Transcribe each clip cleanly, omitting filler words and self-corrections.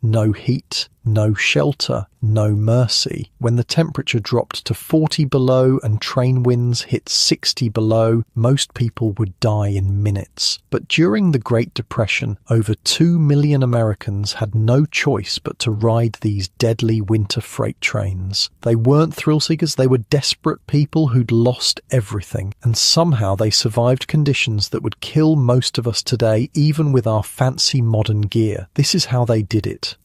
No heat, no shelter, no mercy. When the temperature dropped to 40 below and train winds hit 60 below, most people would die in minutes. But during the Great Depression, over 2 million Americans had no choice but to ride these deadly winter freight trains. They weren't thrill seekers, they were desperate people who'd lost everything, and somehow they survived conditions that would kill most of us today, even with our fancy modern gear. This is how they did it.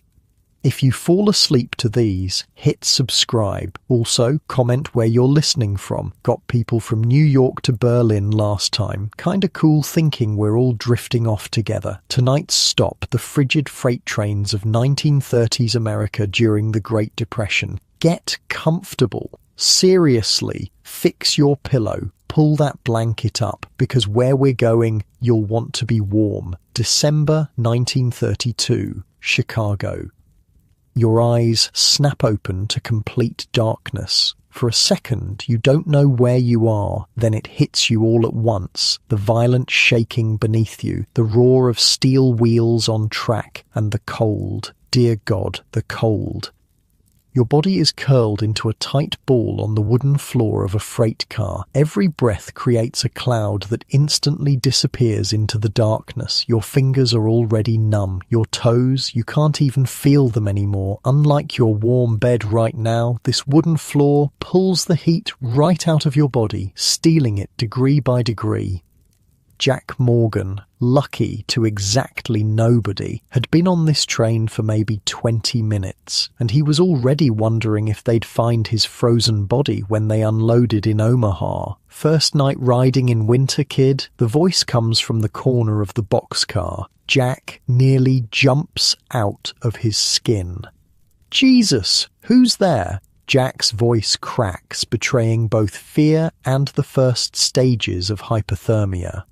If you fall asleep to these, hit subscribe. Also, comment where you're listening from. Got people from New York to Berlin last time. Kinda cool thinking we're all drifting off together. Tonight's stop, the frigid freight trains of 1930s America during the Great Depression. Get comfortable. Seriously, fix your pillow. Pull that blanket up, because where we're going, you'll want to be warm. December 1932, Chicago. Your eyes snap open to complete darkness. For a second, you don't know where you are, then it hits you all at once, the violent shaking beneath you, the roar of steel wheels on track, and the cold. Dear God, the cold. Your body is curled into a tight ball on the wooden floor of a freight car. Every breath creates a cloud that instantly disappears into the darkness. Your fingers are already numb. Your toes, you can't even feel them anymore. Unlike your warm bed right now, this wooden floor pulls the heat right out of your body, stealing it degree by degree. Jack Morgan, lucky to exactly nobody, had been on this train for maybe 20 minutes, and he was already wondering if they'd find his frozen body when they unloaded in Omaha. First night riding in winter, kid? The voice comes from the corner of the boxcar. Jack nearly jumps out of his skin. Jesus, who's there? Jack's voice cracks, betraying both fear and the first stages of hypothermia.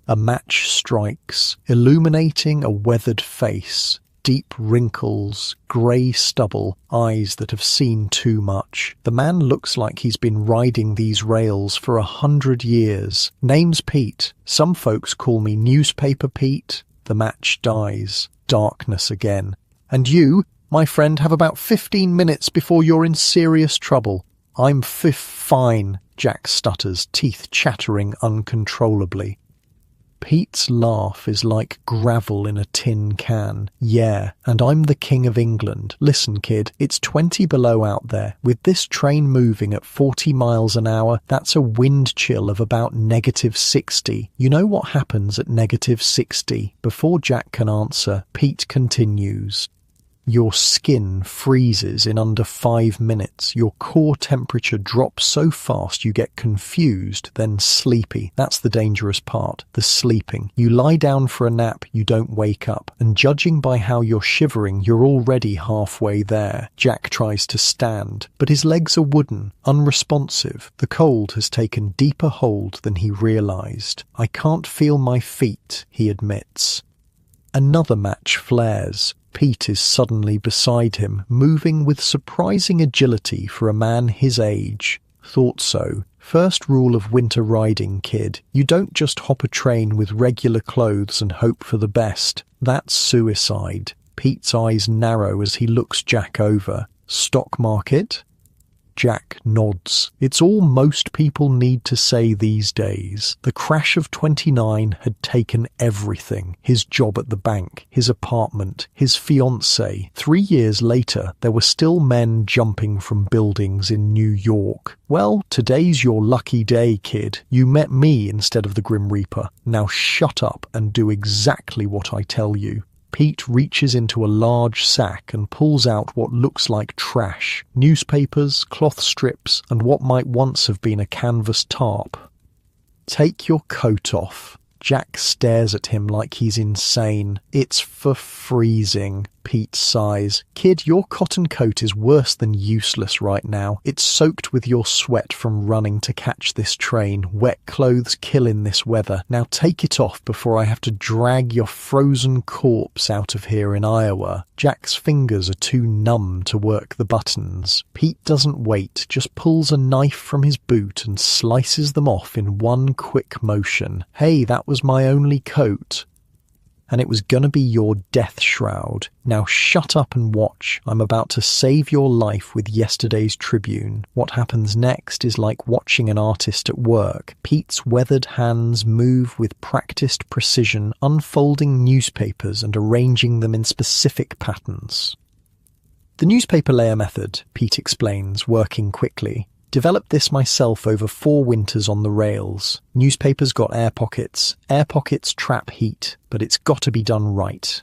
A match strikes, illuminating a weathered face, deep wrinkles, grey stubble, eyes that have seen too much. The man looks like he's been riding these rails for 100 years. Name's Pete. Some folks call me Newspaper Pete. The match dies. Darkness again. And you, my friend, have about 15 minutes before you're in serious trouble. I'm fine, Jack stutters, teeth chattering uncontrollably. Pete's laugh is like gravel in a tin can. Yeah, and I'm the King of England. Listen, kid, it's 20 below out there. With this train moving at 40 miles an hour, that's a wind chill of about -60. You know what happens at -60? Before Jack can answer, Pete continues. Your skin freezes in under 5 minutes. Your core temperature drops so fast you get confused, then sleepy. That's the dangerous part, the sleeping. You lie down for a nap, you don't wake up. And judging by how you're shivering, you're already halfway there. Jack tries to stand, but his legs are wooden, unresponsive. The cold has taken deeper hold than he realized. I can't feel my feet, he admits. Another match flares. Pete is suddenly beside him, moving with surprising agility for a man his age. Thought so. First rule of winter riding, kid. You don't just hop a train with regular clothes and hope for the best. That's suicide. Pete's eyes narrow as he looks Jack over. Stock market? Jack nods. It's all most people need to say these days. The crash of 29 had taken everything. His job at the bank, his apartment, his fiancée. 3 years later, there were still men jumping from buildings in New York. Well, today's your lucky day, kid. You met me instead of the Grim Reaper. Now shut up and do exactly what I tell you. Pete reaches into a large sack and pulls out what looks like trash, newspapers, cloth strips, and what might once have been a canvas tarp. Take your coat off. Jack stares at him like he's insane. It's for freezing, Pete sighs. Kid, your cotton coat is worse than useless right now. It's soaked with your sweat from running to catch this train. Wet clothes kill in this weather. Now take it off before I have to drag your frozen corpse out of here in Iowa. Jack's fingers are too numb to work the buttons. Pete doesn't wait, just pulls a knife from his boot and slices them off in one quick motion. Hey, that was my only coat. and it was gonna be your death shroud. Now shut up and watch. I'm about to save your life with yesterday's Tribune. What happens next is like watching an artist at work. Pete's weathered hands move with practiced precision, unfolding newspapers and arranging them in specific patterns. The newspaper layer method, Pete explains, working quickly. Developed this myself over 4 winters on the rails. Newspapers got air pockets. Air pockets trap heat, but it's got to be done right.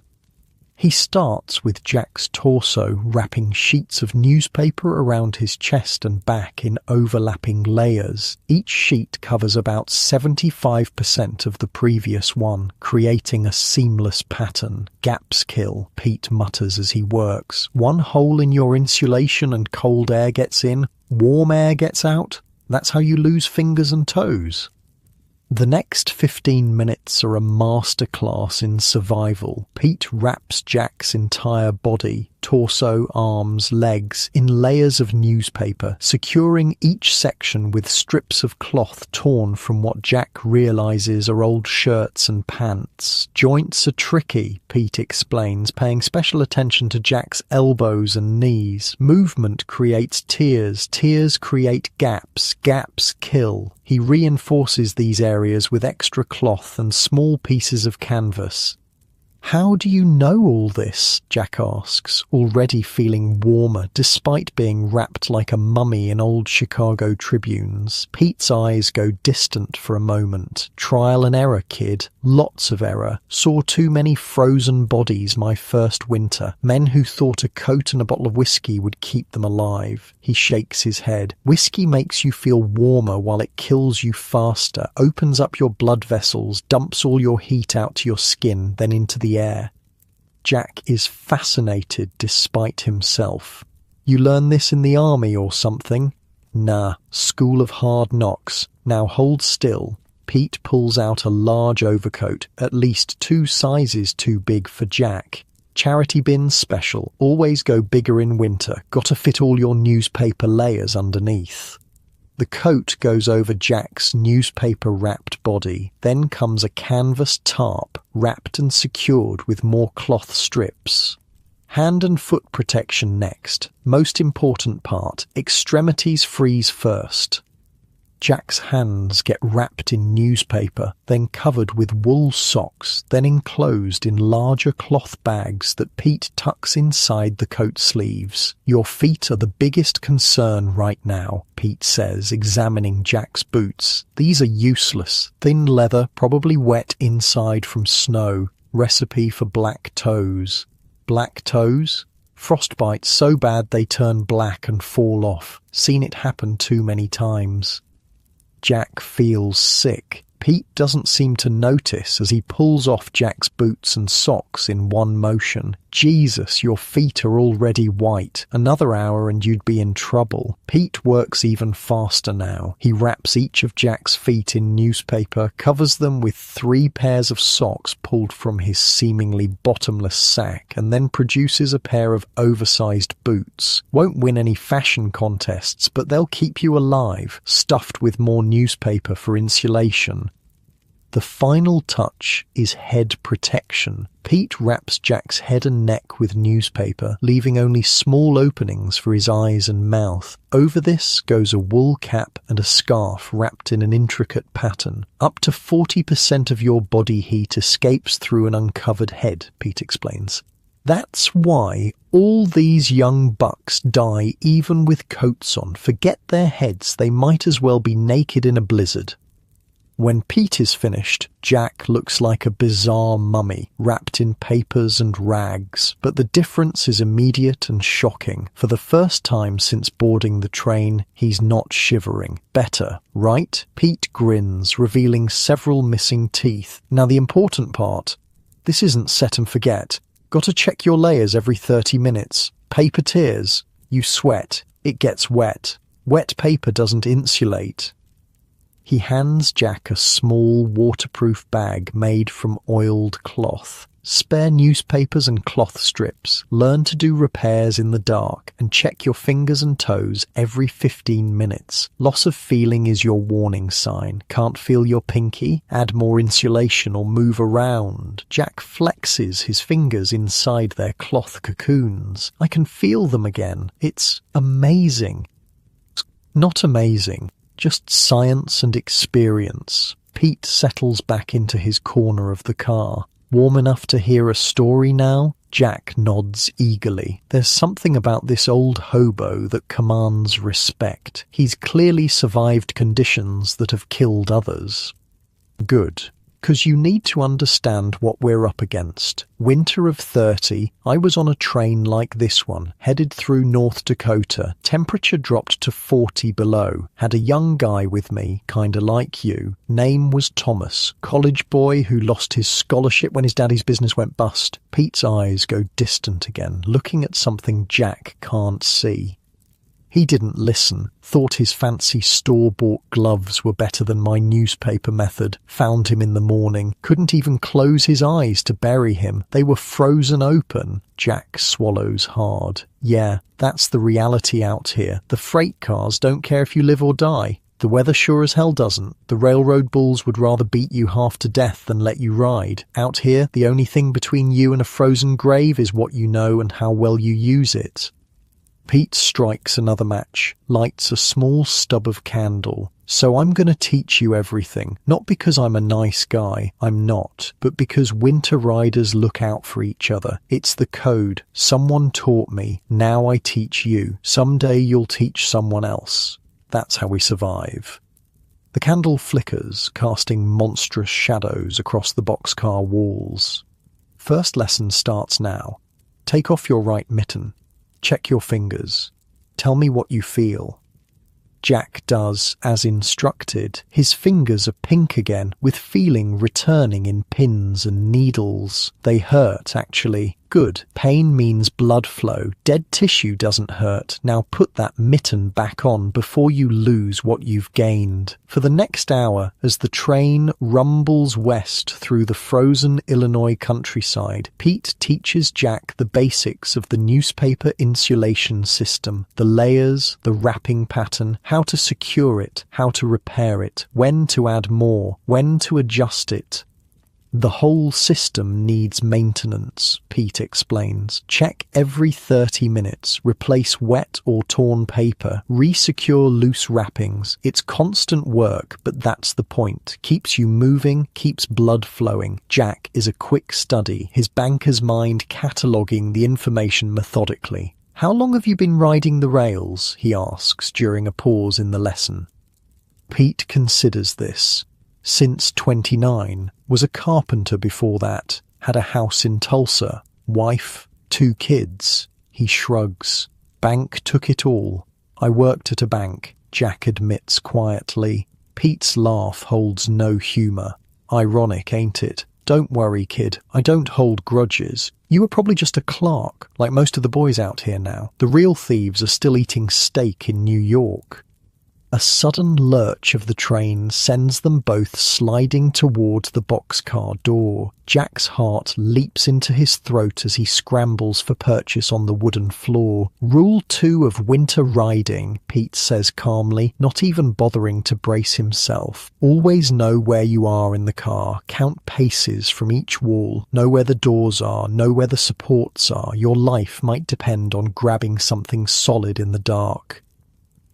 He starts with Jack's torso, wrapping sheets of newspaper around his chest and back in overlapping layers. Each sheet covers about 75% of the previous one, creating a seamless pattern. Gaps kill, Pete mutters as he works. One hole in your insulation and cold air gets in, warm air gets out. That's how you lose fingers and toes. The next 15 minutes are a masterclass in survival. Pete wraps Jack's entire body, torso, arms, legs, in layers of newspaper, securing each section with strips of cloth torn from what Jack realizes are old shirts and pants. Joints are tricky, Pete explains, paying special attention to Jack's elbows and knees. Movement creates tears, tears create gaps, gaps kill. He reinforces these areas with extra cloth and small pieces of canvas. How do you know all this? Jack asks, already feeling warmer despite being wrapped like a mummy in old Chicago Tribunes. Pete's eyes go distant for a moment. Trial and error, kid. Lots of error. Saw too many frozen bodies my first winter. Men who thought a coat and a bottle of whiskey would keep them alive. He shakes his head. Whiskey makes you feel warmer while it kills you faster, opens up your blood vessels, dumps all your heat out to your skin, then into the air. Jack is fascinated despite himself. You learn this in the army or something? Nah, School of Hard Knocks. Now hold still. Pete pulls out a large overcoat, at least 2 sizes too big for Jack. Charity bin special. Always go bigger in winter. Gotta fit all your newspaper layers underneath. The coat goes over Jack's newspaper-wrapped body. Then comes a canvas tarp, wrapped and secured with more cloth strips. Hand and foot protection next. Most important part, extremities freeze first. Jack's hands get wrapped in newspaper, then covered with wool socks, then enclosed in larger cloth bags that Pete tucks inside the coat sleeves. Your feet are the biggest concern right now, Pete says, examining Jack's boots. These are useless. Thin leather, probably wet inside from snow. Recipe for black toes. Black toes? Frostbite so bad they turn black and fall off. Seen it happen too many times. Jack feels sick. Pete doesn't seem to notice as he pulls off Jack's boots and socks in one motion. Jesus, your feet are already white. Another hour and you'd be in trouble. Pete works even faster now. He wraps each of Jack's feet in newspaper, covers them with 3 pairs of socks pulled from his seemingly bottomless sack, and then produces a pair of oversized boots. Won't win any fashion contests, but they'll keep you alive, stuffed with more newspaper for insulation. The final touch is head protection. Pete wraps Jack's head and neck with newspaper, leaving only small openings for his eyes and mouth. Over this goes a wool cap and a scarf wrapped in an intricate pattern. Up to 40% of your body heat escapes through an uncovered head, Pete explains. That's why all these young bucks die even with coats on. Forget their heads, they might as well be naked in a blizzard. When Pete is finished, Jack looks like a bizarre mummy, wrapped in papers and rags. But the difference is immediate and shocking. For the first time since boarding the train, he's not shivering. Better, right? Pete grins, revealing several missing teeth. Now the important part. This isn't set and forget. Gotta check your layers every 30 minutes. Paper tears. You sweat. It gets wet. Wet paper doesn't insulate. He hands Jack a small waterproof bag made from oiled cloth. Spare newspapers and cloth strips. Learn to do repairs in the dark and check your fingers and toes every 15 minutes. Loss of feeling is your warning sign. Can't feel your pinky? Add more insulation or move around. Jack flexes his fingers inside their cloth cocoons. I can feel them again. It's amazing. Not amazing, just science and experience. Pete settles back into his corner of the car. Warm enough to hear a story now? Jack nods eagerly. There's something about this old hobo that commands respect. He's clearly survived conditions that have killed others. Good. Because you need to understand what we're up against. Winter of 30, I was on a train like this one, headed through North Dakota. Temperature dropped to 40 below. Had a young guy with me, kinda like you. Name was Thomas, college boy who lost his scholarship when his daddy's business went bust. Pete's eyes go distant again, looking at something Jack can't see. He didn't listen, thought his fancy store-bought gloves were better than my newspaper method, found him in the morning, couldn't even close his eyes to bury him. They were frozen open. Jack swallows hard. Yeah, that's the reality out here. The freight cars don't care if you live or die. The weather sure as hell doesn't. The railroad bulls would rather beat you half to death than let you ride. Out here, the only thing between you and a frozen grave is what you know and how well you use it. Pete strikes another match, lights a small stub of candle. So I'm going to teach you everything. Not because I'm a nice guy, I'm not, but because winter riders look out for each other. It's the code. Someone taught me. Now I teach you. Someday you'll teach someone else. That's how we survive. The candle flickers, casting monstrous shadows across the boxcar walls. First lesson starts now. Take off your right mitten. Check your fingers. Tell me what you feel. Jack does as instructed. His fingers are pink again, with feeling returning in pins and needles. They hurt, actually. Good. Pain means blood flow. Dead tissue doesn't hurt. Now put that mitten back on before you lose what you've gained. For the next hour, as the train rumbles west through the frozen Illinois countryside, Pete teaches Jack the basics of the newspaper insulation system, the layers, the wrapping pattern, how to secure it, how to repair it, when to add more, when to adjust it. The whole system needs maintenance, Pete explains. Check every 30 minutes, replace wet or torn paper, re-secure loose wrappings. It's constant work, but that's the point. Keeps you moving, keeps blood flowing. Jack is a quick study, his banker's mind cataloguing the information methodically. How long have you been riding the rails? He asks during a pause in the lesson. Pete considers this. Since 29, was a carpenter before that, had a house in Tulsa, wife, 2 kids. He shrugs. Bank took it all. I worked at a bank, Jack admits quietly. Pete's laugh holds no humour. Ironic, ain't it? Don't worry, kid. I don't hold grudges. You were probably just a clerk, like most of the boys out here now. The real thieves are still eating steak in New York. A sudden lurch of the train sends them both sliding towards the boxcar door. Jack's heart leaps into his throat as he scrambles for purchase on the wooden floor. Rule 2 of winter riding, Pete says calmly, not even bothering to brace himself. Always know where you are in the car. Count paces from each wall. Know where the doors are. Know where the supports are. Your life might depend on grabbing something solid in the dark.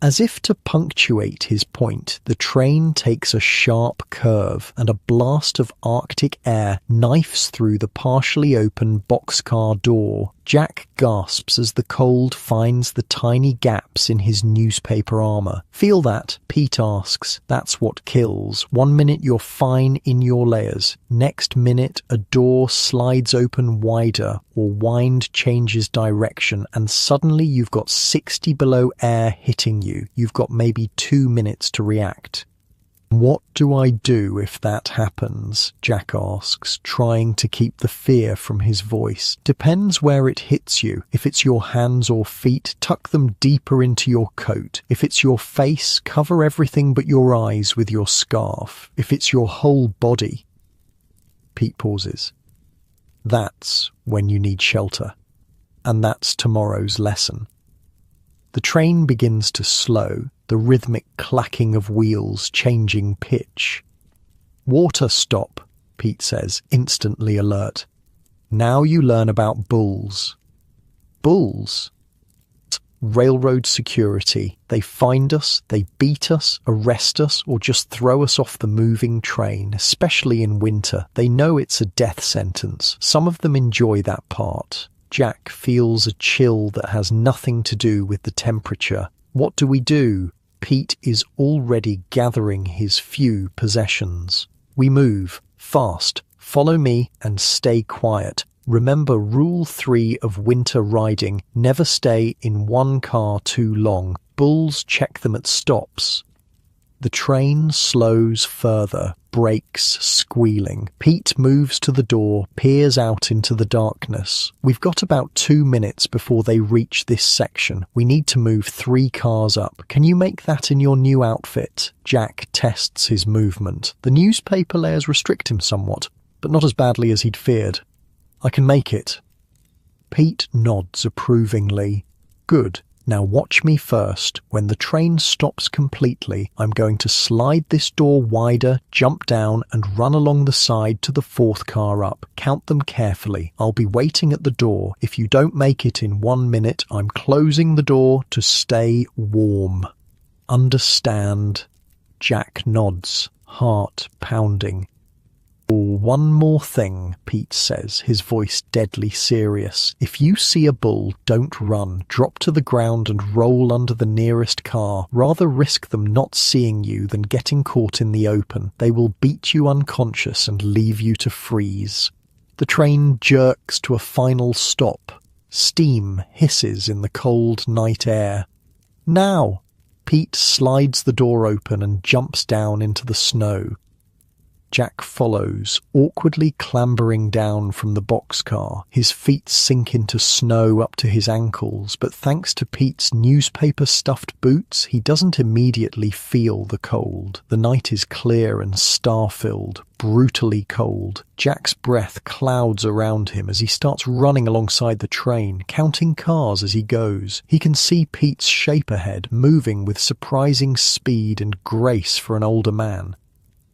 As if to punctuate his point, the train takes a sharp curve and a blast of Arctic air knifes through the partially open boxcar door. Jack gasps as the cold finds the tiny gaps in his newspaper armour. Feel that? Pete asks. That's what kills. 1 minute you're fine in your layers. Next minute a door slides open wider or wind changes direction and suddenly you've got 60 below air hitting you. You've got maybe 2 minutes to react. What do I do if that happens? Jack asks, trying to keep the fear from his voice. Depends where it hits you. If it's your hands or feet, tuck them deeper into your coat. If it's your face, cover everything but your eyes with your scarf. If it's your whole body. Pete pauses. That's when you need shelter. And that's tomorrow's lesson. The train begins to slow, the rhythmic clacking of wheels changing pitch. "Water stop," Pete says, instantly alert. "Now you learn about bulls." Bulls? Railroad security. They find us, they beat us, arrest us, or just throw us off the moving train, especially in winter. They know it's a death sentence. Some of them enjoy that part. Jack feels a chill that has nothing to do with the temperature. What do we do? Pete is already gathering his few possessions. We move. Fast. Follow me and stay quiet. Remember rule 3 of winter riding. Never stay in one car too long. Bulls check them at stops. The train slows further, brakes squealing. Pete moves to the door, peers out into the darkness. We've got about 2 minutes before they reach this section. We need to move 3 cars up. Can you make that in your new outfit? Jack tests his movement. The newspaper layers restrict him somewhat, but not as badly as he'd feared. "I can make it." Pete nods approvingly. "Good. Now watch me first. When the train stops completely, I'm going to slide this door wider, jump down, and run along the side to the 4th car up. Count them carefully. I'll be waiting at the door. If you don't make it in 1 minute, I'm closing the door to stay warm." "Understand." Jack nods, heart pounding. "One more thing," Pete says, his voice deadly serious. "If you see a bull, don't run. Drop to the ground and roll under the nearest car. Rather risk them not seeing you than getting caught in the open. They will beat you unconscious and leave you to freeze." The train jerks to a final stop. Steam hisses in the cold night air. "Now!" Pete slides the door open and jumps down into the snow. Jack follows, awkwardly clambering down from the boxcar. His feet sink into snow up to his ankles, but thanks to Pete's newspaper-stuffed boots, he doesn't immediately feel the cold. The night is clear and star-filled, brutally cold. Jack's breath clouds around him as he starts running alongside the train, counting cars as he goes. He can see Pete's shape ahead, moving with surprising speed and grace for an older man.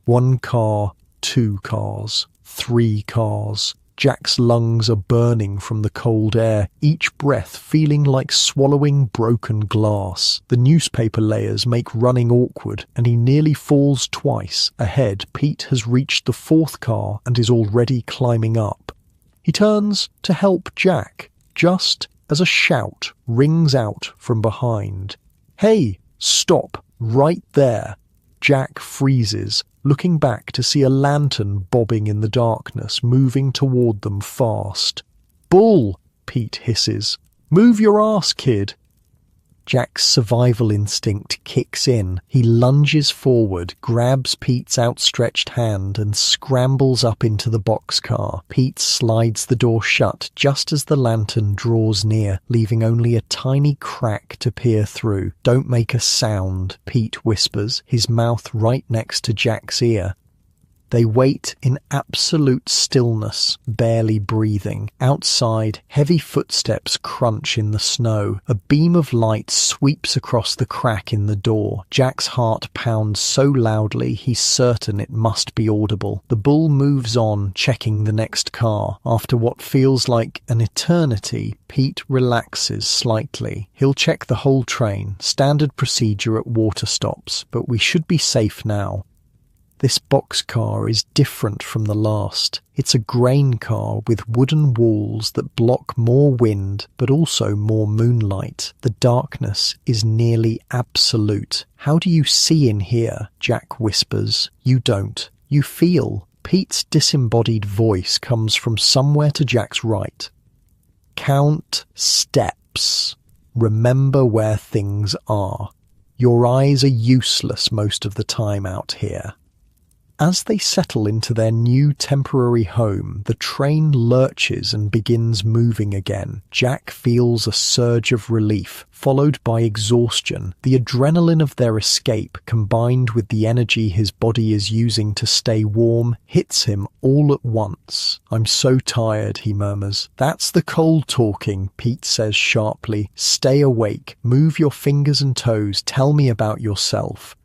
1 car, 2 cars, 3 cars. Jack's lungs are burning from the cold air, each breath feeling like swallowing broken glass. The newspaper layers make running awkward, and he nearly falls twice. Ahead, Pete has reached the 4th car and is already climbing up. He turns to help Jack, just as a shout rings out from behind. "Hey, stop, right there." Jack freezes, looking back to see a lantern bobbing in the darkness, moving toward them fast. "Bull!" Pete hisses. "Move your ass, kid!" Jack's survival instinct kicks in. He lunges forward, grabs Pete's outstretched hand, and scrambles up into the boxcar. Pete slides the door shut just as the lantern draws near, leaving only a tiny crack to peer through. "Don't make a sound," Pete whispers, his mouth right next to Jack's ear. They wait in absolute stillness, barely breathing. Outside, heavy footsteps crunch in the snow. A beam of light sweeps across the crack in the door. Jack's heart pounds so loudly he's certain it must be audible. The bull moves on, checking the next car. After what feels like an eternity, Pete relaxes slightly. He'll check the whole train, standard procedure at water stops, but we should be safe now. This boxcar is different from the last. It's a grain car with wooden walls that block more wind, but also more moonlight. The darkness is nearly absolute. "How do you see in here?" Jack whispers. "You don't. You feel." Pete's disembodied voice comes from somewhere to Jack's right. "Count steps. Remember where things are. Your eyes are useless most of the time out here." As they settle into their new temporary home, the train lurches and begins moving again. Jack feels a surge of relief, followed by exhaustion. The adrenaline of their escape, combined with the energy his body is using to stay warm, hits him all at once. "I'm so tired," he murmurs. "That's the cold talking," Pete says sharply. "Stay awake. Move your fingers and toes. Tell me about yourself."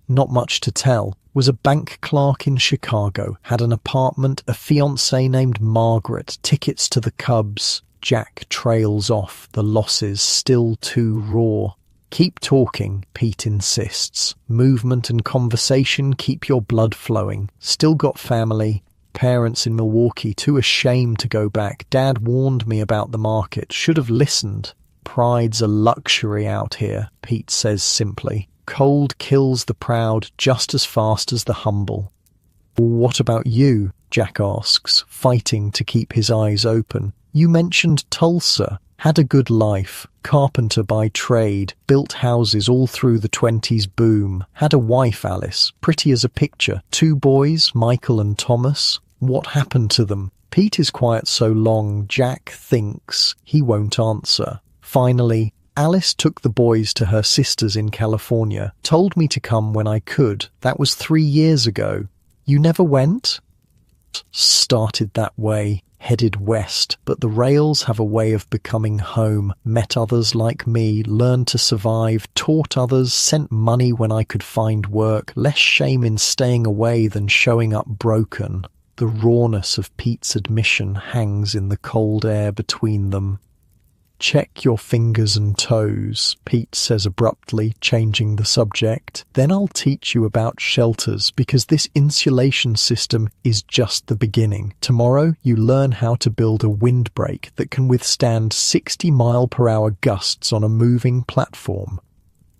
Not much to tell. Was a bank clerk in Chicago, had an apartment, a fiancée named Margaret, tickets to the Cubs. Jack trails off, the losses still too raw. "Keep talking," Pete insists. "Movement and conversation keep your blood flowing. Still got family. Parents in Milwaukee, too ashamed to go back. Dad warned me about the market. Should have listened." "Pride's a luxury out here," Pete says simply. "Cold kills the proud just as fast as the humble." "What about you?" Jack asks, fighting to keep his eyes open. "You mentioned Tulsa. Had a good life. Carpenter by trade. Built houses all through the 20s boom. Had a wife, Alice. Pretty as a picture. 2 boys, Michael and Thomas. What happened to them?" Pete is quiet so long, Jack thinks he won't answer. Finally, "Alice took the boys to her sister's in California. Told me to come when I could. That was 3 years ago. You never went?" "Started that way. Headed west, but the rails have a way of becoming home. Met others like me, learned to survive, taught others, sent money when I could find work. Less shame in staying away than showing up broken." The rawness of Pete's admission hangs in the cold air between them. "Check your fingers and toes," Pete says abruptly, changing the subject. "Then I'll teach you about shelters, because this insulation system is just the beginning. Tomorrow you learn how to build a windbreak that can withstand 60-mile-per-hour gusts on a moving platform.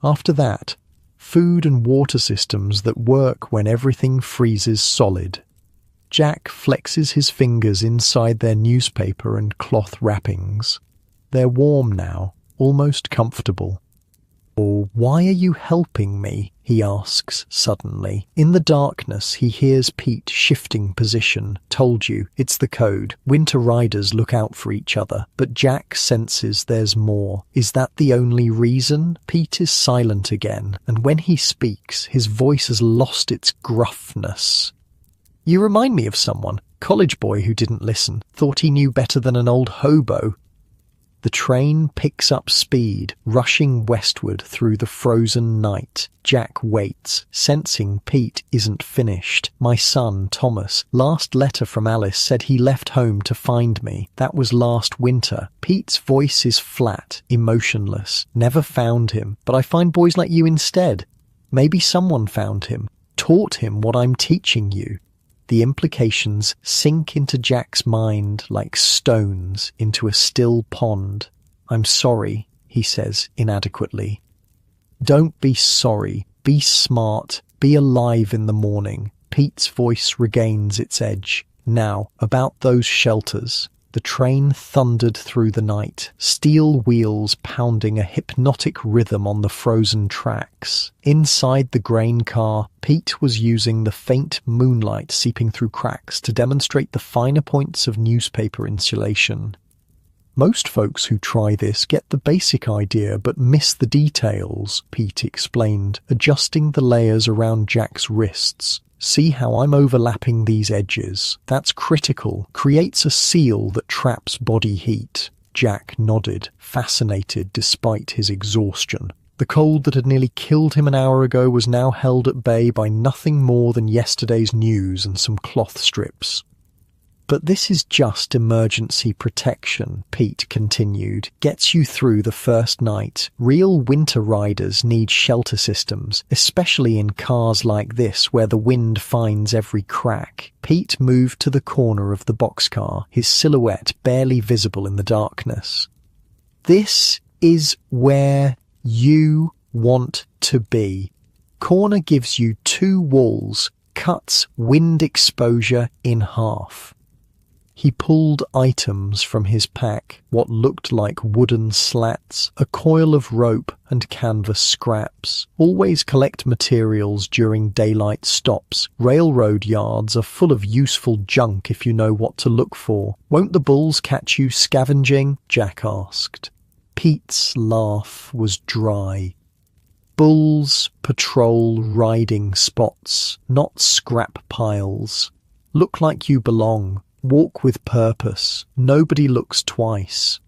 After that, food and water systems that work when everything freezes solid." Jack flexes his fingers inside their newspaper and cloth wrappings. They're warm now, almost comfortable. "Oh, why are you helping me?" he asks suddenly. In the darkness, he hears Pete shifting position. "Told you, it's the code. Winter riders look out for each other." But Jack senses there's more. Is that the only reason? Pete is silent again, and when he speaks, his voice has lost its gruffness. "You remind me of someone. College boy who didn't listen. Thought he knew better than an old hobo." The train picks up speed, rushing westward through the frozen night. Jack waits, sensing Pete isn't finished. "My son, Thomas. Last letter from Alice said he left home to find me. That was last winter." Pete's voice is flat, emotionless. "Never found him, but I find boys like you instead. Maybe someone found him, taught him what I'm teaching you." The implications sink into Jack's mind like stones into a still pond. "I'm sorry," he says inadequately. "Don't be sorry. Be smart. Be alive in the morning." Pete's voice regains its edge. "Now, about those shelters." The train thundered through the night, steel wheels pounding a hypnotic rhythm on the frozen tracks. Inside the grain car, Pete was using the faint moonlight seeping through cracks to demonstrate the finer points of newspaper insulation. "Most folks who try this get the basic idea but miss the details," Pete explained, adjusting the layers around Jack's wrists. "See how I'm overlapping these edges? That's critical. Creates a seal that traps body heat." Jack nodded, fascinated despite his exhaustion. The cold that had nearly killed him an hour ago was now held at bay by nothing more than yesterday's news and some cloth strips. "But this is just emergency protection," Pete continued. "Gets you through the first night. Real winter riders need shelter systems, especially in cars like this where the wind finds every crack." Pete moved to the corner of the boxcar, his silhouette barely visible in the darkness. "This is where you want to be. Corner gives you 2 walls, cuts wind exposure in half." He pulled items from his pack, what looked like wooden slats, a coil of rope, and canvas scraps. Always collect materials during daylight stops. Railroad yards are full of useful junk if you know what to look for. Won't the bulls catch you scavenging? Jack asked. Pete's laugh was dry. Bulls patrol riding spots, not scrap piles. Look like you belong. Walk with purpose. Nobody looks twice.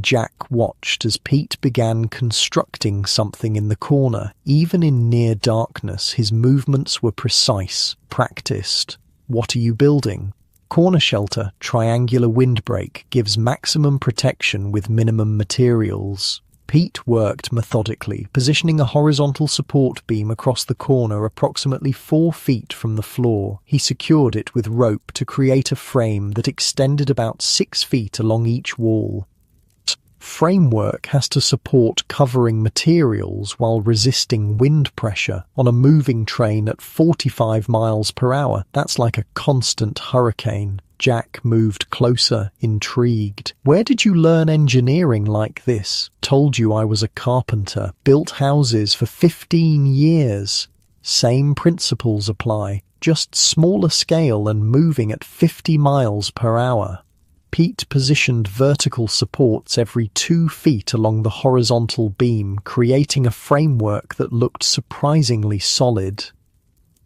Jack watched as Pete began constructing something in the corner. Even in near darkness, his movements were precise, practiced. What are you building? Corner shelter, triangular windbreak, gives maximum protection with minimum materials. Pete worked methodically, positioning a horizontal support beam across the corner approximately 4 feet from the floor. He secured it with rope to create a frame that extended about 6 feet along each wall. Framework has to support covering materials while resisting wind pressure. On a moving train at 45 miles per hour, that's like a constant hurricane. Jack moved closer, intrigued. Where did you learn engineering like this? Told you I was a carpenter. Built houses for 15 years. Same principles apply, just smaller scale and moving at 50 miles per hour. Pete positioned vertical supports every 2 feet along the horizontal beam, creating a framework that looked surprisingly solid.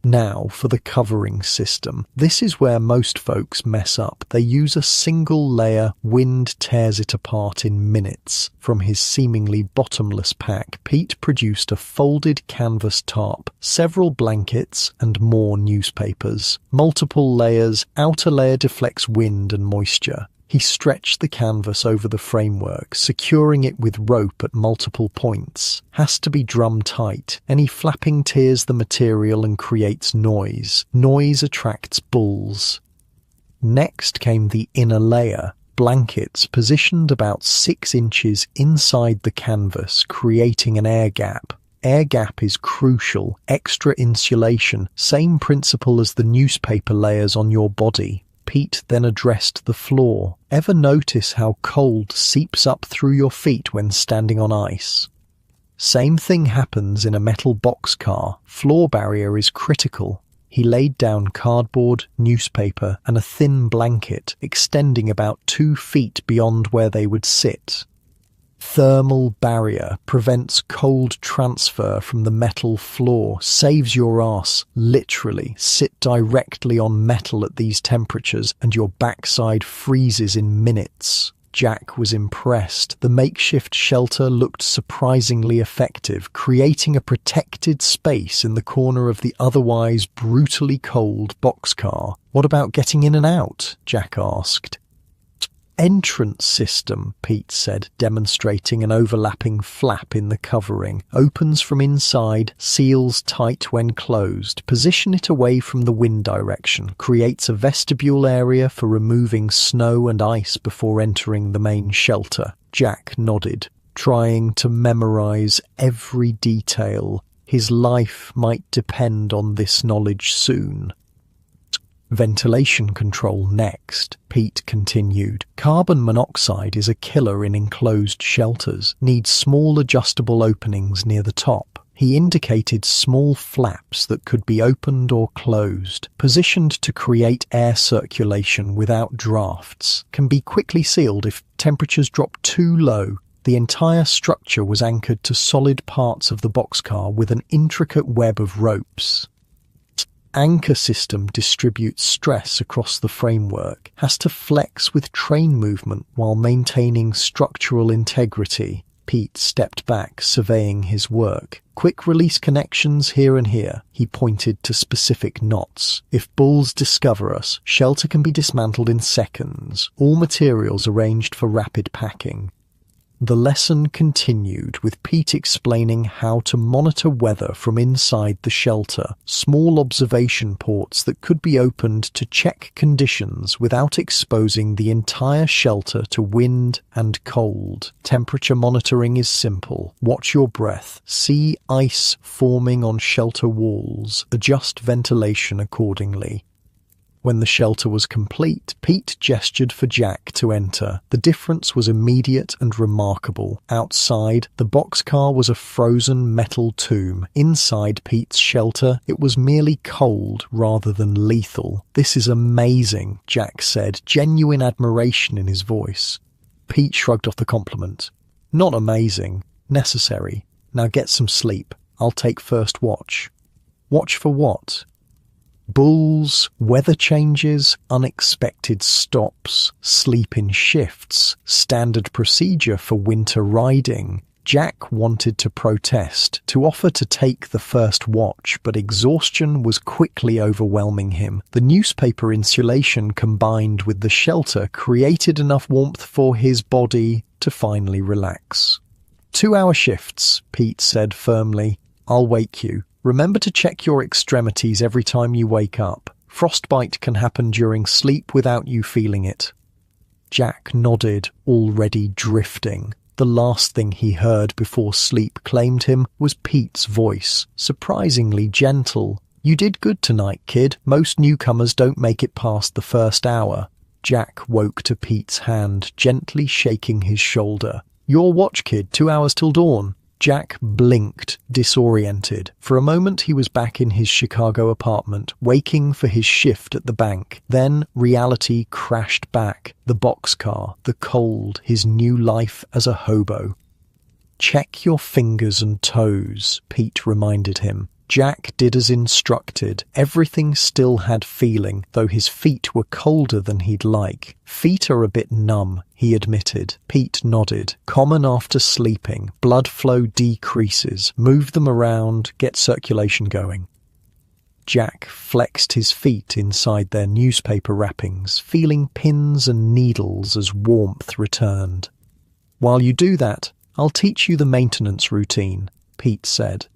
Now for the covering system. This is where most folks mess up. They use a single layer, wind tears it apart in minutes. From his seemingly bottomless pack, Pete produced a folded canvas tarp, several blankets, and more newspapers. Multiple layers, outer layer deflects wind and moisture. He stretched the canvas over the framework, securing it with rope at multiple points. Has to be drum tight. Any flapping tears the material and creates noise. Noise attracts bulls. Next came the inner layer. Blankets positioned about 6 inches inside the canvas, creating an air gap. Air gap is crucial. Extra insulation. Same principle as the newspaper layers on your body. Pete then addressed the floor. Ever notice how cold seeps up through your feet when standing on ice? Same thing happens in a metal boxcar. Floor barrier is critical. He laid down cardboard, newspaper, and a thin blanket, extending about 2 feet beyond where they would sit. Thermal barrier prevents cold transfer from the metal floor, saves your ass. Literally, sit directly on metal at these temperatures and your backside freezes in minutes. Jack was impressed. The makeshift shelter looked surprisingly effective, creating a protected space in the corner of the otherwise brutally cold boxcar. What about getting in and out? Jack asked. Entrance system, Pete said, demonstrating an overlapping flap in the covering. Opens from inside, seals tight when closed. Position it away from the wind direction. Creates a vestibule area for removing snow and ice before entering the main shelter. Jack nodded, trying to memorize every detail. His life might depend on this knowledge soon. Ventilation control next, Pete continued. Carbon monoxide is a killer in enclosed shelters. Needs small adjustable openings near the top. He indicated small flaps that could be opened or closed, positioned to create air circulation without drafts. Can be quickly sealed if temperatures drop too low. The entire structure was anchored to solid parts of the boxcar with an intricate web of ropes. Anchor system distributes stress across the framework, has to flex with train movement while maintaining structural integrity. Pete stepped back, surveying his work. Quick release connections here and here. He pointed to specific knots. If bulls discover us, shelter can be dismantled in seconds. All materials arranged for rapid packing. The lesson continued, with Pete explaining how to monitor weather from inside the shelter, small observation ports that could be opened to check conditions without exposing the entire shelter to wind and cold. Temperature monitoring is simple. Watch your breath. See ice forming on shelter walls. Adjust ventilation accordingly. When the shelter was complete, Pete gestured for Jack to enter. The difference was immediate and remarkable. Outside, the boxcar was a frozen metal tomb. Inside Pete's shelter, it was merely cold rather than lethal. "This is amazing," Jack said, genuine admiration in his voice. Pete shrugged off the compliment. "Not amazing. Necessary. Now get some sleep. I'll take first watch." "Watch for what?" "Bulls, weather changes, unexpected stops, sleep in shifts, standard procedure for winter riding." Jack wanted to protest, to offer to take the first watch, but exhaustion was quickly overwhelming him. The newspaper insulation combined with the shelter created enough warmth for his body to finally relax. 2-hour shifts, Pete said firmly. "I'll wake you. Remember to check your extremities every time you wake up. Frostbite can happen during sleep without you feeling it." Jack nodded, already drifting. The last thing he heard before sleep claimed him was Pete's voice, surprisingly gentle. "You did good tonight, kid. Most newcomers don't make it past the first hour." Jack woke to Pete's hand, gently shaking his shoulder. "Your watch, kid. 2 hours till dawn." Jack blinked, disoriented. For a moment he was back in his Chicago apartment, waking for his shift at the bank. Then reality crashed back. The boxcar, the cold, his new life as a hobo. "Check your fingers and toes," Pete reminded him. Jack did as instructed. Everything still had feeling, though his feet were colder than he'd like. "Feet are a bit numb," he admitted. Pete nodded. "Common after sleeping. Blood flow decreases. Move them around, get circulation going." Jack flexed his feet inside their newspaper wrappings, feeling pins and needles as warmth returned. "While you do that, I'll teach you the maintenance routine," Pete said.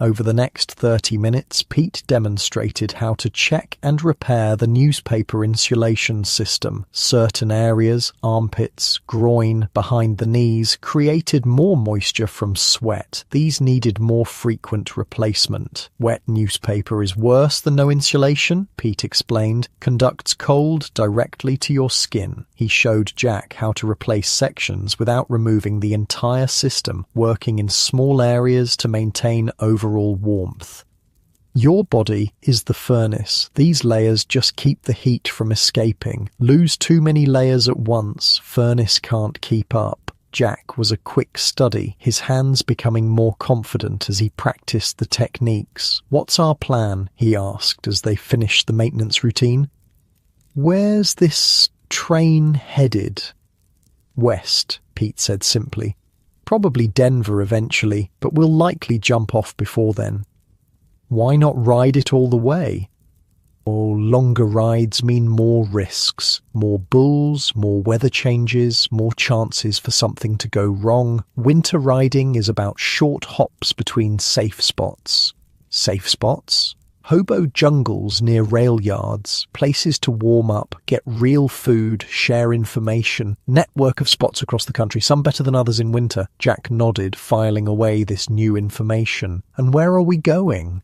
Over the next 30 minutes, Pete demonstrated how to check and repair the newspaper insulation system. Certain areas, armpits, groin, behind the knees, created more moisture from sweat. These needed more frequent replacement. "Wet newspaper is worse than no insulation," Pete explained. "Conducts cold directly to your skin." He showed Jack how to replace sections without removing the entire system, working in small areas to maintain overall warmth. "Your body is the furnace. These layers just keep the heat from escaping. Lose too many layers at once, furnace can't keep up." Jack was a quick study, his hands becoming more confident as he practiced the techniques. "What's our plan?" he asked as they finished the maintenance routine. "Where's this train headed?" "West," Pete said simply. "Probably Denver eventually, but we'll likely jump off before then." "Why not ride it all the way?" "Oh, longer rides mean more risks. More bulls, more weather changes, more chances for something to go wrong. Winter riding is about short hops between safe spots." "Safe spots?" "Hobo jungles near rail yards, places to warm up, get real food, share information. Network of spots across the country, some better than others in winter." Jack nodded, filing away this new information. "And where are we going?"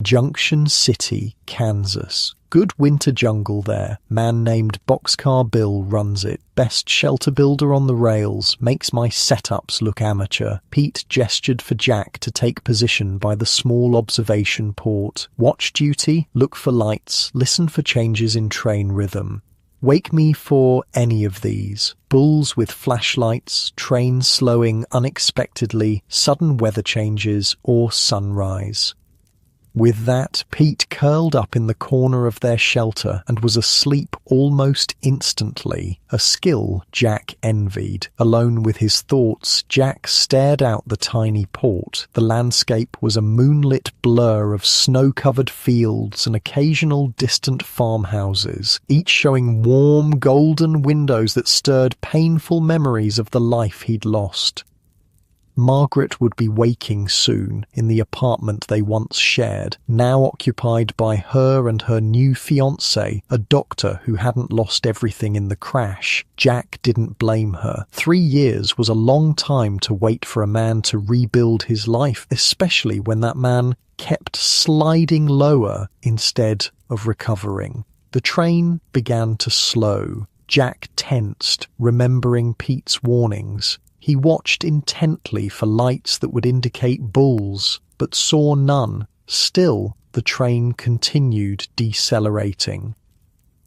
"Junction City, Kansas. Good winter jungle there. Man named Boxcar Bill runs it. Best shelter builder on the rails. Makes my setups look amateur." Pete gestured for Jack to take position by the small observation port. "Watch duty, look for lights, listen for changes in train rhythm. Wake me for any of these. Bulls with flashlights, trains slowing unexpectedly, sudden weather changes, or sunrise." With that, Pete curled up in the corner of their shelter and was asleep almost instantly, a skill Jack envied. Alone with his thoughts, Jack stared out the tiny port. The landscape was a moonlit blur of snow-covered fields and occasional distant farmhouses, each showing warm, golden windows that stirred painful memories of the life he'd lost. Margaret would be waking soon in the apartment they once shared, now occupied by her and her new fiancé, a doctor who hadn't lost everything in the crash. Jack didn't blame her. 3 years was a long time to wait for a man to rebuild his life, especially when that man kept sliding lower instead of recovering. The train began to slow. Jack tensed, remembering Pete's warnings. He watched intently for lights that would indicate bulls, but saw none. Still, the train continued decelerating.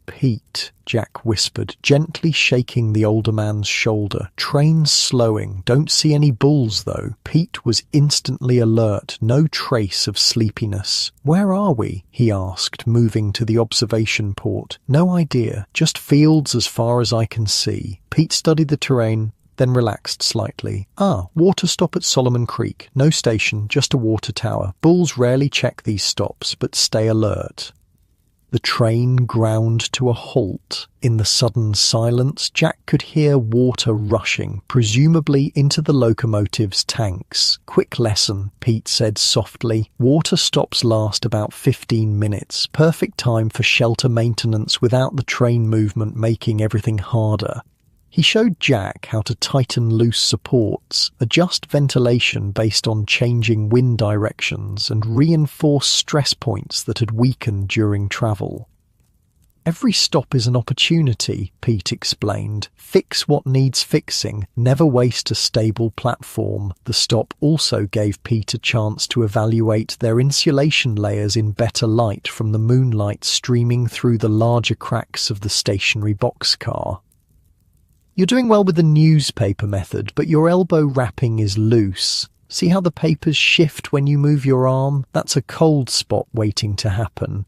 "Pete," Jack whispered, gently shaking the older man's shoulder. "Train's slowing. Don't see any bulls, though." Pete was instantly alert, no trace of sleepiness. "Where are we?" he asked, moving to the observation port. "No idea. Just fields as far as I can see." Pete studied the terrain, then relaxed slightly. Water stop at Solomon Creek. No station, just a water tower. Bulls rarely check these stops, but stay alert. The train ground to a halt. In the sudden silence, Jack could hear water rushing, presumably into the locomotive's tanks. "Quick lesson," Pete said softly. "Water stops last about 15 minutes. Perfect time for shelter maintenance without the train movement making everything harder." He showed Jack how to tighten loose supports, adjust ventilation based on changing wind directions, and reinforce stress points that had weakened during travel. "Every stop is an opportunity," Pete explained. "Fix what needs fixing, never waste a stable platform." The stop also gave Pete a chance to evaluate their insulation layers in better light from the moonlight streaming through the larger cracks of the stationary boxcar. "You're doing well with the newspaper method, but your elbow wrapping is loose. See how the papers shift when you move your arm? That's a cold spot waiting to happen."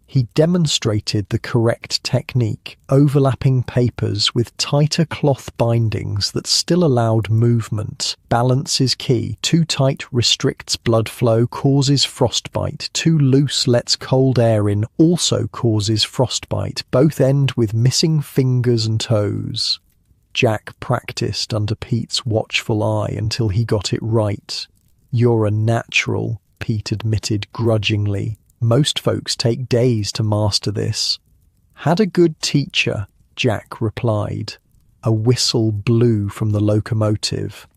He demonstrated the correct technique, overlapping papers with tighter cloth bindings that still allowed movement. Balance is key. Too tight restricts blood flow, causes frostbite. Too loose lets cold air in, also causes frostbite. Both end with missing fingers and toes. Jack practiced under Pete's watchful eye until he got it right. "You're a natural," Pete admitted grudgingly. "Most folks take days to master this." "Had a good teacher," Jack replied. A whistle blew from the locomotive.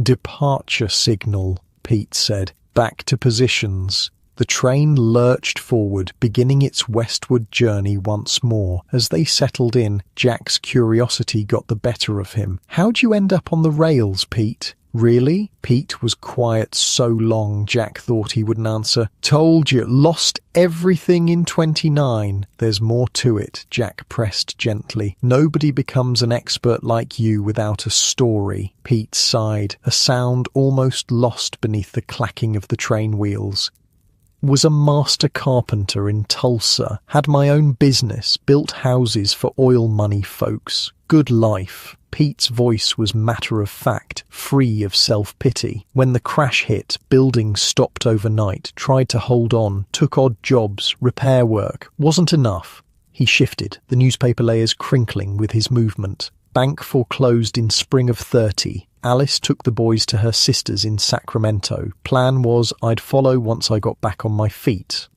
"Departure signal," Pete said. "Back to positions." The train lurched forward, beginning its westward journey once more. As they settled in, Jack's curiosity got the better of him. "How'd you end up on the rails, Pete?" "Really?" Pete was quiet so long Jack thought he wouldn't answer. "Told you, lost everything in 29. "There's more to it," Jack pressed gently. "Nobody becomes an expert like you without a story." Pete sighed, a sound almost lost beneath the clacking of the train wheels. "Was a master carpenter in Tulsa. Had my own business, built houses for oil money folks. Good life." Pete's voice was matter-of-fact, free of self-pity. "When the crash hit, buildings stopped overnight, tried to hold on, took odd jobs, repair work. Wasn't enough." He shifted, the newspaper layers crinkling with his movement. "Bank foreclosed in spring of 30. Alice took the boys to her sister's in Sacramento. Plan was I'd follow once I got back on my feet."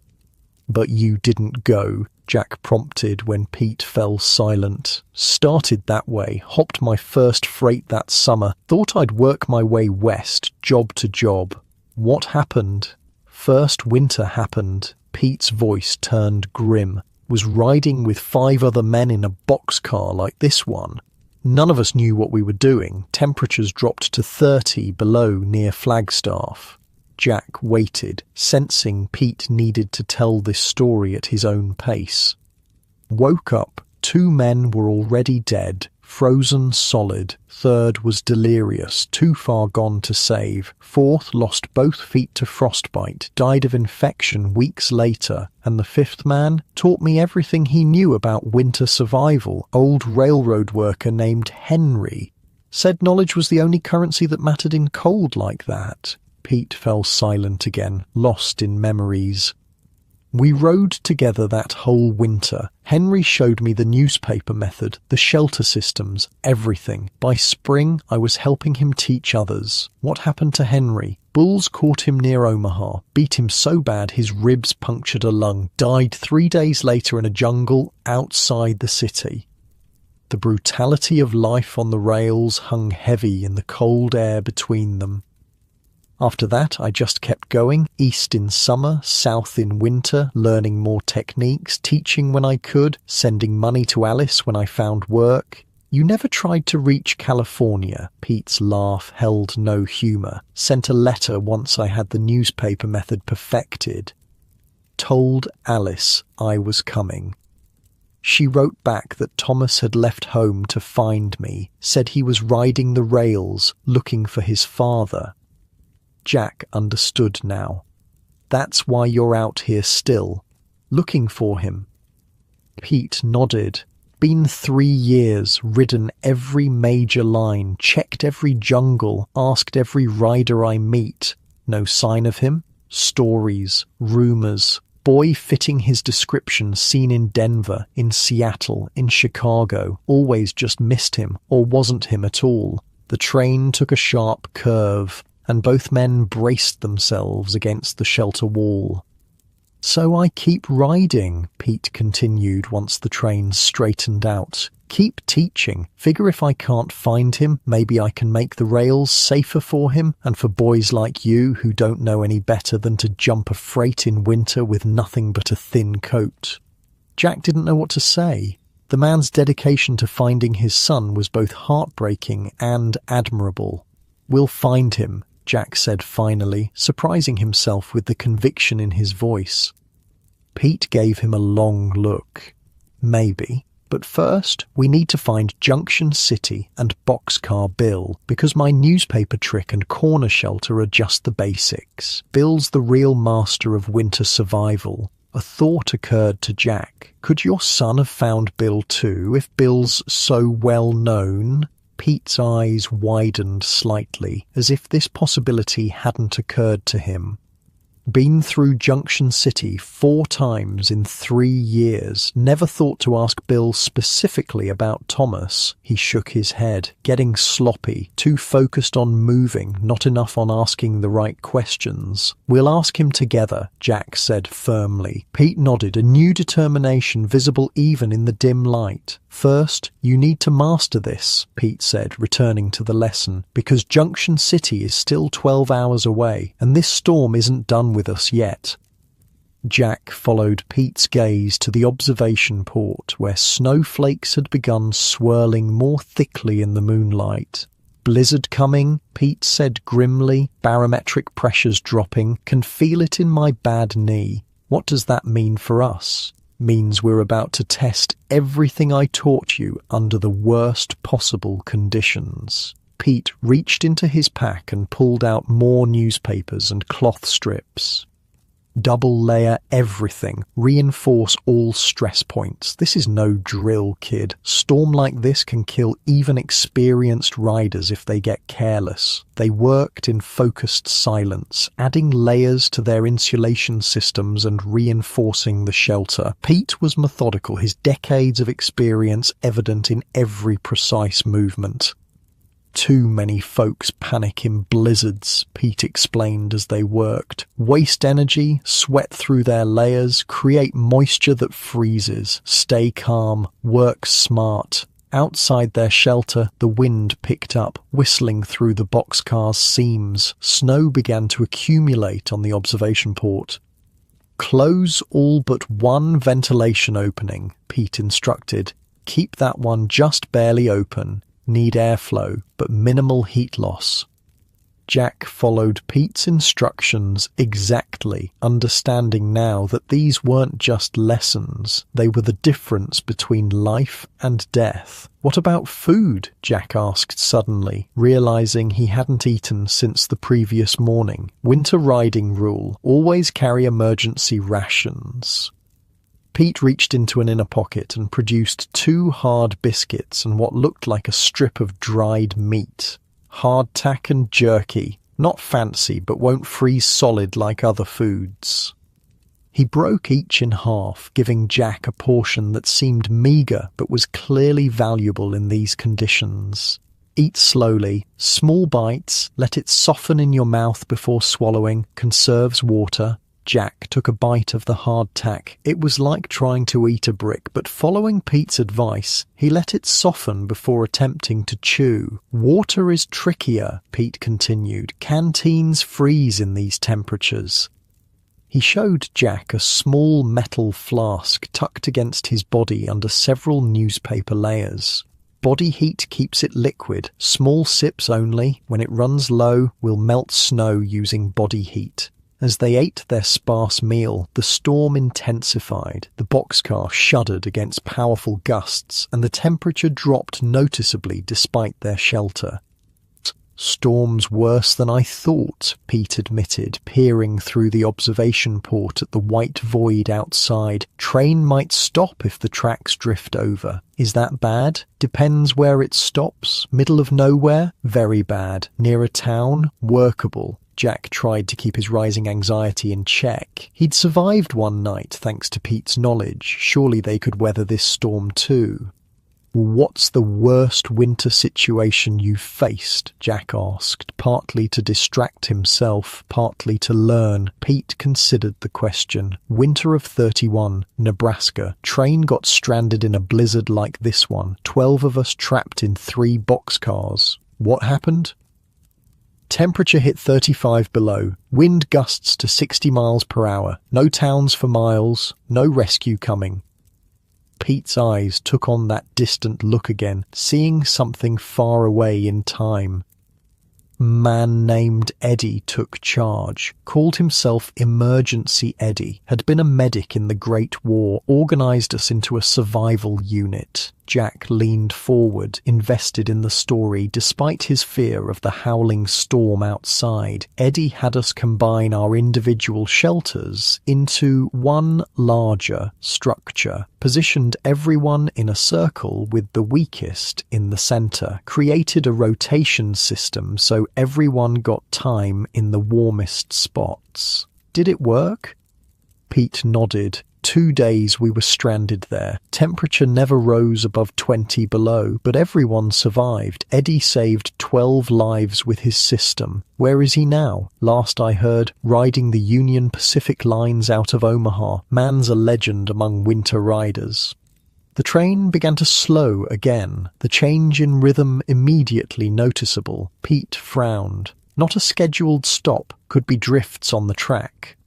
"But you didn't go," Jack prompted when Pete fell silent. "Started that way, hopped my first freight that summer. Thought I'd work my way west, job to job." "What happened?" "First winter happened." Pete's voice turned grim. "Was riding with 5 other men in a boxcar like this one. None of us knew what we were doing. Temperatures dropped to 30 below near Flagstaff." Jack waited, sensing Pete needed to tell this story at his own pace. "Woke up. 2 men were already dead, frozen solid. 3rd was delirious, too far gone to save. 4th lost both feet to frostbite, died of infection weeks later. And the 5th man taught me everything he knew about winter survival. Old railroad worker named Henry. Said knowledge was the only currency that mattered in cold like that." Pete fell silent again, lost in memories. "We rode together that whole winter. Henry showed me the newspaper method, the shelter systems, everything. By spring, I was helping him teach others." "What happened to Henry?" "Bulls caught him near Omaha, beat him so bad his ribs punctured a lung. Died 3 days later in a jungle outside the city." The brutality of life on the rails hung heavy in the cold air between them. After that, I just kept going, east in summer, south in winter, learning more techniques, teaching when I could, sending money to Alice when I found work. You never tried to reach California. Pete's laugh held no humour. Sent a letter once I had the newspaper method perfected. Told Alice I was coming. She wrote back that Thomas had left home to find me, said he was riding the rails, looking for his father. Jack understood now. That's why you're out here still, looking for him. Pete nodded. Been 3 years, ridden every major line, checked every jungle, asked every rider I meet. No sign of him? Stories, rumours. Boy fitting his description seen in Denver, in Seattle, in Chicago. Always just missed him, or wasn't him at all. The train took a sharp curve, and both men braced themselves against the shelter wall. So I keep riding, Pete continued once the train straightened out. Keep teaching. Figure if I can't find him, maybe I can make the rails safer for him, and for boys like you who don't know any better than to jump a freight in winter with nothing but a thin coat. Jack didn't know what to say. The man's dedication to finding his son was both heartbreaking and admirable. We'll find him, Jack said finally, surprising himself with the conviction in his voice. Pete gave him a long look. Maybe. But first, we need to find Junction City and Boxcar Bill, because my newspaper trick and corner shelter are just the basics. Bill's the real master of winter survival. A thought occurred to Jack. Could your son have found Bill too, if Bill's so well known? Pete's eyes widened slightly, as if this possibility hadn't occurred to him. Been through Junction City 4 times in 3 years. Never thought to ask Bill specifically about Thomas. He shook his head, getting sloppy, too focused on moving, not enough on asking the right questions. We'll ask him together, Jack said firmly. Pete nodded, a new determination visible even in the dim light. First, you need to master this, Pete said, returning to the lesson, because Junction City is still 12 hours away, and this storm isn't done with us yet. Jack followed Pete's gaze to the observation port, where snowflakes had begun swirling more thickly in the moonlight. Blizzard coming, Pete said grimly, barometric pressures dropping. Can feel it in my bad knee. What does that mean for us? Means we're about to test everything I taught you under the worst possible conditions. Pete reached into his pack and pulled out more newspapers and cloth strips. Double layer everything. Reinforce all stress points. This is no drill, kid. Storm like this can kill even experienced riders if they get careless. They worked in focused silence, adding layers to their insulation systems and reinforcing the shelter. Pete was methodical, his decades of experience evident in every precise movement. Too many folks panic in blizzards, Pete explained as they worked. Waste energy, sweat through their layers, create moisture that freezes. Stay calm, work smart. Outside their shelter, the wind picked up, whistling through the boxcar's seams. Snow began to accumulate on the observation port. Close all but one ventilation opening, Pete instructed. Keep that one just barely open. Need airflow, but minimal heat loss. Jack followed Pete's instructions exactly, understanding now that these weren't just lessons, they were the difference between life and death. What about food? Jack asked suddenly, realizing he hadn't eaten since the previous morning. Winter riding rule, always carry emergency rations. Pete reached into an inner pocket and produced 2 hard biscuits and what looked like a strip of dried meat. Hardtack and jerky. Not fancy, but won't freeze solid like other foods. He broke each in half, giving Jack a portion that seemed meagre but was clearly valuable in these conditions. Eat slowly, small bites, let it soften in your mouth before swallowing, conserves water. Jack took a bite of the hardtack. It was like trying to eat a brick, but following Pete's advice, he let it soften before attempting to chew. Water is trickier, Pete continued. Canteens freeze in these temperatures. He showed Jack a small metal flask tucked against his body under several newspaper layers. Body heat keeps it liquid. Small sips only. When it runs low, we'll melt snow using body heat. As they ate their sparse meal, the storm intensified. The boxcar shuddered against powerful gusts, and the temperature dropped noticeably despite their shelter. "Storm's worse than I thought," Pete admitted, peering through the observation port at the white void outside. "Train might stop if the tracks drift over. Is that bad? Depends where it stops. Middle of nowhere? Very bad. Near a town? Workable." Jack tried to keep his rising anxiety in check. He'd survived one night thanks to Pete's knowledge. Surely they could weather this storm too. "What's the worst winter situation you've faced?" Jack asked, partly to distract himself, partly to learn. Pete considered the question. "Winter of 31, Nebraska. Train got stranded in a blizzard like this one. 12 of us trapped in 3 boxcars. What happened?" "Temperature hit 35 below. Wind gusts to 60 miles per hour. No towns for miles. No rescue coming." Pete's eyes took on that distant look again, seeing something far away in time. Man named Eddie took charge, called himself Emergency Eddie, had been a medic in the Great War, organised us into a survival unit. Jack leaned forward, invested in the story, despite his fear of the howling storm outside. Eddie had us combine our individual shelters into one larger structure, positioned everyone in a circle with the weakest in the centre, created a rotation system so everyone got time in the warmest spots. Did it work? Pete nodded. 2 days we were stranded there. Temperature never rose above 20 below, but everyone survived. Eddie saved 12 lives with his system. Where is he now? Last I heard, riding the Union Pacific lines out of Omaha. Man's a legend among winter riders. The train began to slow again, the change in rhythm immediately noticeable. Pete frowned. Not a scheduled stop, could be drifts on the track.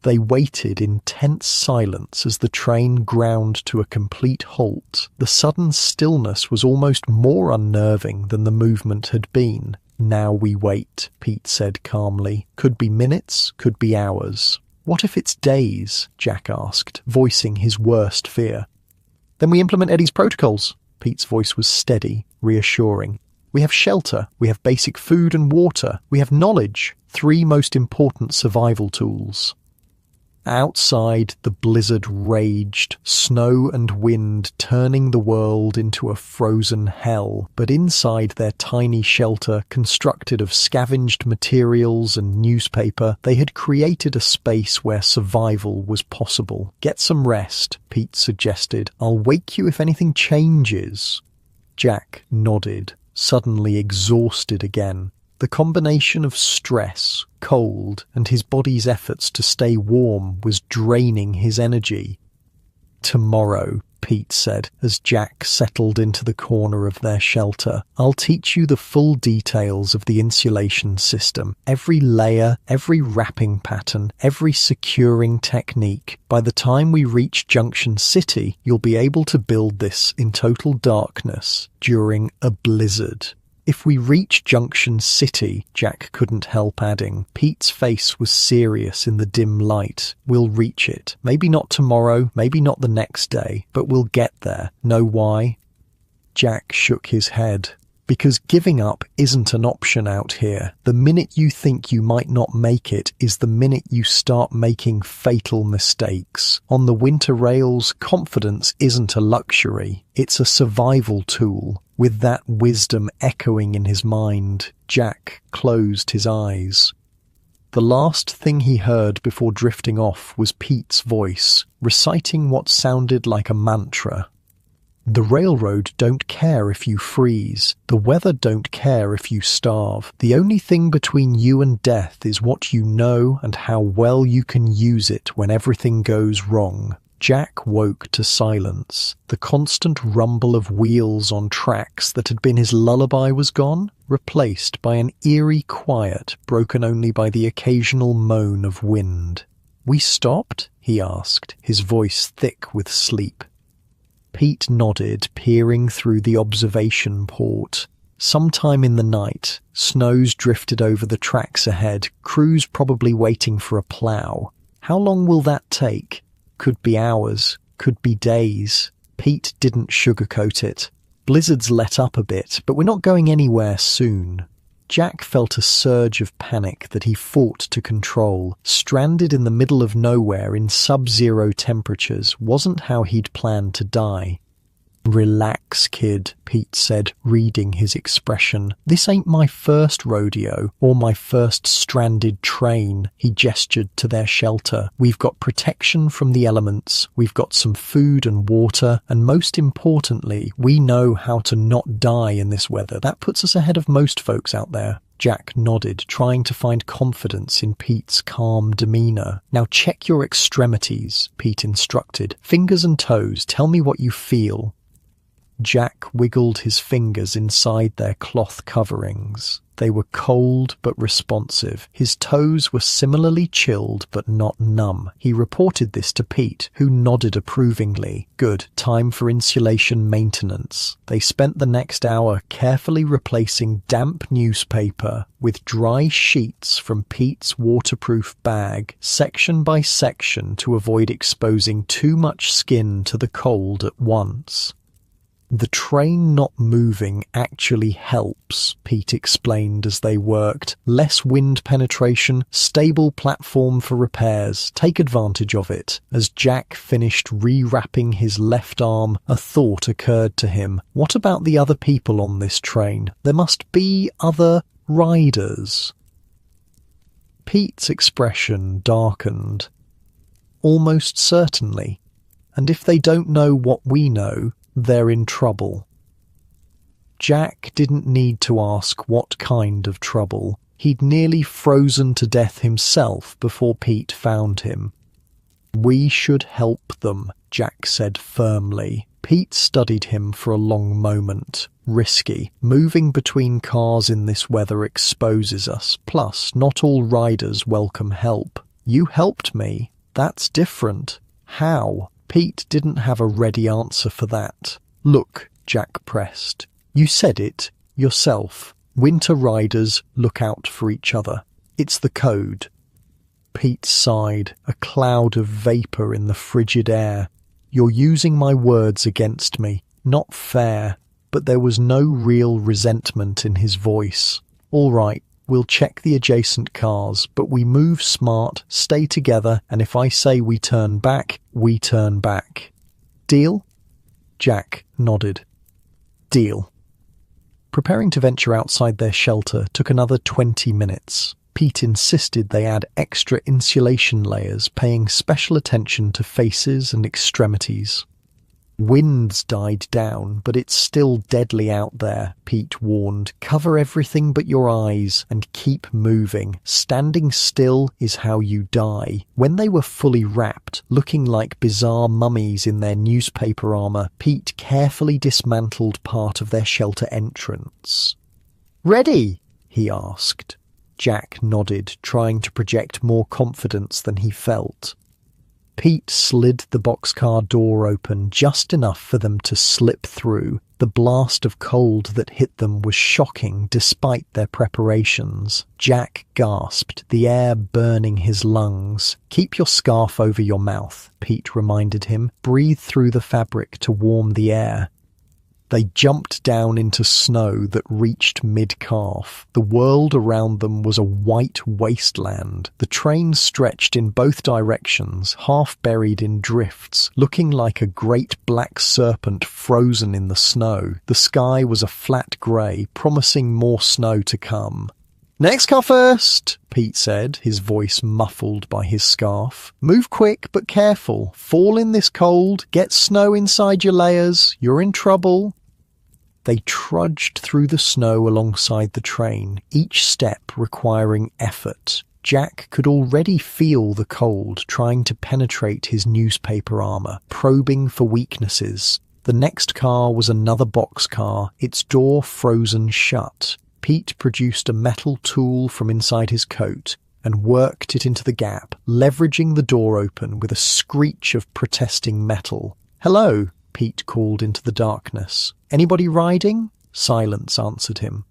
They waited in tense silence as the train ground to a complete halt. The sudden stillness was almost more unnerving than the movement had been. "Now we wait," Pete said calmly. "Could be minutes, could be hours." "What if it's days?" Jack asked, voicing his worst fear. "Then we implement Eddie's protocols." Pete's voice was steady, reassuring. "We have shelter, we have basic food and water, we have knowledge, 3 most important survival tools." Outside, the blizzard raged, snow and wind turning the world into a frozen hell. But inside their tiny shelter, constructed of scavenged materials and newspaper, they had created a space where survival was possible. "Get some rest," Pete suggested. "I'll wake you if anything changes." Jack nodded, suddenly exhausted again. The combination of stress, cold, and his body's efforts to stay warm was draining his energy. "Tomorrow," Pete said, as Jack settled into the corner of their shelter, "I'll teach you the full details of the insulation system. Every layer, every wrapping pattern, every securing technique. By the time we reach Junction City, you'll be able to build this in total darkness during a blizzard." "If we reach Junction City," Jack couldn't help adding. Pete's face was serious in the dim light. "We'll reach it. Maybe not tomorrow, maybe not the next day, but we'll get there. Know why?" Jack shook his head. "Because giving up isn't an option out here. The minute you think you might not make it is the minute you start making fatal mistakes. On the winter rails, confidence isn't a luxury. It's a survival tool." With that wisdom echoing in his mind, Jack closed his eyes. The last thing he heard before drifting off was Pete's voice, reciting what sounded like a mantra. The railroad don't care if you freeze. The weather don't care if you starve. The only thing between you and death is what you know and how well you can use it when everything goes wrong. Jack woke to silence. The constant rumble of wheels on tracks that had been his lullaby was gone, replaced by an eerie quiet broken only by the occasional moan of wind. "We stopped?" he asked, his voice thick with sleep. Pete nodded, peering through the observation port. Sometime in the night, snows drifted over the tracks ahead, crews probably waiting for a plough. How long will that take? Could be hours, could be days. Pete didn't sugarcoat it. Blizzards let up a bit, but we're not going anywhere soon. Jack felt a surge of panic that he fought to control. Stranded in the middle of nowhere in sub-zero temperatures wasn't how he'd planned to die. "Relax, kid," Pete said, reading his expression. "This ain't my first rodeo, or my first stranded train." He gestured to their shelter. "We've got protection from the elements, we've got some food and water, and most importantly, we know how to not die in this weather. That puts us ahead of most folks out there." Jack nodded, trying to find confidence in Pete's calm demeanor. "Now check your extremities," Pete instructed. "Fingers and toes, tell me what you feel." Jack wiggled his fingers inside their cloth coverings. They were cold but responsive. His toes were similarly chilled but not numb. He reported this to Pete, who nodded approvingly. "Good, time for insulation maintenance." They spent the next hour carefully replacing damp newspaper with dry sheets from Pete's waterproof bag, section by section, to avoid exposing too much skin to the cold at once. "The train not moving actually helps," Pete explained as they worked. "Less wind penetration, stable platform for repairs. Take advantage of it." As Jack finished rewrapping his left arm, a thought occurred to him. What about the other people on this train? There must be other riders. Pete's expression darkened. "Almost certainly. And if they don't know what we know, they're in trouble." Jack didn't need to ask what kind of trouble. He'd nearly frozen to death himself before Pete found him. "We should help them," Jack said firmly. Pete studied him for a long moment. "Risky. Moving between cars in this weather exposes us. Plus, not all riders welcome help." "You helped me. That's different." "How?" Pete didn't have a ready answer for that. "Look," Jack pressed. "You said it yourself. Winter riders look out for each other. It's the code." Pete sighed, a cloud of vapor in the frigid air. "You're using my words against me. Not fair." But there was no real resentment in his voice. "All right. We'll check the adjacent cars, but we move smart, stay together, and if I say we turn back, we turn back. Deal?" Jack nodded. "Deal." Preparing to venture outside their shelter took another 20 minutes. Pete insisted they add extra insulation layers, paying special attention to faces and extremities. "Winds died down, but it's still deadly out there," Pete warned. "Cover everything but your eyes and keep moving. Standing still is how you die." When they were fully wrapped, looking like bizarre mummies in their newspaper armor, Pete carefully dismantled part of their shelter entrance. "Ready?" he asked. Jack nodded, trying to project more confidence than he felt. Pete slid the boxcar door open just enough for them to slip through. The blast of cold that hit them was shocking despite their preparations. Jack gasped, the air burning his lungs. "Keep your scarf over your mouth," Pete reminded him. "Breathe through the fabric to warm the air." They jumped down into snow that reached mid-calf. The world around them was a white wasteland. The train stretched in both directions, half buried in drifts, looking like a great black serpent frozen in the snow. The sky was a flat grey, promising more snow to come. "Next car first," Pete said, his voice muffled by his scarf. "Move quick but careful. Fall in this cold. Get snow inside your layers. You're in trouble." They trudged through the snow alongside the train, each step requiring effort. Jack could already feel the cold trying to penetrate his newspaper armor, probing for weaknesses. The next car was another boxcar, its door frozen shut. Pete produced a metal tool from inside his coat and worked it into the gap, leveraging the door open with a screech of protesting metal. "Hello," Pete called into the darkness. "Anybody riding?" Silence answered him.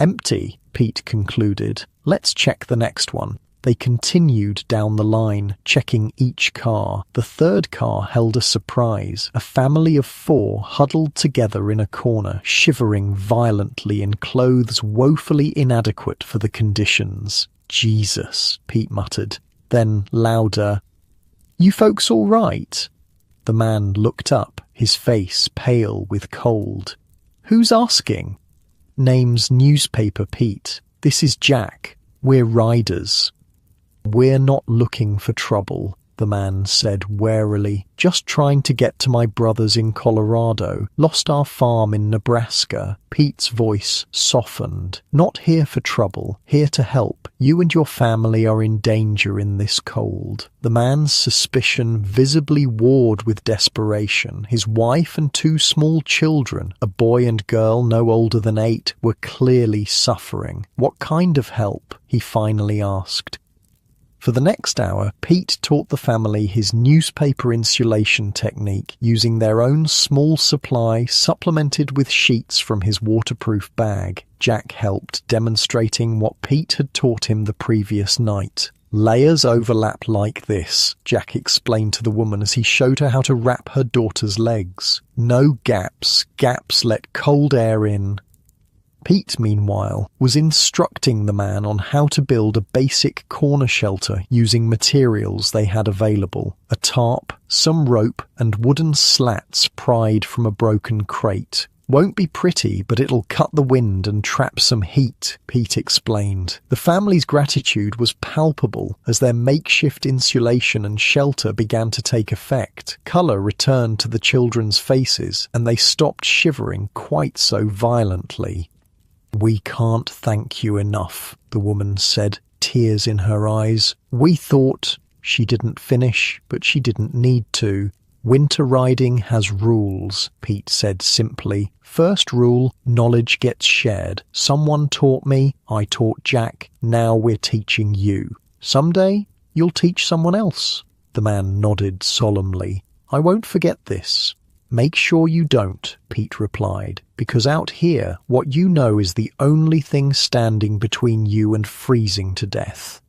"Empty," Pete concluded. "Let's check the next one." They continued down the line, checking each car. The third car held a surprise. A family of 4 huddled together in a corner, shivering violently in clothes woefully inadequate for the conditions. "Jesus," Pete muttered. Then, louder, "You folks all right?" The man looked up, his face pale with cold. "Who's asking?" "Name's Newspaper Pete. This is Jack. We're riders." "We're not looking for trouble," the man said warily. "Just trying to get to my brothers in Colorado. Lost our farm in Nebraska." Pete's voice softened. "Not here for trouble. Here to help. You and your family are in danger in this cold." The man's suspicion visibly warred with desperation. His wife and 2 small children, a boy and girl no older than 8, were clearly suffering. "What kind of help?" he finally asked. For the next hour, Pete taught the family his newspaper insulation technique using their own small supply supplemented with sheets from his waterproof bag. Jack helped, demonstrating what Pete had taught him the previous night. "Layers overlap like this," Jack explained to the woman as he showed her how to wrap her daughter's legs. "No gaps. Gaps let cold air in." Pete, meanwhile, was instructing the man on how to build a basic corner shelter using materials they had available. A tarp, some rope, and wooden slats pried from a broken crate. "Won't be pretty, but it'll cut the wind and trap some heat," Pete explained. The family's gratitude was palpable as their makeshift insulation and shelter began to take effect. Colour returned to the children's faces, and they stopped shivering quite so violently. "We can't thank you enough," the woman said, tears in her eyes. "We thought—" She didn't finish, but she didn't need to. "Winter riding has rules," Pete said simply. "First rule, knowledge gets shared. Someone taught me, I taught Jack, now we're teaching you. Someday, you'll teach someone else." The man nodded solemnly. "I won't forget this." "Make sure you don't," Pete replied, "because out here, what you know is the only thing standing between you and freezing to death."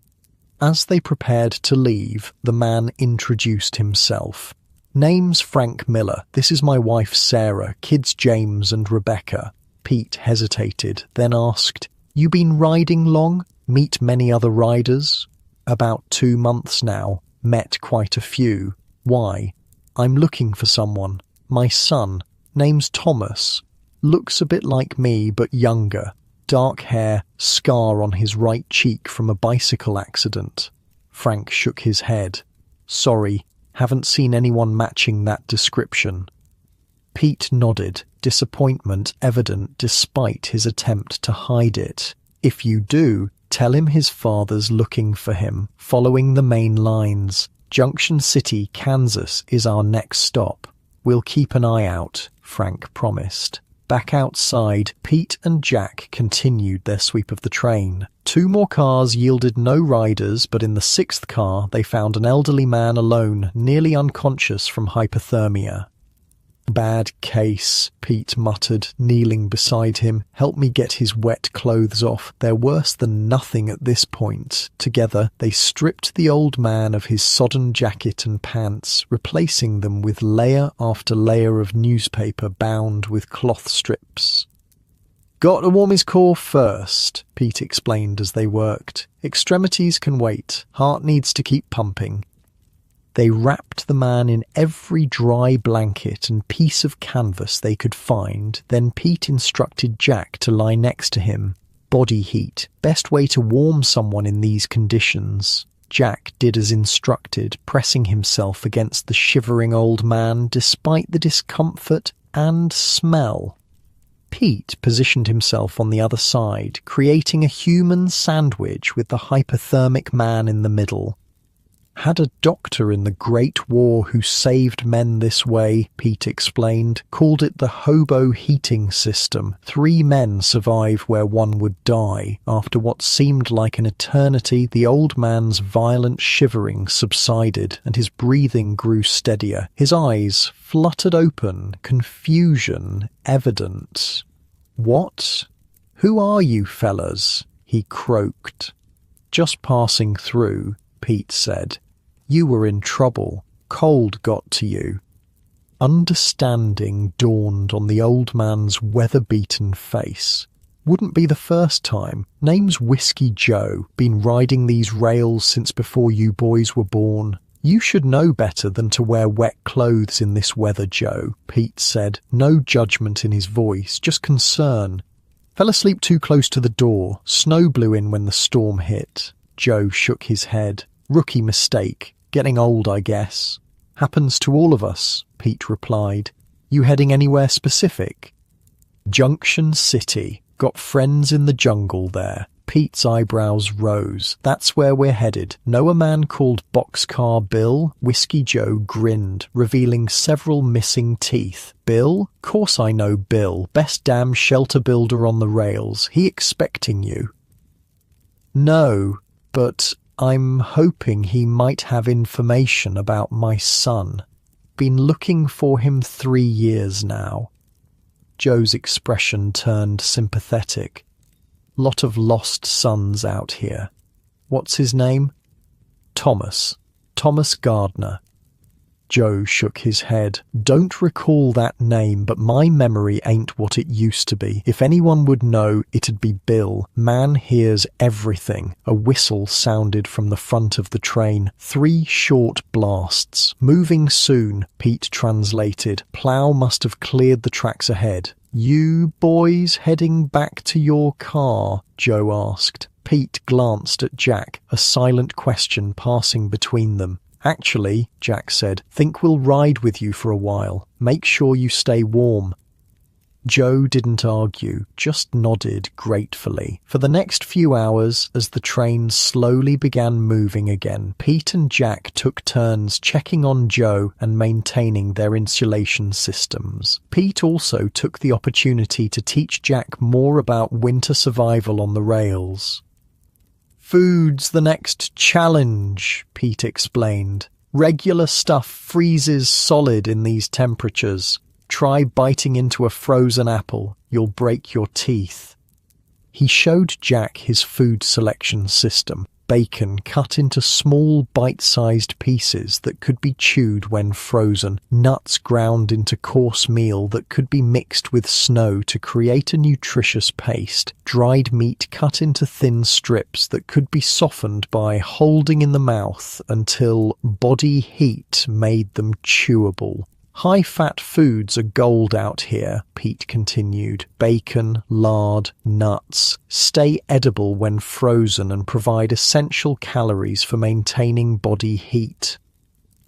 As they prepared to leave, the man introduced himself. "Name's Frank Miller. This is my wife Sarah, kids James and Rebecca." Pete hesitated, then asked, "You been riding long? Meet many other riders?" "About 2 months now. Met quite a few." "Why?" "I'm looking for someone. My son, name's Thomas, looks a bit like me but younger, dark hair, scar on his right cheek from a bicycle accident." Frank shook his head. "Sorry, haven't seen anyone matching that description." Pete nodded, disappointment evident despite his attempt to hide it. "If you do, tell him his father's looking for him, following the main lines. Junction City, Kansas is our next stop. We'll keep an eye out," Frank promised. Back outside, Pete and Jack continued their sweep of the train. 2 more cars yielded no riders, but in the 6th car they found an elderly man alone, nearly unconscious from hypothermia. "Bad case," Pete muttered, kneeling beside him. "Help me get his wet clothes off. They're worse than nothing at this point." Together, they stripped the old man of his sodden jacket and pants, replacing them with layer after layer of newspaper bound with cloth strips. "Got to warm his core first," Pete explained as they worked. "Extremities can wait. Heart needs to keep pumping." They wrapped the man in every dry blanket and piece of canvas they could find, then Pete instructed Jack to lie next to him. Body heat. Best way to warm someone in these conditions. Jack did as instructed, pressing himself against the shivering old man despite the discomfort and smell. Pete positioned himself on the other side, creating a human sandwich with the hypothermic man in the middle. Had a doctor in the Great War who saved men this way, Pete explained, called it the hobo heating system. 3 men survive where one would die. After what seemed like an eternity, the old man's violent shivering subsided and his breathing grew steadier. His eyes fluttered open, confusion evident. "What? Who are you fellas?" he croaked. "Just passing through," Pete said. "You were in trouble. Cold got to you." Understanding dawned on the old man's weather-beaten face. "Wouldn't be the first time. Name's Whiskey Joe. Been riding these rails since before you boys were born. You should know better than to wear wet clothes in this weather, Joe," Pete said. No judgment in his voice, just concern. "Fell asleep too close to the door. Snow blew in when the storm hit." Joe shook his head. "Rookie mistake. Getting old, I guess." "Happens to all of us," Pete replied. "You heading anywhere specific?" "Junction City. Got friends in the jungle there." Pete's eyebrows rose. "That's where we're headed. Know a man called Boxcar Bill?" Whiskey Joe grinned, revealing several missing teeth. "Bill? Course I know Bill. Best damn shelter builder on the rails. He expecting you?" "No, but I'm hoping he might have information about my son. Been looking for him 3 years now." Joe's expression turned sympathetic. "Lot of lost sons out here. What's his name?" "Thomas. Thomas Gardner." Joe shook his head. "Don't recall that name, but my memory ain't what it used to be. If anyone would know, it'd be Bill. Man hears everything." A whistle sounded from the front of the train. 3 short blasts. "Moving soon," Pete translated. "Plow must have cleared the tracks ahead." "You boys heading back to your car?" Joe asked. Pete glanced at Jack, a silent question passing between them. "Actually," Jack said, "think we'll ride with you for a while. Make sure you stay warm." Joe didn't argue, just nodded gratefully. For the next few hours, as the train slowly began moving again, Pete and Jack took turns checking on Joe and maintaining their insulation systems. Pete also took the opportunity to teach Jack more about winter survival on the rails. "Food's the next challenge," Pete explained. "Regular stuff freezes solid in these temperatures. Try biting into a frozen apple. You'll break your teeth." He showed Jack his food selection system. Bacon cut into small bite-sized pieces that could be chewed when frozen. Nuts ground into coarse meal that could be mixed with snow to create a nutritious paste. Dried meat cut into thin strips that could be softened by holding in the mouth until body heat made them chewable. "High-fat foods are gold out here," Pete continued. "Bacon, lard, nuts. Stay edible when frozen and provide essential calories for maintaining body heat."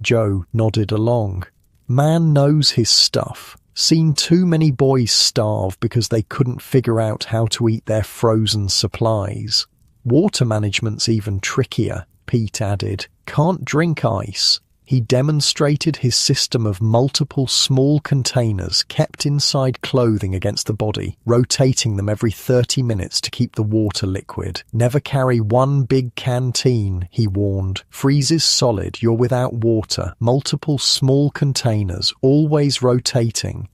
Joe nodded along. "Man knows his stuff. Seen too many boys starve because they couldn't figure out how to eat their frozen supplies. Water management's even trickier," Pete added. "Can't drink ice." He demonstrated his system of multiple small containers kept inside clothing against the body, rotating them every 30 minutes to keep the water liquid. "Never carry one big canteen," he warned. "Freezes solid, you're without water. Multiple small containers, always rotating."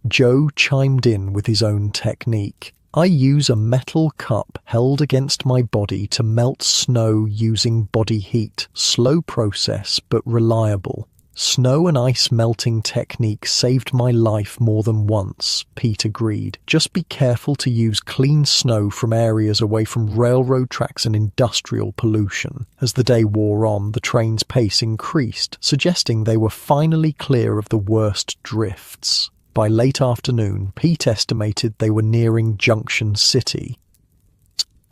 Joe chimed in with his own technique. "I use a metal cup held against my body to melt snow using body heat. Slow process, but reliable. Snow and ice melting technique saved my life more than once," Pete agreed. "Just be careful to use clean snow from areas away from railroad tracks and industrial pollution." As the day wore on, the train's pace increased, suggesting they were finally clear of the worst drifts. By late afternoon, Pete estimated they were nearing Junction City.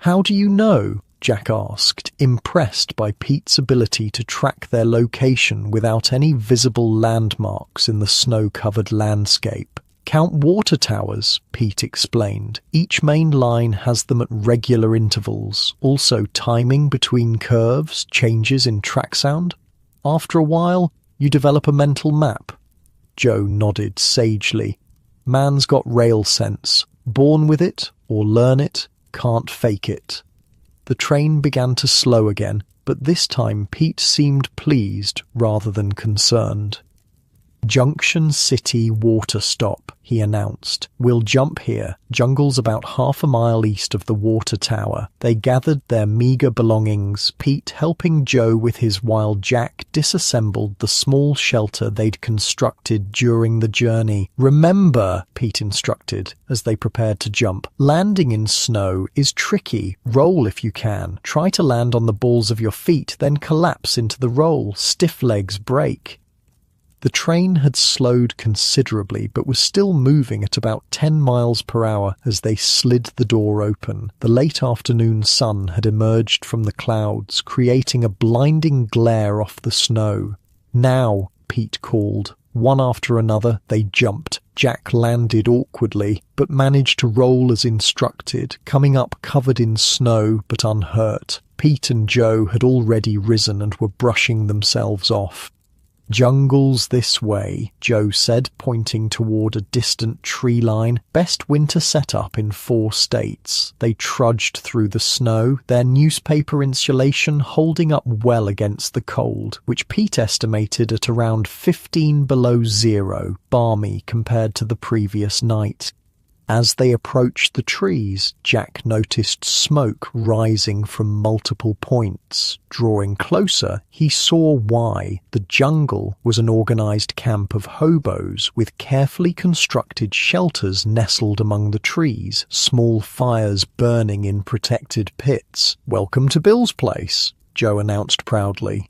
"How do you know?" Jack asked, impressed by Pete's ability to track their location without any visible landmarks in the snow-covered landscape. "Count water towers," Pete explained. "Each main line has them at regular intervals, also timing between curves, changes in track sound. After a while, you develop a mental map." Joe nodded sagely. "Man's got rail sense. Born with it, or learn it, can't fake it." The train began to slow again, but this time Pete seemed pleased rather than concerned. "Junction City water stop," he announced. "We'll jump here. Jungle's about half a mile east of the water tower." They gathered their meager belongings, Pete helping Joe with his while Jack disassembled the small shelter they'd constructed during the journey. "Remember," Pete instructed as they prepared to jump, "landing in snow is tricky. Roll if you can. Try to land on the balls of your feet, then collapse into the roll. Stiff legs break." The train had slowed considerably but was still moving at about 10 miles per hour as they slid the door open. The late afternoon sun had emerged from the clouds, creating a blinding glare off the snow. "Now," Pete called. One after another, they jumped. Jack landed awkwardly, but managed to roll as instructed, coming up covered in snow but unhurt. Pete and Joe had already risen and were brushing themselves off. "Jungle's this way," Joe said, pointing toward a distant tree line. "Best winter setup in 4 states." They trudged through the snow, their newspaper insulation holding up well against the cold, which Pete estimated at around 15 below zero, balmy compared to the previous night. As they approached the trees, Jack noticed smoke rising from multiple points. Drawing closer, he saw why. The jungle was an organized camp of hobos with carefully constructed shelters nestled among the trees, small fires burning in protected pits. "Welcome to Bill's place," Joe announced proudly.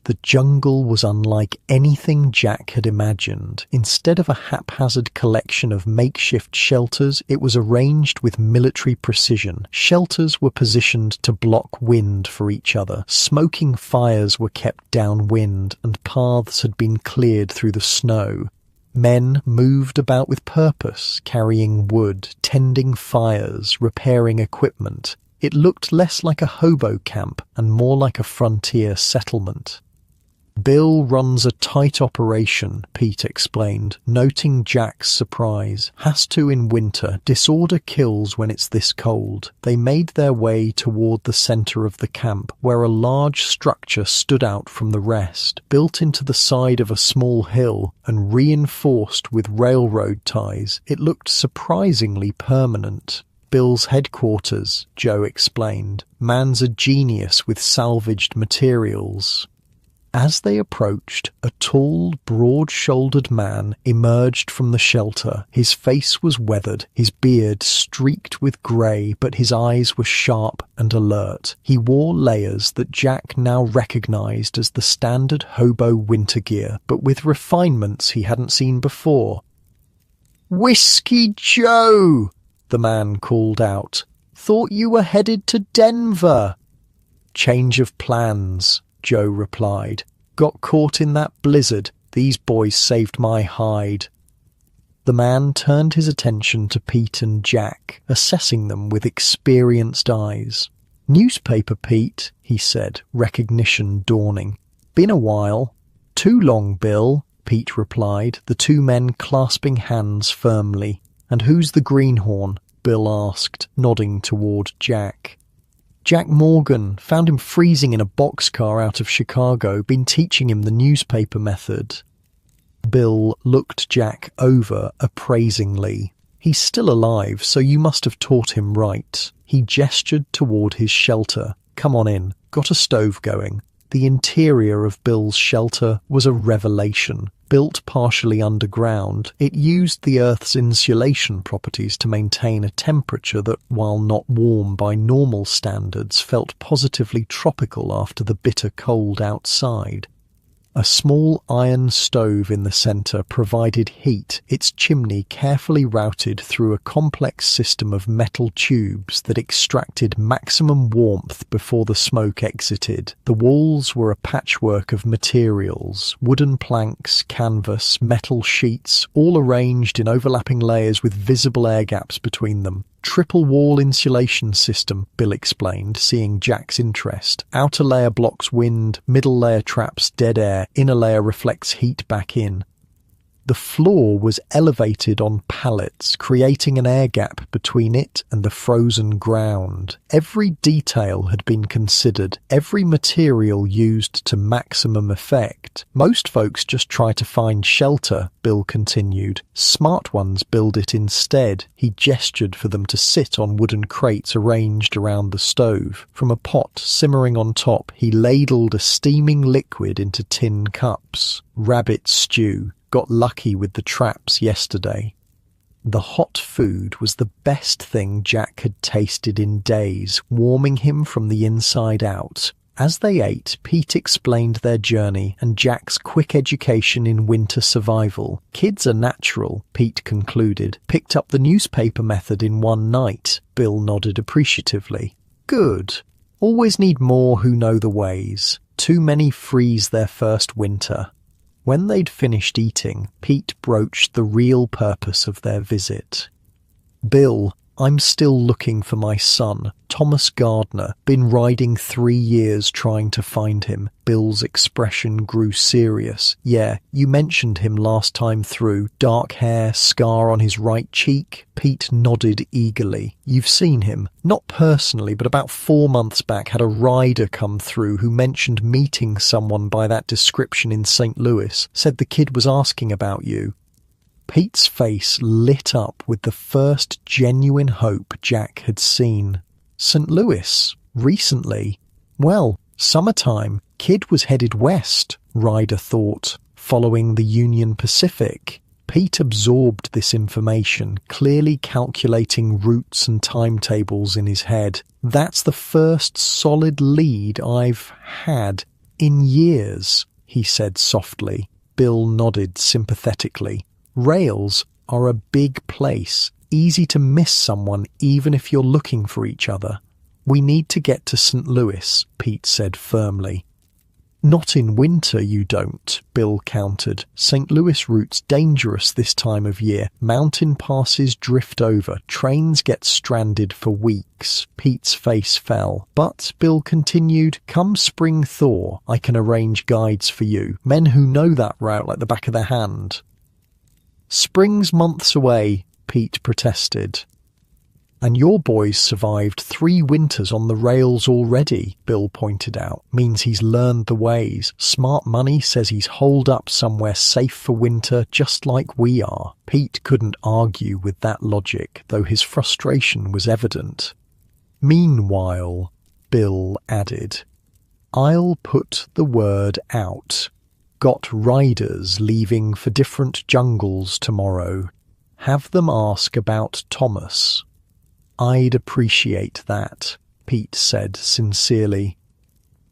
The jungle was unlike anything Jack had imagined. Instead of a haphazard collection of makeshift shelters, it was arranged with military precision. Shelters were positioned to block wind for each other. Smoking fires were kept downwind, and paths had been cleared through the snow. Men moved about with purpose, carrying wood, tending fires, repairing equipment. It looked less like a hobo camp and more like a frontier settlement. "Bill runs a tight operation," Pete explained, noting Jack's surprise. "Has to in winter. Disorder kills when it's this cold." They made their way toward the center of the camp, where a large structure stood out from the rest, built into the side of a small hill and reinforced with railroad ties. It looked surprisingly permanent. "Bill's headquarters," Joe explained. "Man's a genius with salvaged materials." As they approached, a tall, broad-shouldered man emerged from the shelter. His face was weathered, his beard streaked with grey, but his eyes were sharp and alert. He wore layers that Jack now recognized as the standard hobo winter gear, but with refinements he hadn't seen before. "Whiskey Joe!" the man called out. "Thought you were headed to Denver." "Change of plans," Joe replied. "Got caught in that blizzard. These boys saved my hide." The man turned his attention to Pete and Jack, assessing them with experienced eyes. "Newspaper Pete," he said, recognition dawning. "Been a while." "Too long, Bill," Pete replied, the two men clasping hands firmly. "And who's the greenhorn?" Bill asked, nodding toward Jack. "Jack Morgan. Found him freezing in a boxcar out of Chicago. Been teaching him the newspaper method." Bill looked Jack over appraisingly. "He's still alive, so you must have taught him right." He gestured toward his shelter. "Come on in. Got a stove going." The interior of Bill's shelter was a revelation. Built partially underground, it used the Earth's insulation properties to maintain a temperature that, while not warm by normal standards, felt positively tropical after the bitter cold outside. A small iron stove in the centre provided heat, its chimney carefully routed through a complex system of metal tubes that extracted maximum warmth before the smoke exited. The walls were a patchwork of materials, wooden planks, canvas, metal sheets, all arranged in overlapping layers with visible air gaps between them. Triple wall insulation system, Bill explained, seeing Jack's interest. Outer layer blocks wind, middle layer traps dead air, inner layer reflects heat back in. The floor was elevated on pallets, creating an air gap between it and the frozen ground. Every detail had been considered, every material used to maximum effect. Most folks just try to find shelter, Bill continued. Smart ones build it instead. He gestured for them to sit on wooden crates arranged around the stove. From a pot simmering on top, he ladled a steaming liquid into tin cups. Rabbit stew. Got lucky with the traps yesterday. The hot food was the best thing Jack had tasted in days, warming him from the inside out. As they ate, Pete explained their journey and Jack's quick education in winter survival. Kids are natural, Pete concluded. Picked up the newspaper method in one night. Bill nodded appreciatively. Good. Always need more who know the ways. Too many freeze their first winter. When they'd finished eating, Pete broached the real purpose of their visit. Bill, I'm still looking for my son, Thomas Gardner. Been riding 3 years trying to find him. Bill's expression grew serious. Yeah, you mentioned him last time through. Dark hair, scar on his right cheek. Pete nodded eagerly. You've seen him? Not personally, but about 4 months back had a rider come through who mentioned meeting someone by that description in St. Louis. Said the kid was asking about you. Pete's face lit up with the first genuine hope Jack had seen. St. Louis? Recently? Well, summertime. Kid was headed west, Ryder thought, following the Union Pacific. Pete absorbed this information, clearly calculating routes and timetables in his head. That's the first solid lead I've had in years, he said softly. Bill nodded sympathetically. Rails are a big place, easy to miss someone even if you're looking for each other. We need to get to St. Louis, Pete said firmly. Not in winter, you don't, Bill countered. St. Louis route's dangerous this time of year. Mountain passes drift over. Trains get stranded for weeks. Pete's face fell. But, Bill continued, come spring thaw, I can arrange guides for you. Men who know that route like the back of their hand. Spring's months away, Pete protested. And your boy's survived 3 winters on the rails already, Bill pointed out. Means he's learned the ways. Smart money says he's holed up somewhere safe for winter just like we are. Pete couldn't argue with that logic, though his frustration was evident. Meanwhile, Bill added, I'll put the word out. Got riders leaving for different jungles tomorrow. Have them ask about Thomas. I'd appreciate that, Pete said sincerely.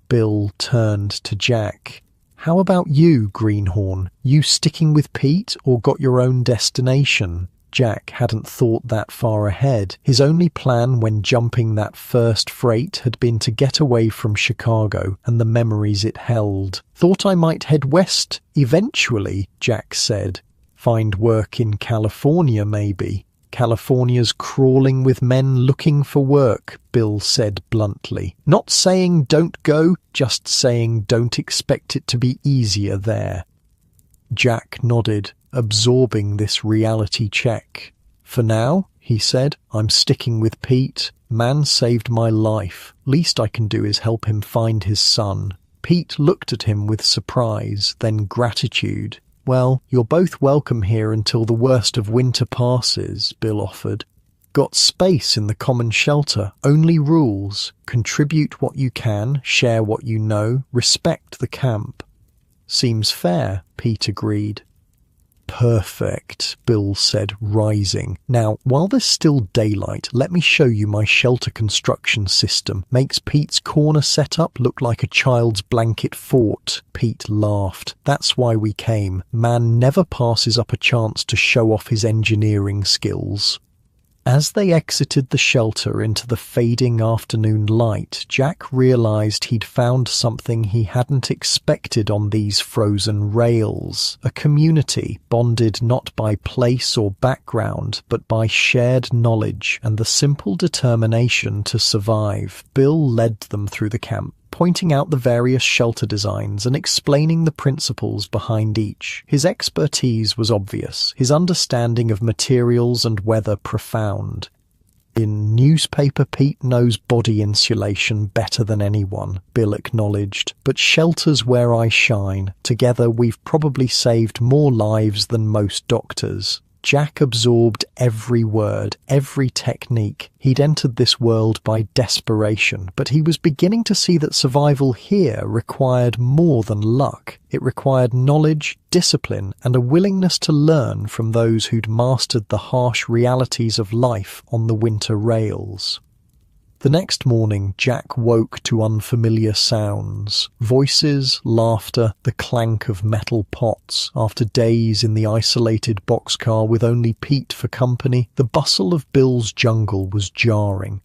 Bill turned to Jack. How about you, Greenhorn? You sticking with Pete or got your own destination? Jack hadn't thought that far ahead. His only plan when jumping that first freight had been to get away from Chicago and the memories it held. Thought I might head west eventually, Jack said. Find work in California, maybe. California's crawling with men looking for work, Bill said bluntly. Not saying don't go, just saying don't expect it to be easier there. Jack nodded, absorbing this reality check. For now, he said, I'm sticking with Pete. Man saved my life. Least I can do is help him find his son. Pete looked at him with surprise, then gratitude. Well, you're both welcome here until the worst of winter passes, Bill offered. Got space in the common shelter, only rules. Contribute what you can, share what you know, respect the camp. Seems fair, Pete agreed. Perfect, Bill said, rising. Now, while there's still daylight, let me show you my shelter construction system. Makes Pete's corner setup look like a child's blanket fort. Pete laughed. That's why we came. Man never passes up a chance to show off his engineering skills. As they exited the shelter into the fading afternoon light, Jack realized he'd found something he hadn't expected on these frozen rails. A community bonded not by place or background, but by shared knowledge and the simple determination to survive. Bill led them through the camp, pointing out the various shelter designs and explaining the principles behind each. His expertise was obvious, his understanding of materials and weather profound. In newspaper, Pete knows body insulation better than anyone, Bill acknowledged. But shelter's where I shine. Together we've probably saved more lives than most doctors. Jack absorbed every word, every technique. He'd entered this world by desperation, but he was beginning to see that survival here required more than luck. It required knowledge, discipline, and a willingness to learn from those who'd mastered the harsh realities of life on the winter rails. The next morning, Jack woke to unfamiliar sounds. Voices, laughter, the clank of metal pots. After days in the isolated boxcar with only Pete for company, the bustle of Bill's jungle was jarring.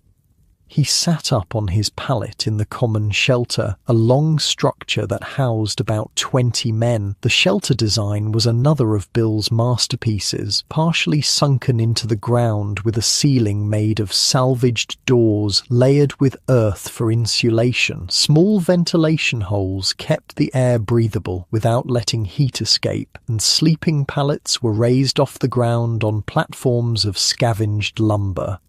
He sat up on his pallet in the common shelter, a long structure that housed about 20 men. The shelter design was another of Bill's masterpieces, partially sunken into the ground with a ceiling made of salvaged doors layered with earth for insulation. Small ventilation holes kept the air breathable without letting heat escape, and sleeping pallets were raised off the ground on platforms of scavenged lumber.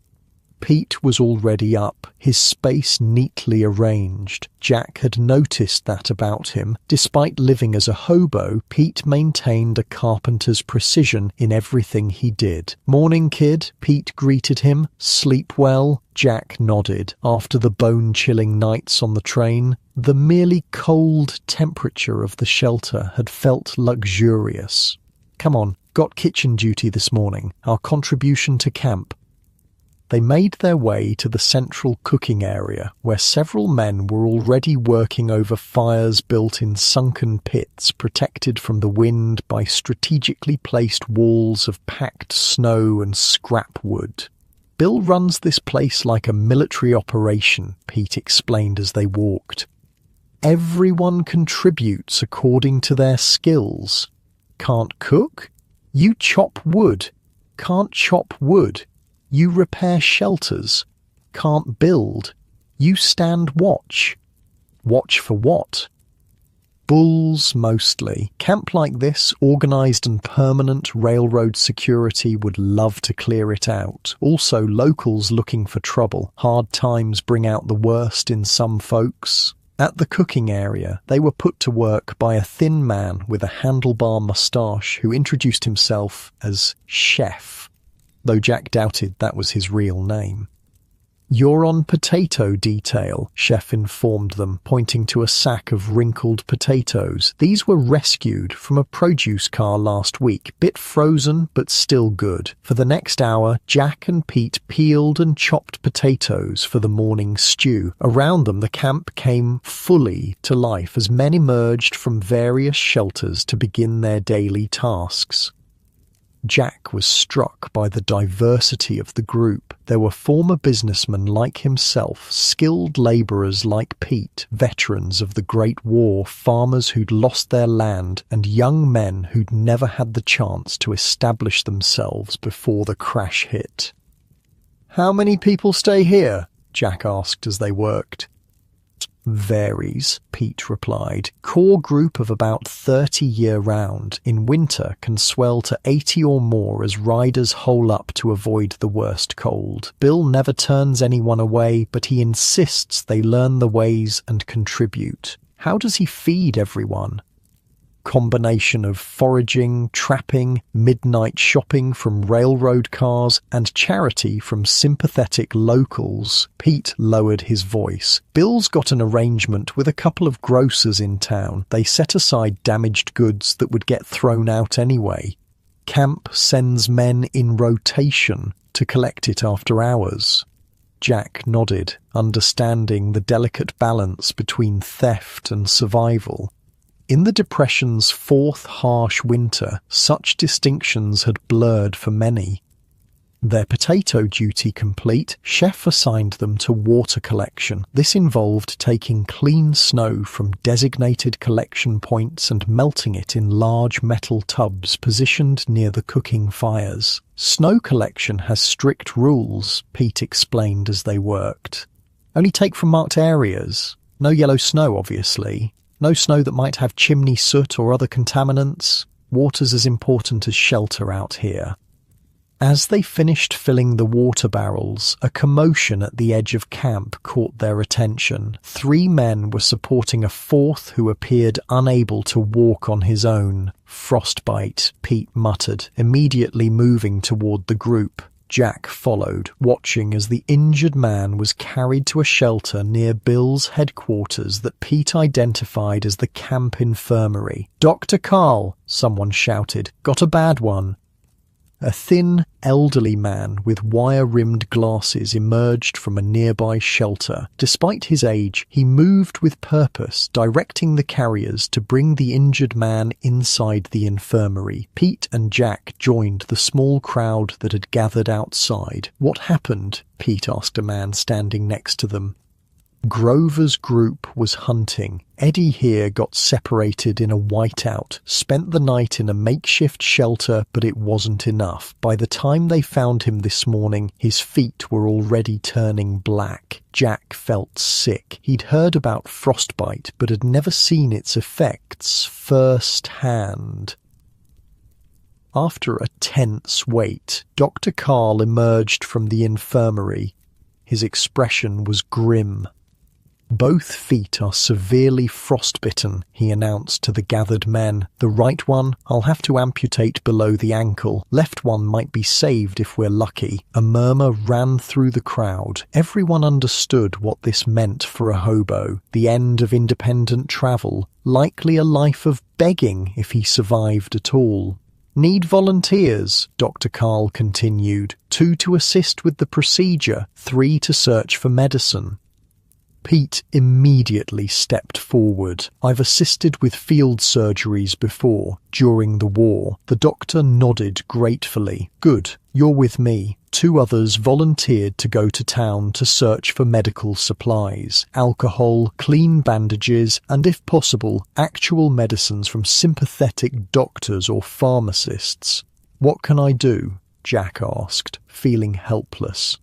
Pete was already up, his space neatly arranged. Jack had noticed that about him. Despite living as a hobo, Pete maintained a carpenter's precision in everything he did. "Morning, kid," Pete greeted him. "Sleep well?" Jack nodded. After the bone-chilling nights on the train, the merely cold temperature of the shelter had felt luxurious. "Come on, got kitchen duty this morning. Our contribution to camp." They made their way to the central cooking area, where several men were already working over fires built in sunken pits protected from the wind by strategically placed walls of packed snow and scrap wood. "Bill runs this place like a military operation," Pete explained as they walked. "Everyone contributes according to their skills. Can't cook? You chop wood. Can't chop wood? You repair shelters. Can't build. You stand watch. Watch for what? Bulls, mostly. Camp like this, organised and permanent railroad security would love to clear it out. Also, locals looking for trouble. Hard times bring out the worst in some folks. At the cooking area, they were put to work by a thin man with a handlebar moustache who introduced himself as Chef, though Jack doubted that was his real name. "You're on potato detail," Chef informed them, pointing to a sack of wrinkled potatoes. These were rescued from a produce car last week, bit frozen but still good. For the next hour, Jack and Pete peeled and chopped potatoes for the morning stew. Around them, the camp came fully to life as men emerged from various shelters to begin their daily tasks. Jack was struck by the diversity of the group. There were former businessmen like himself, skilled labourers like Pete, veterans of the Great War, farmers who'd lost their land, and young men who'd never had the chance to establish themselves before the crash hit. "How many people stay here?" Jack asked as they worked. "Varies," Pete replied. "Core group of about 30 year-round. In winter can swell to 80 or more as riders hole up to avoid the worst cold. Bill never turns anyone away, but he insists they learn the ways and contribute. How does he feed everyone? Combination of foraging, trapping, midnight shopping from railroad cars, and charity from sympathetic locals." Pete lowered his voice. "Bill's got an arrangement with a couple of grocers in town. They set aside damaged goods that would get thrown out anyway." Camp sends men in rotation to collect it after hours. Jack nodded, understanding the delicate balance between theft and survival. In the Depression's fourth harsh winter, such distinctions had blurred for many. Their potato duty complete, Chef assigned them to water collection. This involved taking clean snow from designated collection points and melting it in large metal tubs positioned near the cooking fires. Snow collection has strict rules, Pete explained as they worked. Only take from marked areas. No yellow snow, obviously. No snow that might have chimney soot or other contaminants. Water's as important as shelter out here. As they finished filling the water barrels, a commotion at the edge of camp caught their attention. 3 men were supporting a 4th who appeared unable to walk on his own. "Frostbite," Pete muttered, immediately moving toward the group. Jack followed, watching as the injured man was carried to a shelter near Bill's headquarters that Pete identified as the camp infirmary. "Dr. Carl," someone shouted. "Got a bad one." A thin, elderly man with wire-rimmed glasses emerged from a nearby shelter. Despite his age, he moved with purpose, directing the carriers to bring the injured man inside the infirmary. Pete and Jack joined the small crowd that had gathered outside. "What happened?" Pete asked a man standing next to them. Grover's group was hunting. Eddie here got separated in a whiteout, spent the night in a makeshift shelter, but it wasn't enough. By the time they found him this morning, his feet were already turning black. Jack felt sick. He'd heard about frostbite, but had never seen its effects firsthand. After a tense wait, Dr. Carl emerged from the infirmary. His expression was grim. "Both feet are severely frostbitten," he announced to the gathered men. "The right one, I'll have to amputate below the ankle. Left one might be saved if we're lucky." A murmur ran through the crowd. Everyone understood what this meant for a hobo. The end of independent travel, likely a life of begging if he survived at all. "Need volunteers," Dr. Carl continued. 2 to assist with the procedure, 3 to search for medicine. Pete immediately stepped forward. "I've assisted with field surgeries before, during the war." The doctor nodded gratefully. "Good, you're with me." 2 others volunteered to go to town to search for medical supplies, alcohol, clean bandages, and if possible, actual medicines from sympathetic doctors or pharmacists. "What can I do?" Jack asked, feeling helpless.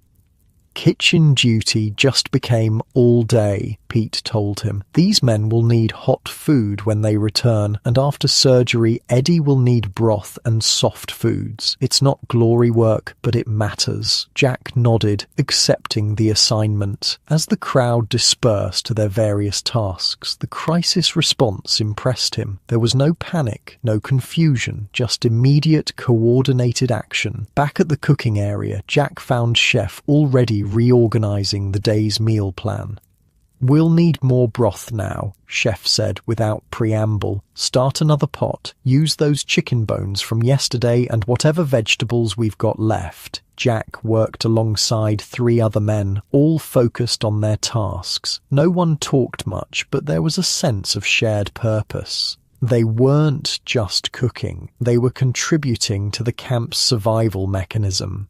"Kitchen duty just became all day," Pete told him. "These men will need hot food when they return, and after surgery, Eddie will need broth and soft foods. It's not glory work, but it matters." Jack nodded, accepting the assignment. As the crowd dispersed to their various tasks, the crisis response impressed him. There was no panic, no confusion, just immediate, coordinated action. Back at the cooking area, Jack found Chef already reorganizing the day's meal plan. "We'll need more broth now," Chef said without preamble. "Start another pot. Use those chicken bones from yesterday and whatever vegetables we've got left." Jack worked alongside 3 other men, all focused on their tasks. No one talked much, but there was a sense of shared purpose. They weren't just cooking, they were contributing to the camp's survival mechanism.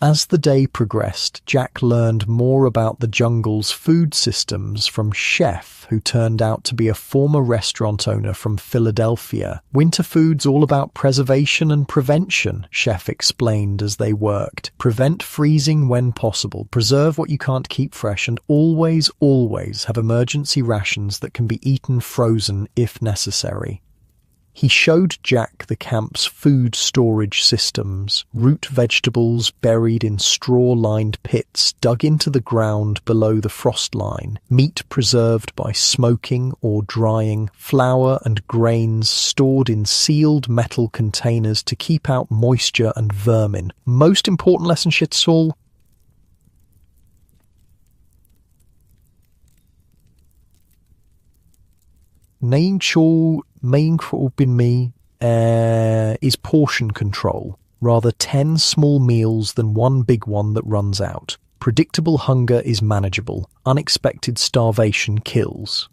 As the day progressed, Jack learned more about the jungle's food systems from Chef, who turned out to be a former restaurant owner from Philadelphia. "Winter food's all about preservation and prevention," Chef explained as they worked. "Prevent freezing when possible, preserve what you can't keep fresh, and always, always have emergency rations that can be eaten frozen if necessary." He showed Jack the camp's food storage systems, root vegetables buried in straw-lined pits dug into the ground below the frost line, meat preserved by smoking or drying, flour and grains stored in sealed metal containers to keep out moisture and vermin. Most important lesson, Shitsall? Nain Chol main bin me is portion control. Rather 10 small meals than one big one that runs out. Predictable hunger is manageable. Unexpected starvation kills.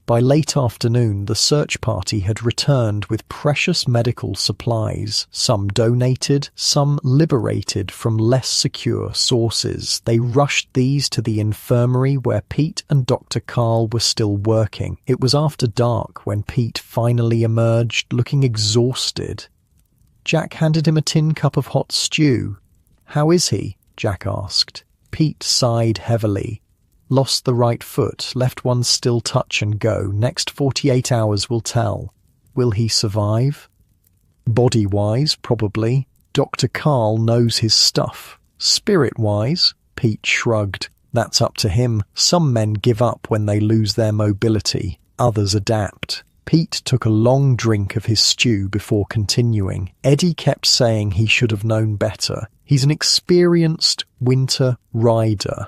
By late afternoon, the search party had returned with precious medical supplies, some donated, some liberated from less secure sources. They rushed these to the infirmary where Pete and Dr. Carl were still working. It was after dark when Pete finally emerged, looking exhausted. Jack handed him a tin cup of hot stew. "How is he?" Jack asked. Pete sighed heavily. "Lost the right foot, left one still touch and go. Next 48 hours will tell." "Will he survive?" "Body-wise, probably. Dr. Carl knows his stuff. Spirit-wise," Pete shrugged. "That's up to him. Some men give up when they lose their mobility. Others adapt." Pete took a long drink of his stew before continuing. Eddie kept saying he should have known better. He's an experienced winter rider.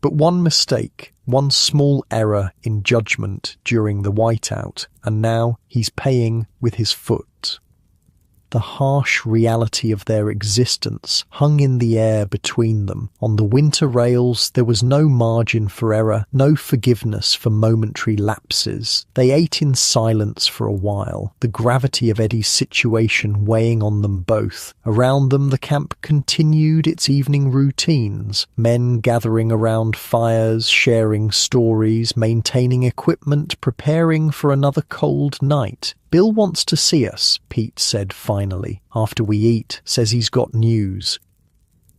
But one mistake, one small error in judgment during the whiteout, and now he's paying with his foot. The harsh reality of their existence hung in the air between them. On the winter rails, there was no margin for error, no forgiveness for momentary lapses. They ate in silence for a while, the gravity of Eddie's situation weighing on them both. Around them, the camp continued its evening routines, men gathering around fires, sharing stories, maintaining equipment, preparing for another cold night. "Bill wants to see us," Pete said finally. "After we eat, says he's got news."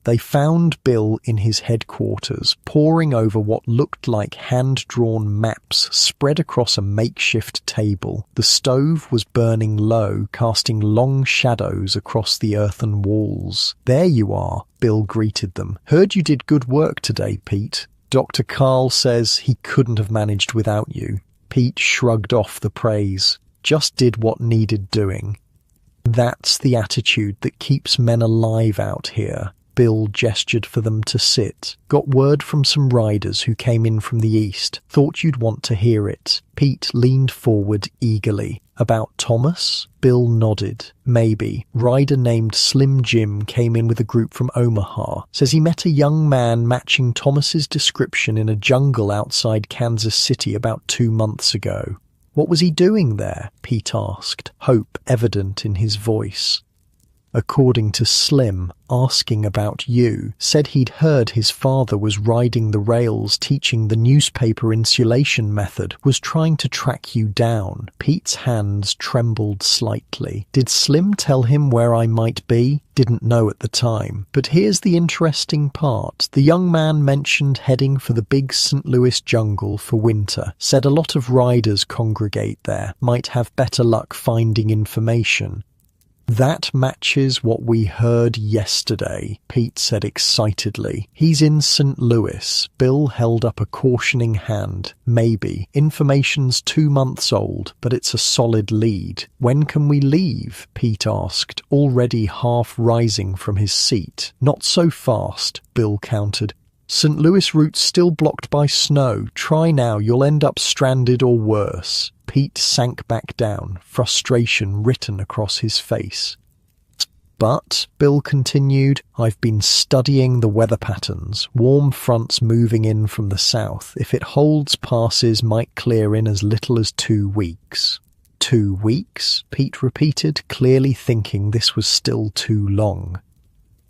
They found Bill in his headquarters, poring over what looked like hand-drawn maps spread across a makeshift table. The stove was burning low, casting long shadows across the earthen walls. "There you are," Bill greeted them. "Heard you did good work today, Pete. Dr. Carl says he couldn't have managed without you." Pete shrugged off the praise. "Just did what needed doing." "That's the attitude that keeps men alive out here." Bill gestured for them to sit. "Got word from some riders who came in from the east. Thought you'd want to hear it." Pete leaned forward eagerly. "About Thomas?" Bill nodded. "Maybe. Rider named Slim Jim came in with a group from Omaha. Says he met a young man matching Thomas's description in a jungle outside Kansas City about 2 months ago." "What was he doing there?" Pete asked, hope evident in his voice. "According to Slim, asking about you, said he'd heard his father was riding the rails teaching the newspaper insulation method, was trying to track you down." Pete's hands trembled slightly. "Did Slim tell him where I might be?" "Didn't know at the time. But here's the interesting part. The young man mentioned heading for the big St. Louis jungle for winter. Said a lot of riders congregate there. Might have better luck finding information." "That matches what we heard yesterday," Pete said excitedly. "He's in St. Louis." Bill held up a cautioning hand. "Maybe. Information's 2 months old, but it's a solid lead." "When can we leave?" Pete asked, already half rising from his seat. "Not so fast," Bill countered. "St. Louis route's still blocked by snow. Try now, you'll end up stranded or worse." Pete sank back down, frustration written across his face. "But," Bill continued, "I've been studying the weather patterns. Warm fronts moving in from the south. If it holds, passes might clear in as little as 2 weeks. 2 weeks? Pete repeated, clearly thinking this was still too long.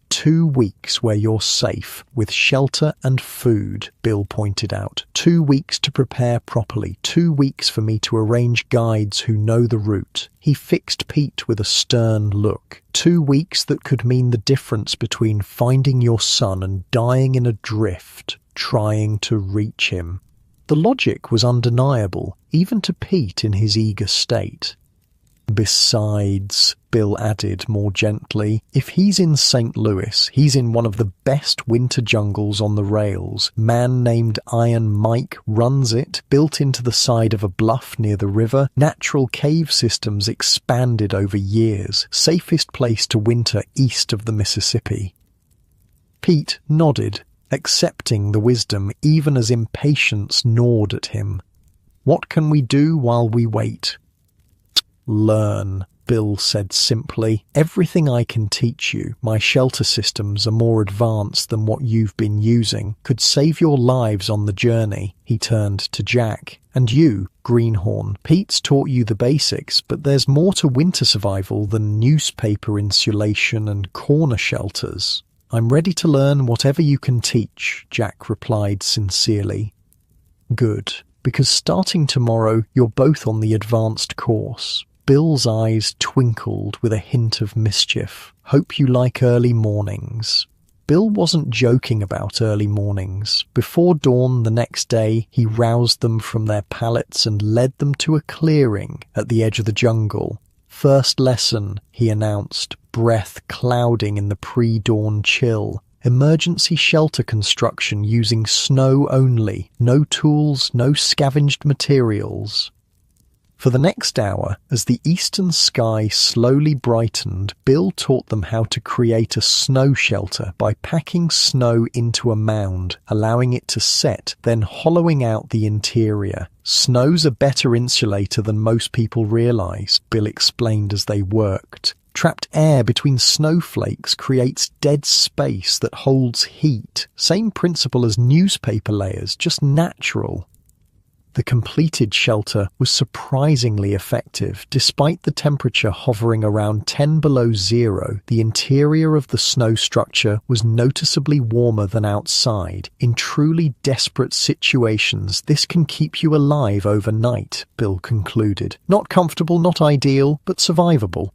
2 weeks where you're safe, with shelter and food, Bill pointed out. 2 weeks to prepare properly. 2 weeks for me to arrange guides who know the route. He fixed Pete with a stern look. 2 weeks that could mean the difference between finding your son and dying in a drift, trying to reach him. The logic was undeniable, even to Pete in his eager state. Besides, Bill added more gently, if he's in St. Louis, he's in one of the best winter jungles on the rails. Man named Iron Mike runs it, built into the side of a bluff near the river. Natural cave systems expanded over years. Safest place to winter east of the Mississippi. Pete nodded, accepting the wisdom even as impatience gnawed at him. What can we do while we wait? Learn. Bill said simply. "Everything I can teach you, my shelter systems are more advanced than what you've been using, could save your lives on the journey." He turned to Jack. "And you, Greenhorn, Pete's taught you the basics, but there's more to winter survival than newspaper insulation and corner shelters." "I'm ready to learn whatever you can teach," Jack replied sincerely. "Good, because starting tomorrow, you're both on the advanced course." Bill's eyes twinkled with a hint of mischief. "Hope you like early mornings." Bill wasn't joking about early mornings. Before dawn the next day, he roused them from their pallets and led them to a clearing at the edge of the jungle. "First lesson," he announced, breath clouding in the pre-dawn chill. "Emergency shelter construction using snow only. No tools, no scavenged materials." For the next hour, as the eastern sky slowly brightened, Bill taught them how to create a snow shelter by packing snow into a mound, allowing it to set, then hollowing out the interior. "Snow's a better insulator than most people realize," Bill explained as they worked. "Trapped air between snowflakes creates dead space that holds heat. Same principle as newspaper layers, just natural." The completed shelter was surprisingly effective. Despite the temperature hovering around 10 below zero, the interior of the snow structure was noticeably warmer than outside. "In truly desperate situations, this can keep you alive overnight," Bill concluded. "Not comfortable, not ideal, but survivable."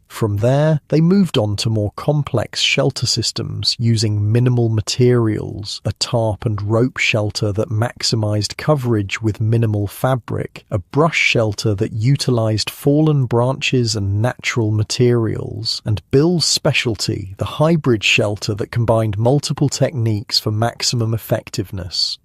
From there, they moved on to more complex shelter systems using minimal materials, a tarp and rope shelter that maximized coverage with minimal fabric, a brush shelter that utilized fallen branches and natural materials, and Bill's specialty, the hybrid shelter that combined multiple techniques for maximum effectiveness.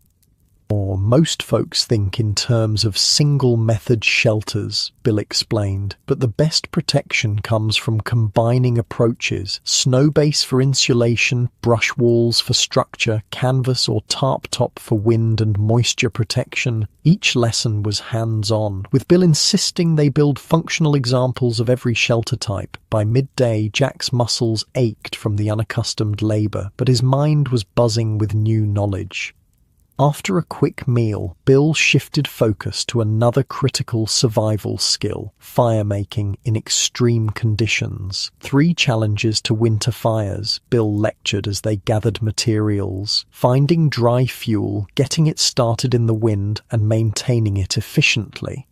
Or most folks think in terms of single-method shelters, Bill explained, but the best protection comes from combining approaches: snow base for insulation, brush walls for structure, canvas or tarp top for wind and moisture protection. Each lesson was hands-on, with Bill insisting they build functional examples of every shelter type. By midday, Jack's muscles ached from the unaccustomed labor, but his mind was buzzing with new knowledge. After a quick meal, Bill shifted focus to another critical survival skill: fire-making in extreme conditions. 3 challenges to winter fires, Bill lectured as they gathered materials: finding dry fuel, getting it started in the wind, and maintaining it efficiently.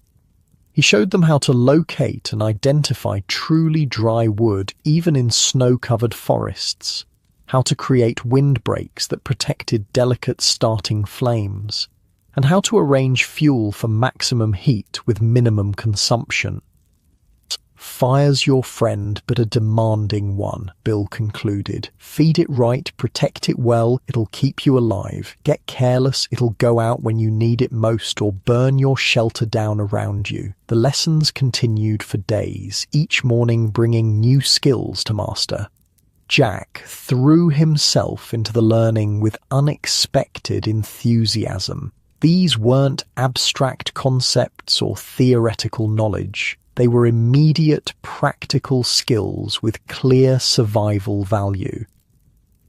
He showed them how to locate and identify truly dry wood, even in snow-covered forests, how to create windbreaks that protected delicate starting flames, and how to arrange fuel for maximum heat with minimum consumption. "Fire's your friend, but a demanding one," Bill concluded. "Feed it right, protect it well, it'll keep you alive. Get careless, it'll go out when you need it most or burn your shelter down around you." The lessons continued for days, each morning bringing new skills to master. Jack threw himself into the learning with unexpected enthusiasm. These weren't abstract concepts or theoretical knowledge. They were immediate, practical skills with clear survival value.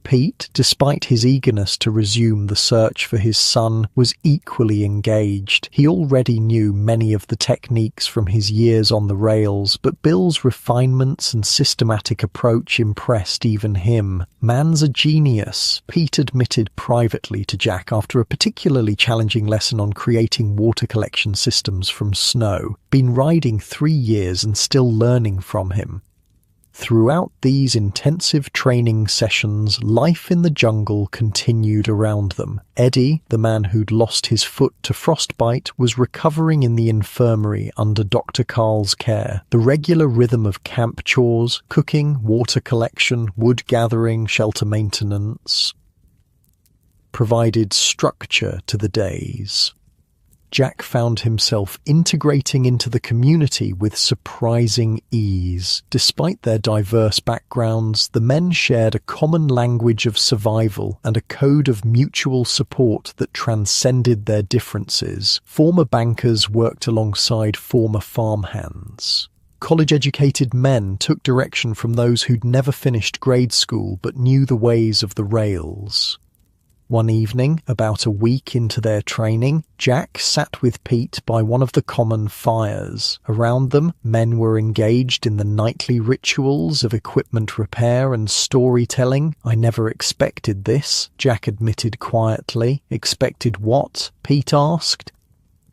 Pete, despite his eagerness to resume the search for his son, was equally engaged. He already knew many of the techniques from his years on the rails, but Bill's refinements and systematic approach impressed even him. "Man's a genius," Pete admitted privately to Jack after a particularly challenging lesson on creating water collection systems from snow. "Been riding 3 years and still learning from him." Throughout these intensive training sessions, life in the jungle continued around them. Eddie, the man who'd lost his foot to frostbite, was recovering in the infirmary under Dr. Carl's care. The regular rhythm of camp chores, cooking, water collection, wood gathering, shelter maintenance, provided structure to the days. Jack found himself integrating into the community with surprising ease. Despite their diverse backgrounds, the men shared a common language of survival and a code of mutual support that transcended their differences. Former bankers worked alongside former farmhands. College-educated men took direction from those who'd never finished grade school but knew the ways of the rails. One evening, about a week into their training, Jack sat with Pete by one of the common fires. Around them, men were engaged in the nightly rituals of equipment repair and storytelling. "I never expected this," Jack admitted quietly. "Expected what?" Pete asked.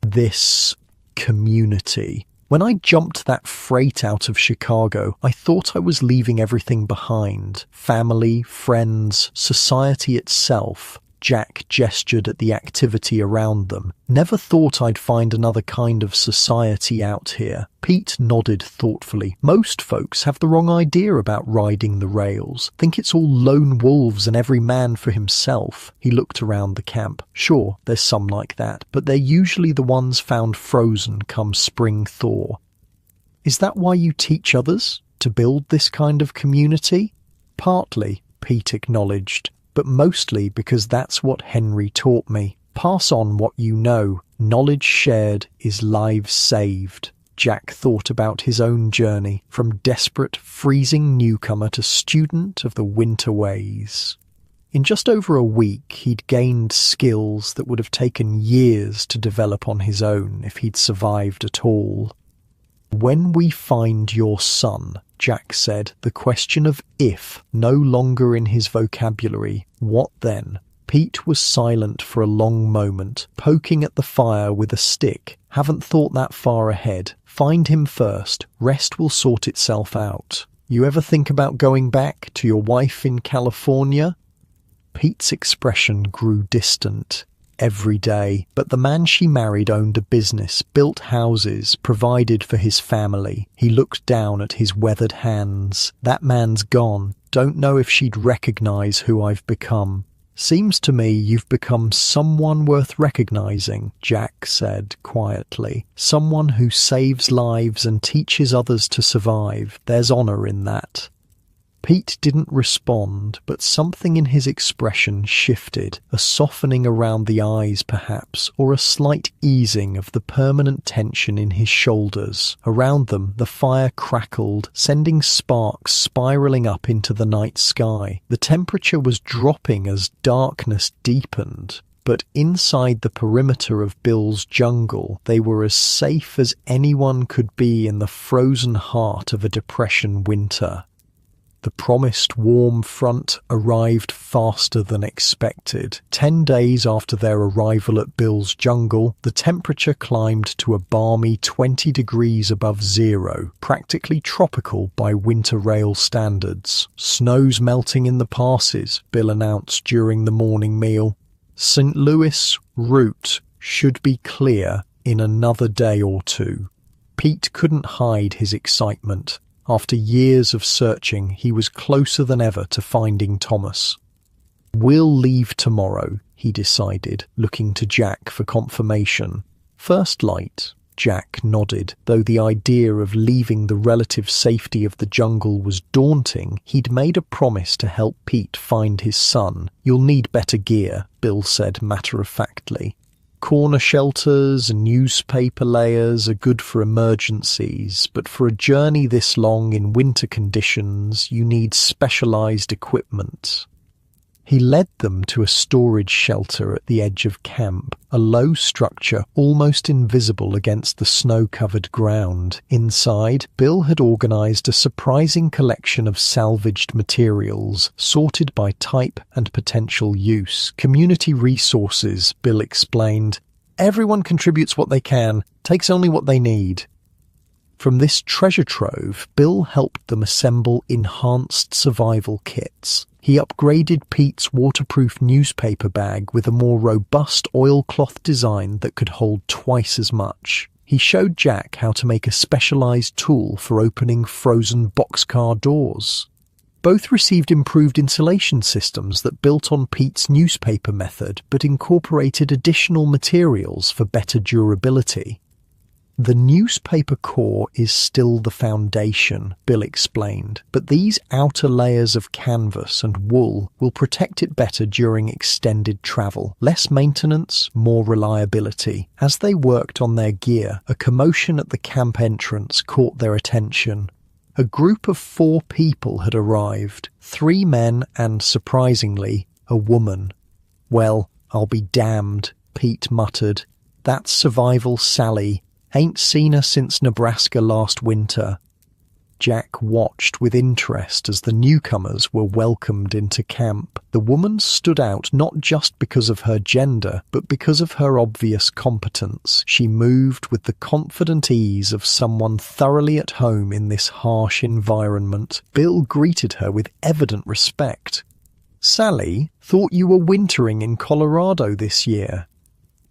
"This community. When I jumped that freight out of Chicago, I thought I was leaving everything behind. Family, friends, society itself." Jack gestured at the activity around them. "Never thought I'd find another kind of society out here." Pete nodded thoughtfully. "Most folks have the wrong idea about riding the rails. Think it's all lone wolves and every man for himself." He looked around the camp. "Sure, there's some like that, but they're usually the ones found frozen come spring thaw." "Is that why you teach others? To build this kind of community?" "Partly," Pete acknowledged. "But mostly because that's what Henry taught me. Pass on what you know. Knowledge shared is lives saved." Jack thought about his own journey, from desperate, freezing newcomer to student of the winter ways. In just over a week, he'd gained skills that would have taken years to develop on his own if he'd survived at all. "When we find your son," Jack said, the question of if no longer in his vocabulary. "What then?" Pete was silent for a long moment, poking at the fire with a stick. "Haven't thought that far ahead. Find him first. Rest will sort itself out. You ever think about going back to your wife in California?" Pete's expression grew distant. "Every day. But the man she married owned a business, built houses, provided for his family." He looked down at his weathered hands. "That man's gone. Don't know if she'd recognize who I've become." "Seems to me you've become someone worth recognizing," Jack said quietly. "Someone who saves lives and teaches others to survive. There's honor in that." Pete didn't respond, but something in his expression shifted, a softening around the eyes perhaps, or a slight easing of the permanent tension in his shoulders. Around them, the fire crackled, sending sparks spiraling up into the night sky. The temperature was dropping as darkness deepened. But inside the perimeter of Bill's jungle, they were as safe as anyone could be in the frozen heart of a depression winter. The promised warm front arrived faster than expected. 10 days after their arrival at Bill's jungle, the temperature climbed to a balmy 20 degrees above zero, practically tropical by winter rail standards. "Snow's melting in the passes," Bill announced during the morning meal. "St. Louis route should be clear in another day or two." Pete couldn't hide his excitement. After years of searching, he was closer than ever to finding Thomas. "We'll leave tomorrow," he decided, looking to Jack for confirmation. "First light." Jack nodded. Though the idea of leaving the relative safety of the jungle was daunting, he'd made a promise to help Pete find his son. "You'll need better gear," Bill said matter-of-factly. "Corner shelters and newspaper layers are good for emergencies, but for a journey this long in winter conditions, you need specialized equipment." He led them to a storage shelter at the edge of camp, a low structure almost invisible against the snow-covered ground. Inside, Bill had organized a surprising collection of salvaged materials, sorted by type and potential use. "Community resources," Bill explained. "Everyone contributes what they can, takes only what they need." From this treasure trove, Bill helped them assemble enhanced survival kits. He upgraded Pete's waterproof newspaper bag with a more robust oilcloth design that could hold twice as much. He showed Jack how to make a specialized tool for opening frozen boxcar doors. Both received improved insulation systems that built on Pete's newspaper method but incorporated additional materials for better durability. The newspaper core is still the foundation, Bill explained, but these outer layers of canvas and wool will protect it better during extended travel. Less maintenance, more reliability. As they worked on their gear, a commotion at the camp entrance caught their attention. A group of 4 people had arrived, 3 men and, surprisingly, a woman. "Well, I'll be damned," Pete muttered. "That's Survival Sally. Ain't seen her since Nebraska last winter." Jack watched with interest as the newcomers were welcomed into camp. The woman stood out not just because of her gender, but because of her obvious competence. She moved with the confident ease of someone thoroughly at home in this harsh environment. Bill greeted her with evident respect. "Sally, thought you were wintering in Colorado this year."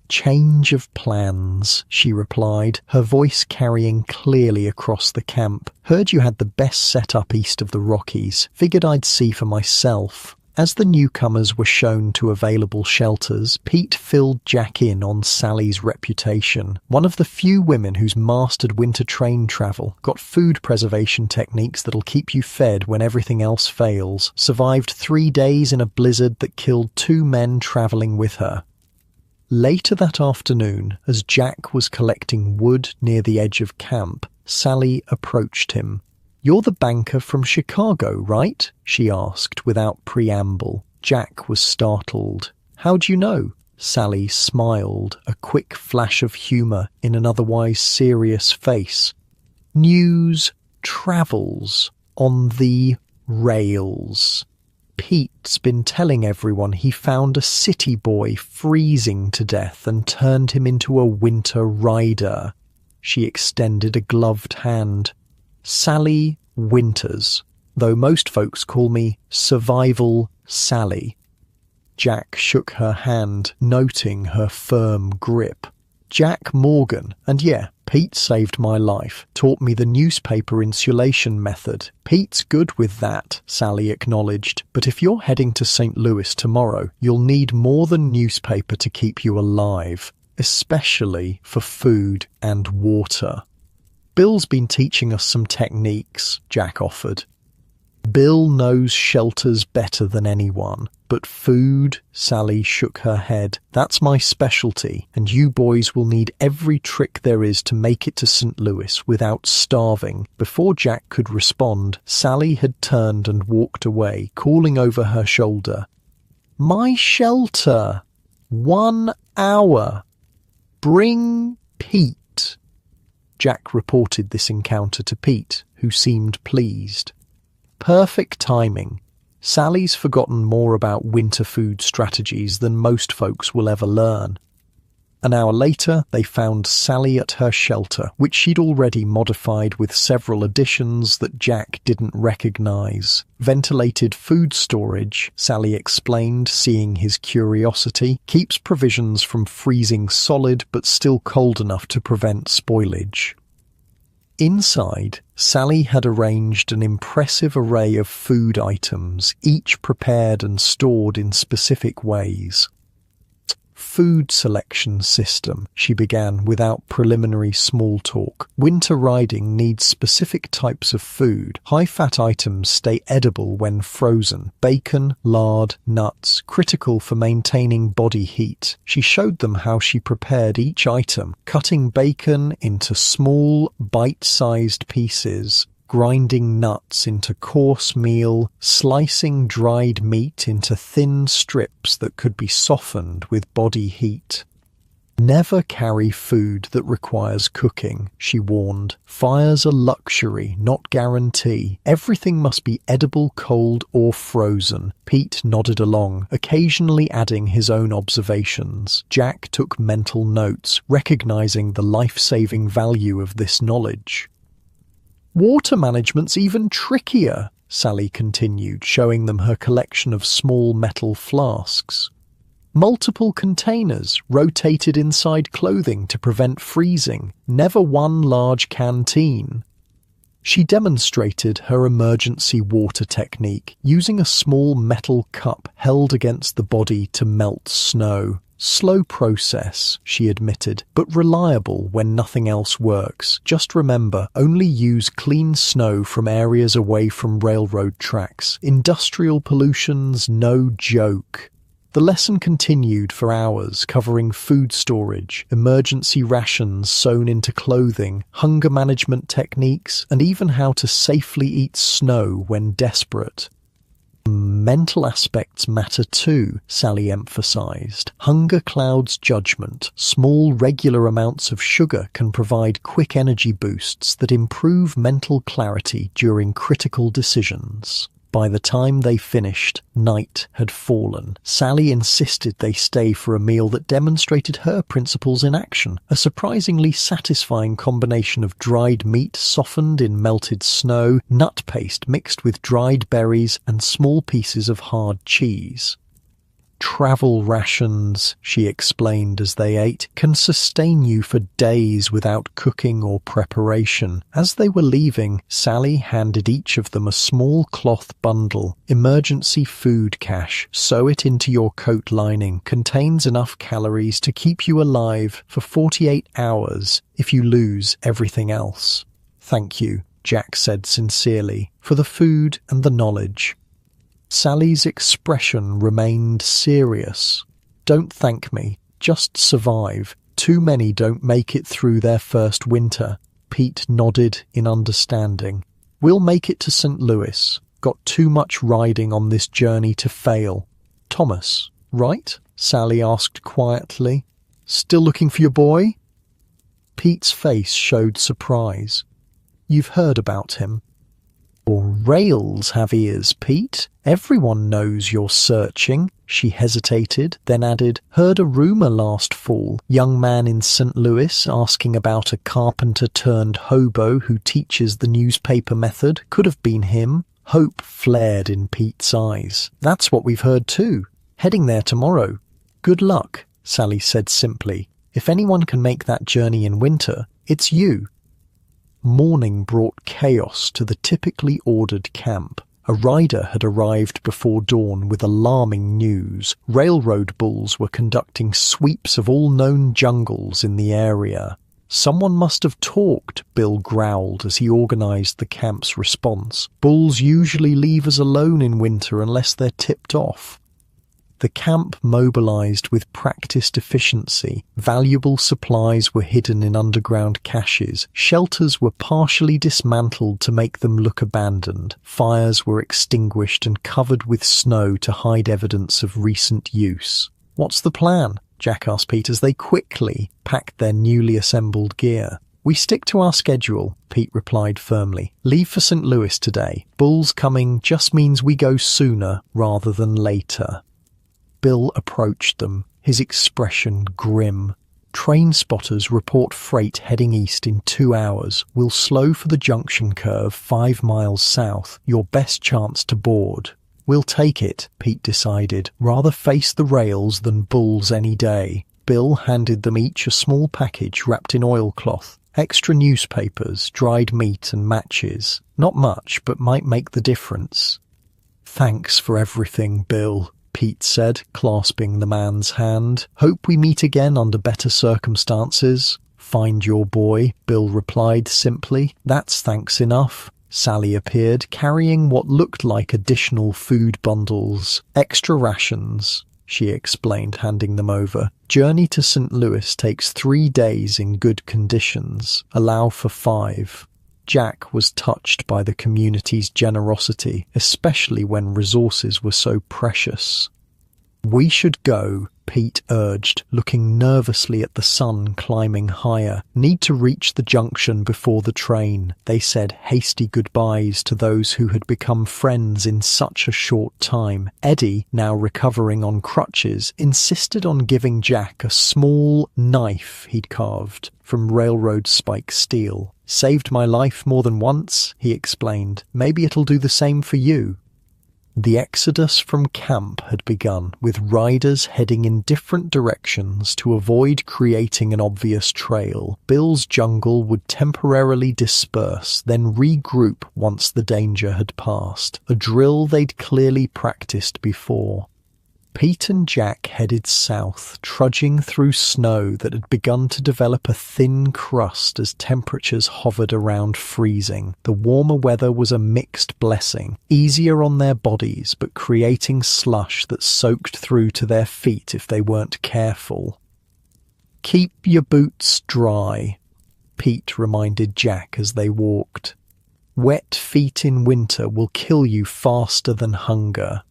"Change of plans," she replied, her voice carrying clearly across the camp. "Heard you had the best setup east of the Rockies. Figured I'd see for myself." As the newcomers were shown to available shelters, Pete filled Jack in on Sally's reputation. One of the few women who's mastered winter train travel, got food preservation techniques that'll keep you fed when everything else fails, survived 3 days in a blizzard that killed 2 men traveling with her. Later that afternoon, as Jack was collecting wood near the edge of camp, Sally approached him. "You're the banker from Chicago, right?" she asked without preamble. Jack was startled. "How'd you know?" Sally smiled, a quick flash of humor in an otherwise serious face. "News travels on the rails. Pete's been telling everyone he found a city boy freezing to death and turned him into a winter rider." She extended a gloved hand. "Sally Winters, though most folks call me Survival Sally." Jack shook her hand, noting her firm grip. "Jack Morgan, and yeah, Pete saved my life, taught me the newspaper insulation method." "Pete's good with that," Sally acknowledged, "but if you're heading to St. Louis tomorrow, you'll need more than newspaper to keep you alive, especially for food and water." "Bill's been teaching us some techniques," Jack offered. "Bill knows shelters better than anyone, but food," Sally shook her head, "that's my specialty, and you boys will need every trick there is to make it to St. Louis without starving." Before Jack could respond, Sally had turned and walked away, calling over her shoulder, "My shelter! 1 hour! Bring Pete!" Jack reported this encounter to Pete, who seemed pleased. Perfect timing. Sally's forgotten more about winter food strategies than most folks will ever learn. An hour later, they found Sally at her shelter, which she'd already modified with several additions that Jack didn't recognize. Ventilated food storage, Sally explained, seeing his curiosity, keeps provisions from freezing solid but still cold enough to prevent spoilage. Inside, Sally had arranged an impressive array of food items, each prepared and stored in specific ways. "Food selection system," she began without preliminary small talk. "Winter riding needs specific types of food. High-fat items stay edible when frozen. Bacon, lard, nuts, critical for maintaining body heat." She showed them how she prepared each item, cutting bacon into small, bite-sized pieces, grinding nuts into coarse meal, slicing dried meat into thin strips that could be softened with body heat. "Never carry food that requires cooking," she warned. "Fire's a luxury, not guarantee. Everything must be edible, cold, or frozen." Pete nodded along, occasionally adding his own observations. Jack took mental notes, recognizing the life-saving value of this knowledge. "Water management's even trickier," Sally continued, showing them her collection of small metal flasks. "Multiple containers rotated inside clothing to prevent freezing, never one large canteen." She demonstrated her emergency water technique, using a small metal cup held against the body to melt snow. Slow process, she admitted, but reliable when nothing else works. Just remember, only use clean snow from areas away from railroad tracks. Industrial pollution's no joke. The lesson continued for hours, covering food storage, emergency rations sewn into clothing, hunger management techniques, and even how to safely eat snow when desperate. Mental aspects matter too, Sally emphasized. Hunger clouds judgment. Small, regular amounts of sugar can provide quick energy boosts that improve mental clarity during critical decisions. By the time they finished, night had fallen. Sally insisted they stay for a meal that demonstrated her principles in action, a surprisingly satisfying combination of dried meat softened in melted snow, nut paste mixed with dried berries, and small pieces of hard cheese. Travel rations, she explained as they ate, can sustain you for days without cooking or preparation. As they were leaving, Sally handed each of them a small cloth bundle. Emergency food cache. Sew it into your coat lining. Contains enough calories to keep you alive for 48 hours if you lose everything else. Thank you, Jack said sincerely, for the food and the knowledge. Sally's expression remained serious. Don't thank me, just survive. Too many don't make it through their first winter. Pete nodded in understanding. We'll make it to St. Louis. Got too much riding on this journey to fail. Thomas, right? Sally asked quietly. Still looking for your boy? Pete's face showed surprise. You've heard about him. Your rails have ears, Pete. Everyone knows you're searching. She hesitated, then added, heard a rumour last fall. Young man in St. Louis asking about a carpenter turned hobo who teaches the newspaper method. Could have been him. Hope flared in Pete's eyes. That's what we've heard too. Heading there tomorrow. Good luck, Sally said simply. If anyone can make that journey in winter, it's you. Morning brought chaos to the typically ordered camp. A rider had arrived before dawn with alarming news. Railroad bulls were conducting sweeps of all known jungles in the area. Someone must have talked, Bill growled as he organized the camp's response. Bulls usually leave us alone in winter unless they're tipped off. The camp mobilized with practiced efficiency. Valuable supplies were hidden in underground caches. Shelters were partially dismantled to make them look abandoned. Fires were extinguished and covered with snow to hide evidence of recent use. What's the plan? Jack asked Pete as they quickly packed their newly assembled gear. We stick to our schedule, Pete replied firmly. Leave for St. Louis today. Bulls coming just means we go sooner rather than later. Bill approached them, his expression grim. Train spotters report freight heading east in 2 hours. We'll slow for the junction curve 5 miles south. Your best chance to board. We'll take it, Pete decided. Rather face the rails than bulls any day. Bill handed them each a small package wrapped in oilcloth. Extra newspapers, dried meat and matches. Not much, but might make the difference. Thanks for everything, Bill, Pete said, clasping the man's hand. Hope we meet again under better circumstances. Find your boy, Bill replied simply. That's thanks enough. Sally appeared, carrying what looked like additional food bundles. Extra rations, she explained, handing them over. Journey to St. Louis takes 3 days in good conditions. Allow for 5. Jack was touched by the community's generosity, especially when resources were so precious. We should go, Pete urged, looking nervously at the sun climbing higher. Need to reach the junction before the train. They said hasty goodbyes to those who had become friends in such a short time. Eddie, now recovering on crutches, insisted on giving Jack a small knife he'd carved from railroad spike steel. Saved my life more than once, he explained. Maybe it'll do the same for you. The exodus from camp had begun, with riders heading in different directions to avoid creating an obvious trail. Bill's jungle would temporarily disperse, then regroup once the danger had passed, a drill they'd clearly practiced before. Pete and Jack headed south, trudging through snow that had begun to develop a thin crust as temperatures hovered around freezing. The warmer weather was a mixed blessing, easier on their bodies but creating slush that soaked through to their feet if they weren't careful. "Keep your boots dry," Pete reminded Jack as they walked. "Wet feet in winter will kill you faster than hunger."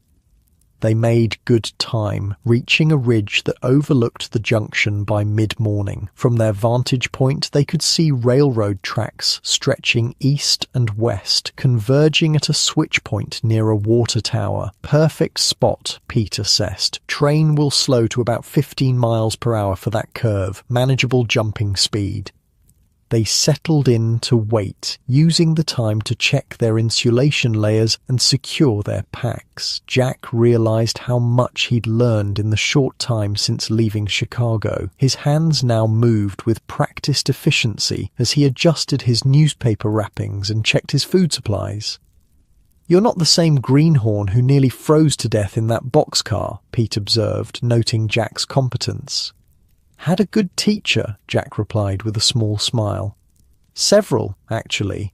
They made good time, reaching a ridge that overlooked the junction by mid-morning. From their vantage point, they could see railroad tracks stretching east and west, converging at a switch point near a water tower. "Perfect spot," Pete assessed. "Train will slow to about 15 miles per hour for that curve. Manageable jumping speed." They settled in to wait, using the time to check their insulation layers and secure their packs. Jack realized how much he'd learned in the short time since leaving Chicago. His hands now moved with practiced efficiency as he adjusted his newspaper wrappings and checked his food supplies. "You're not the same greenhorn who nearly froze to death in that boxcar," Pete observed, noting Jack's competence. "Had a good teacher," Jack replied with a small smile. "Several, actually."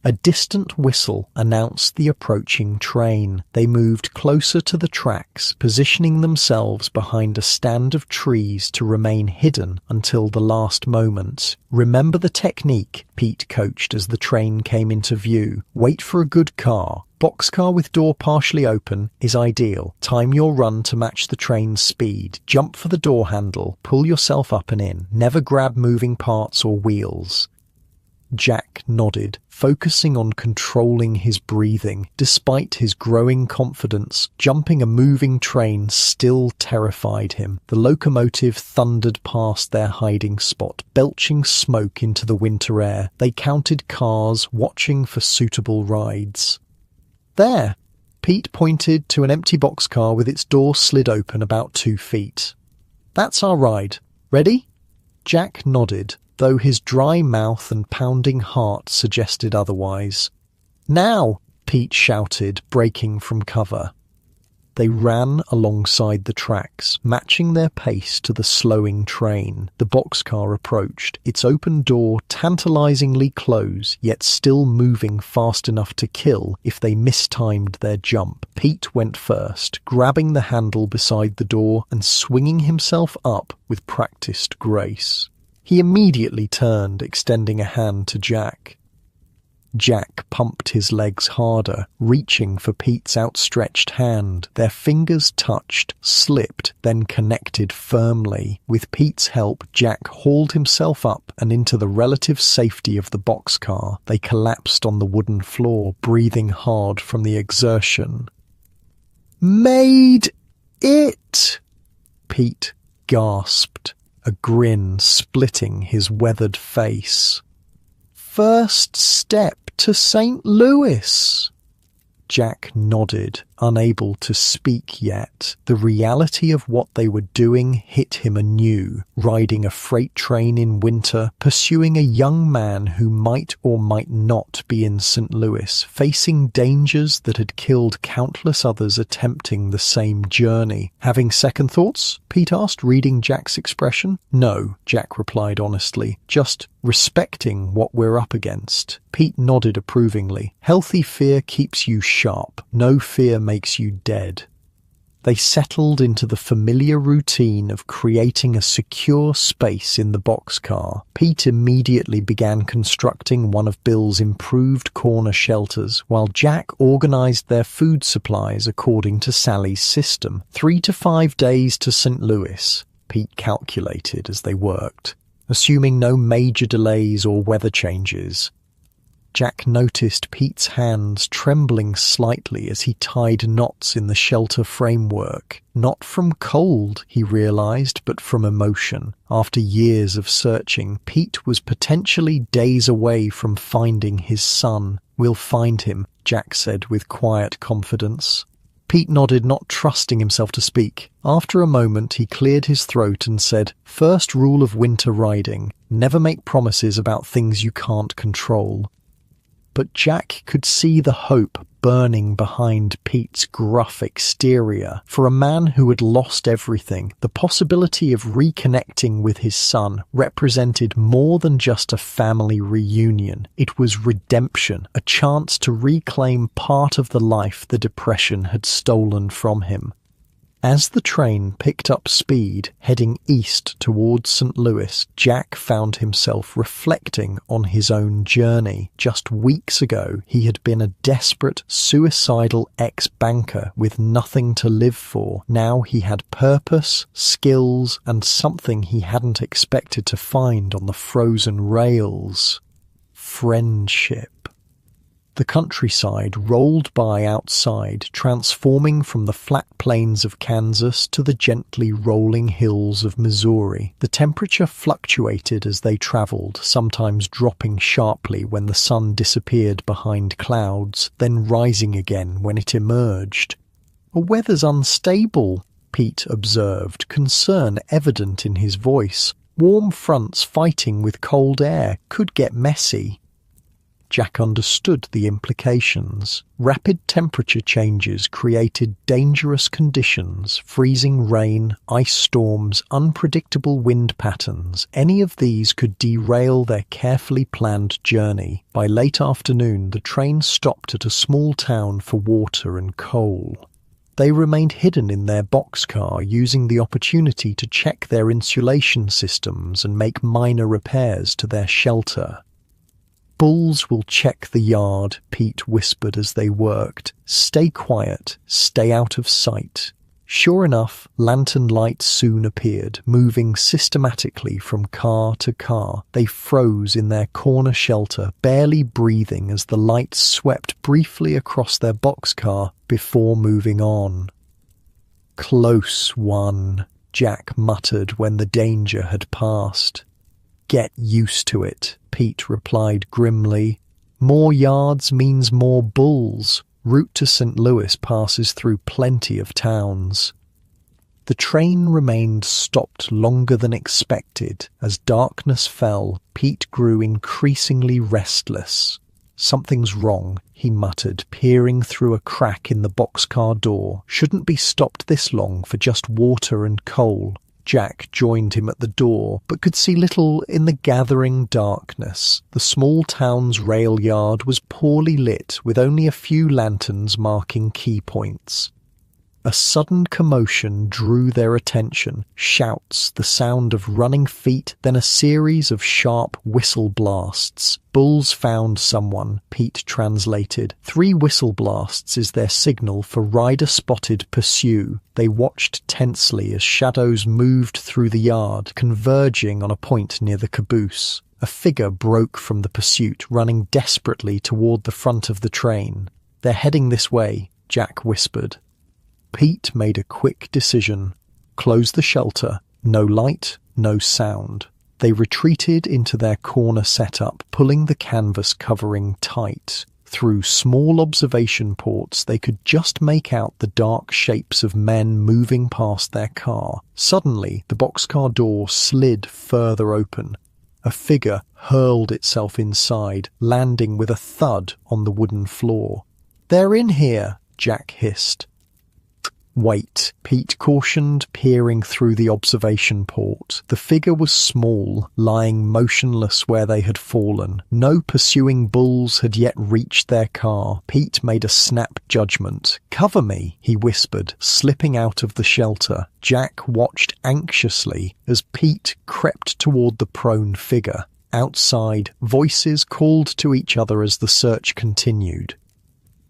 A distant whistle announced the approaching train. They moved closer to the tracks, positioning themselves behind a stand of trees to remain hidden until the last moment. "Remember the technique," Pete coached as the train came into view. "Wait for a good car. Boxcar with door partially open is ideal. Time your run to match the train's speed. Jump for the door handle. Pull yourself up and in. Never grab moving parts or wheels." Jack nodded, focusing on controlling his breathing. Despite his growing confidence, jumping a moving train still terrified him. The locomotive thundered past their hiding spot, belching smoke into the winter air. They counted cars, watching for suitable rides. "There!" Pete pointed to an empty boxcar with its door slid open about 2 feet. "That's our ride. Ready?" Jack nodded, though his dry mouth and pounding heart suggested otherwise. "Now!" Pete shouted, breaking from cover. They ran alongside the tracks, matching their pace to the slowing train. The boxcar approached, its open door tantalizingly close, yet still moving fast enough to kill if they mistimed their jump. Pete went first, grabbing the handle beside the door and swinging himself up with practiced grace. He immediately turned, extending a hand to Jack. Jack pumped his legs harder, reaching for Pete's outstretched hand. Their fingers touched, slipped, then connected firmly. With Pete's help, Jack hauled himself up and into the relative safety of the boxcar. They collapsed on the wooden floor, breathing hard from the exertion. "Made it!" Pete gasped, a grin splitting his weathered face. "First step to St. Louis." Jack nodded, unable to speak yet. The reality of what they were doing hit him anew. Riding a freight train in winter, pursuing a young man who might or might not be in St. Louis, facing dangers that had killed countless others attempting the same journey. "Having second thoughts?" Pete asked, reading Jack's expression. "No," Jack replied honestly. "Just respecting what we're up against." Pete nodded approvingly. "Healthy fear keeps you sharp. No fear makes you dead." They settled into the familiar routine of creating a secure space in the boxcar. Pete immediately began constructing one of Bill's improved corner shelters, while Jack organized their food supplies according to Sally's system. 3 to 5 days to St. Louis, Pete calculated as they worked, assuming no major delays or weather changes. Jack noticed Pete's hands trembling slightly as he tied knots in the shelter framework. Not from cold, he realized, but from emotion. After years of searching, Pete was potentially days away from finding his son. "We'll find him," Jack said with quiet confidence. Pete nodded, not trusting himself to speak. After a moment, he cleared his throat and said, "First rule of winter riding, never make promises about things you can't control." but Jack could see the hope burning behind Pete's gruff exterior. For a man who had lost everything, the possibility of reconnecting with his son represented more than just a family reunion. It was redemption, a chance to reclaim part of the life the depression had stolen from him. As the train picked up speed, heading east towards St. Louis, Jack found himself reflecting on his own journey. Just weeks ago, he had been a desperate, suicidal ex-banker with nothing to live for. Now he had purpose, skills, and something he hadn't expected to find on the frozen rails. Friendship. The countryside rolled by outside, transforming from the flat plains of Kansas to the gently rolling hills of Missouri. The temperature fluctuated as they traveled, sometimes dropping sharply when the sun disappeared behind clouds, then rising again when it emerged. "The weather's unstable," Pete observed, concern evident in his voice. "Warm fronts fighting with cold air could get messy." Jack understood the implications. Rapid temperature changes created dangerous conditions, freezing rain, ice storms, unpredictable wind patterns. Any of these could derail their carefully planned journey. By late afternoon, the train stopped at a small town for water and coal. They remained hidden in their boxcar, using the opportunity to check their insulation systems and make minor repairs to their shelter. "Bulls will check the yard," Pete whispered as they worked. "Stay quiet, stay out of sight." Sure enough, lantern lights soon appeared, moving systematically from car to car. They froze in their corner shelter, barely breathing as the lights swept briefly across their boxcar before moving on. "Close one," Jack muttered when the danger had passed. "Get used to it," Pete replied grimly. "More yards means more bulls. Route to St. Louis passes through plenty of towns." The train remained stopped longer than expected. As darkness fell, Pete grew increasingly restless. "Something's wrong," he muttered, peering through a crack in the boxcar door. "Shouldn't be stopped this long for just water and coal." Jack joined him at the door, but could see little in the gathering darkness. The small town's rail yard was poorly lit, with only a few lanterns marking key points. A sudden commotion drew their attention. Shouts, the sound of running feet, then a series of sharp whistle blasts. "Bulls found someone," Pete translated. 3 whistle blasts is their signal for rider spotted pursue. They watched tensely as shadows moved through the yard, converging on a point near the caboose. A figure broke from the pursuit, running desperately toward the front of the train. "They're heading this way," Jack whispered. Pete made a quick decision. Close the shelter. No light, no sound. They retreated into their corner setup, pulling the canvas covering tight. Through small observation ports, they could just make out the dark shapes of men moving past their car. Suddenly, the boxcar door slid further open. A figure hurled itself inside, landing with a thud on the wooden floor. "They're in here," Jack hissed. "Wait," Pete cautioned, peering through the observation port. The figure was small, lying motionless where they had fallen. No pursuing bulls had yet reached their car. Pete made a snap judgment. "Cover me," he whispered, slipping out of the shelter. Jack watched anxiously as Pete crept toward the prone figure. Outside, voices called to each other as the search continued.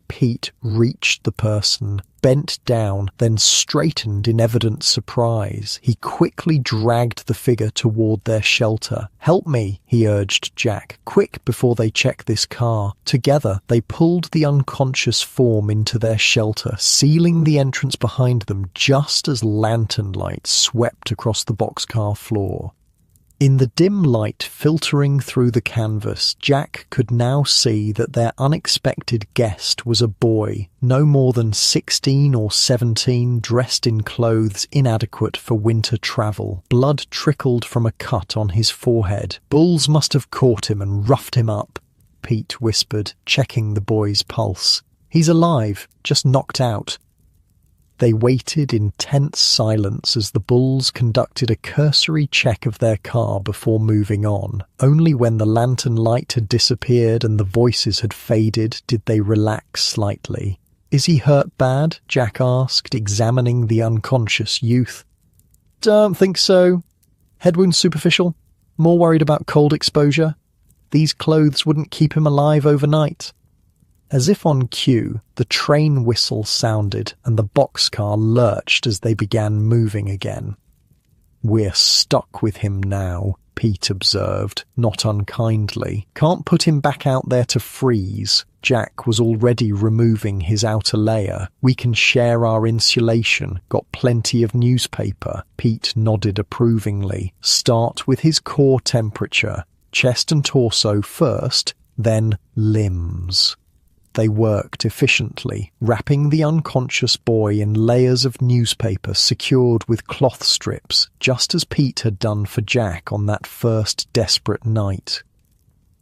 Pete reached the person, bent down, then straightened in evident surprise. He quickly dragged the figure toward their shelter. "Help me," he urged Jack. "Quick, before they check this car." Together, they pulled the unconscious form into their shelter, sealing the entrance behind them just as lantern lights swept across the boxcar floor. In the dim light filtering through the canvas, Jack could now see that their unexpected guest was a boy, no more than 16 or 17, dressed in clothes inadequate for winter travel. Blood trickled from a cut on his forehead. Bulls must have caught him and roughed him up. Pete whispered, checking the boy's pulse. He's alive, just knocked out. They waited in tense silence as the bulls conducted a cursory check of their car before moving on. Only when the lantern light had disappeared and the voices had faded did they relax slightly. "Is he hurt bad?" Jack asked, examining the unconscious youth. "Don't think so. Head wound superficial. More worried about cold exposure. These clothes wouldn't keep him alive overnight." As if on cue, the train whistle sounded and the boxcar lurched as they began moving again. "We're stuck with him now," Pete observed, not unkindly. "Can't put him back out there to freeze." Jack was already removing his outer layer. "We can share our insulation. Got plenty of newspaper." Pete nodded approvingly. "Start with his core temperature. Chest and torso first, then limbs." They worked efficiently, wrapping the unconscious boy in layers of newspaper secured with cloth strips, just as Pete had done for Jack on that first desperate night.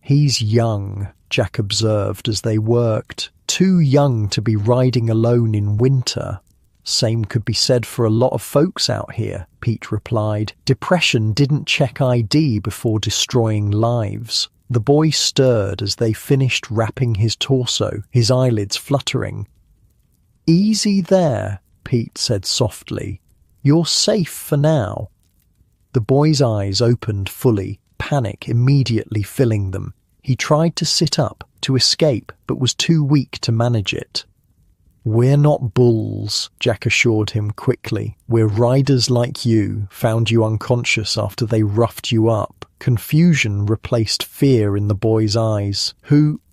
"He's young," Jack observed as they worked. "Too young to be riding alone in winter." "Same could be said for a lot of folks out here," Pete replied. "Depression didn't check ID before destroying lives." The boy stirred as they finished wrapping his torso, his eyelids fluttering. "Easy there," Pete said softly. "You're safe for now." The boy's eyes opened fully, panic immediately filling them. He tried to sit up, to escape, but was too weak to manage it. "We're not bulls," Jack assured him quickly. "We're riders like you, found you unconscious after they roughed you up." Confusion replaced fear in the boy's eyes.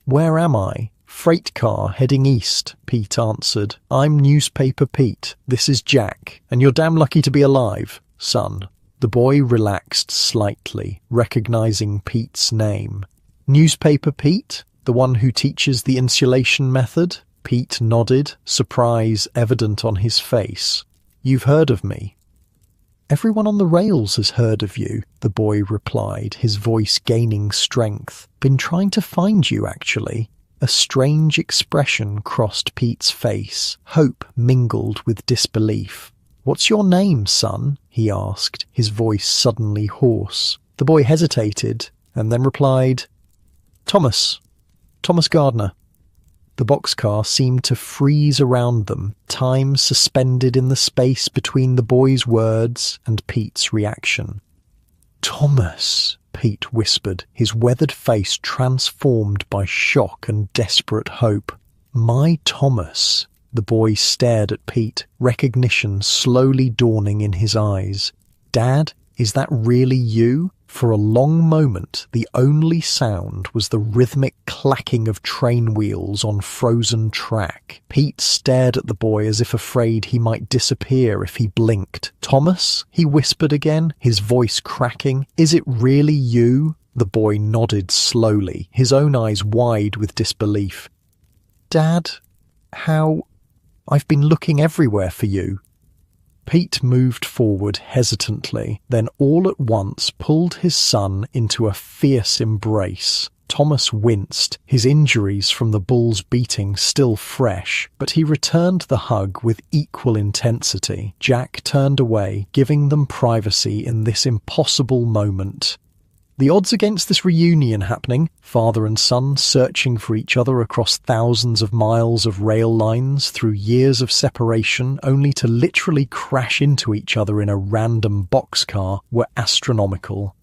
Where am I?" "Freight car heading east," Pete answered. "I'm Newspaper Pete. This is Jack. And you're damn lucky to be alive, son." The boy relaxed slightly, recognizing Pete's name. "Newspaper Pete? The one who teaches the insulation method?" Pete nodded, surprise evident on his face. "You've heard of me?" "Everyone on the rails has heard of you," the boy replied, his voice gaining strength. "Been trying to find you, actually." A strange expression crossed Pete's face, hope mingled with disbelief. "What's your name, son?" he asked, his voice suddenly hoarse. The boy hesitated, and then replied, Thomas Gardner." The boxcar seemed to freeze around them, time suspended in the space between the boy's words and Pete's reaction. "Thomas," Pete whispered, his weathered face transformed by shock and desperate hope. "My Thomas." The boy stared at Pete, recognition slowly dawning in his eyes. "Dad, is that really you?" For a long moment, the only sound was the rhythmic clacking of train wheels on frozen track. Pete stared at the boy as if afraid he might disappear if he blinked. "Thomas?" he whispered again, his voice cracking. "Is it really you?" The boy nodded slowly, his own eyes wide with disbelief. "Dad, how? I've been looking everywhere for you." Pete moved forward hesitantly, then all at once pulled his son into a fierce embrace. Thomas winced, his injuries from the bull's beating still fresh, but he returned the hug with equal intensity. Jack turned away, giving them privacy in this impossible moment. The odds against this reunion happening, father and son searching for each other across thousands of miles of rail lines through years of separation only to literally crash into each other in a random boxcar, were astronomical.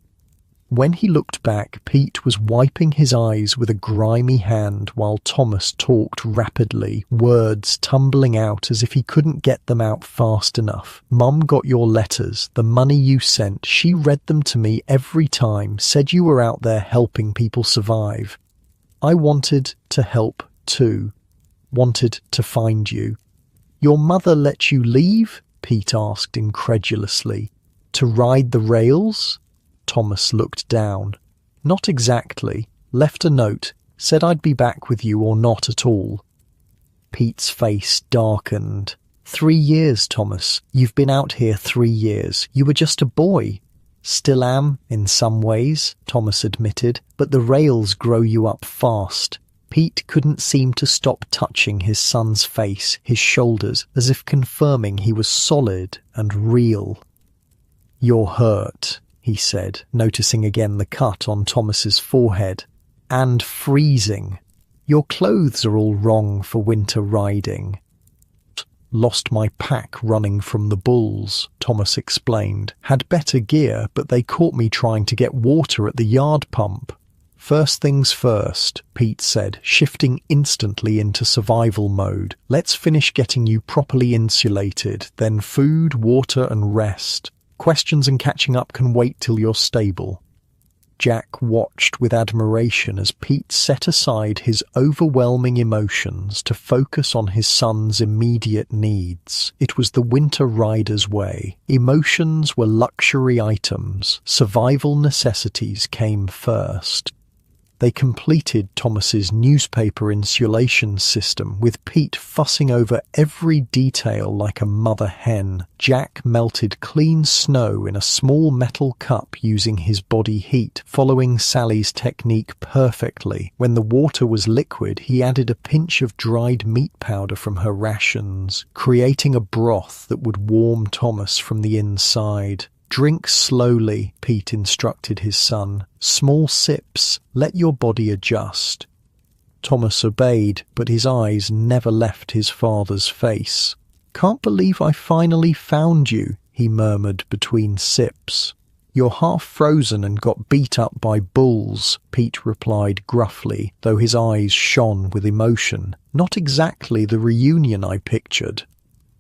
When he looked back, Pete was wiping his eyes with a grimy hand while Thomas talked rapidly, words tumbling out as if he couldn't get them out fast enough. "Mum got your letters, the money you sent. She read them to me every time, said you were out there helping people survive. I wanted to help too. Wanted to find you." "Your mother let you leave?" Pete asked incredulously. "To ride the rails?" Thomas looked down. "Not exactly. Left a note. Said I'd be back with you or not at all." Pete's face darkened. 3 years, Thomas. You've been out here 3 years. You were just a boy. Still am, in some ways, Thomas admitted, but the rails grow you up fast. Pete couldn't seem to stop touching his son's face, his shoulders, as if confirming he was solid and real. "You're hurt," he said, noticing again the cut on Thomas's forehead. "And freezing. Your clothes are all wrong for winter riding." "Lost my pack running from the bulls," Thomas explained. "Had better gear, but they caught me trying to get water at the yard pump." "First things first," Pete said, shifting instantly into survival mode. "Let's finish getting you properly insulated, then food, water and rest. Questions and catching up can wait till you're stable." Jack watched with admiration as Pete set aside his overwhelming emotions to focus on his son's immediate needs. It was the winter rider's way. Emotions were luxury items. Survival necessities came first. They completed Thomas's newspaper insulation system, with Pete fussing over every detail like a mother hen. Jack melted clean snow in a small metal cup using his body heat, following Sally's technique perfectly. When the water was liquid, he added a pinch of dried meat powder from her rations, creating a broth that would warm Thomas from the inside. "Drink slowly," Pete instructed his son. "Small sips. Let your body adjust." Thomas obeyed, but his eyes never left his father's face. "Can't believe I finally found you," he murmured between sips. "You're half frozen and got beat up by bulls," Pete replied gruffly, though his eyes shone with emotion. "Not exactly the reunion I pictured."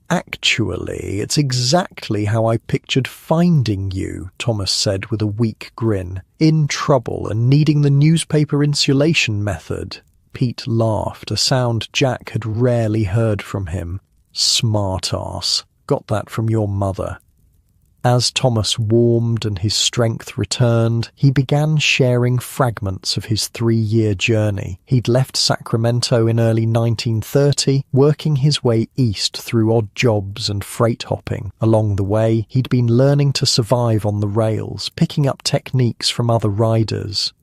"Actually, it's exactly how I pictured finding you," Thomas said with a weak grin. "In trouble and needing the newspaper insulation method." Pete laughed, a sound Jack had rarely heard from him. "Smart ass. Got that from your mother." As Thomas warmed and his strength returned, he began sharing fragments of his 3-year journey. He'd left Sacramento in early 1930, working his way east through odd jobs and freight hopping. Along the way, he'd been learning to survive on the rails, picking up techniques from other riders.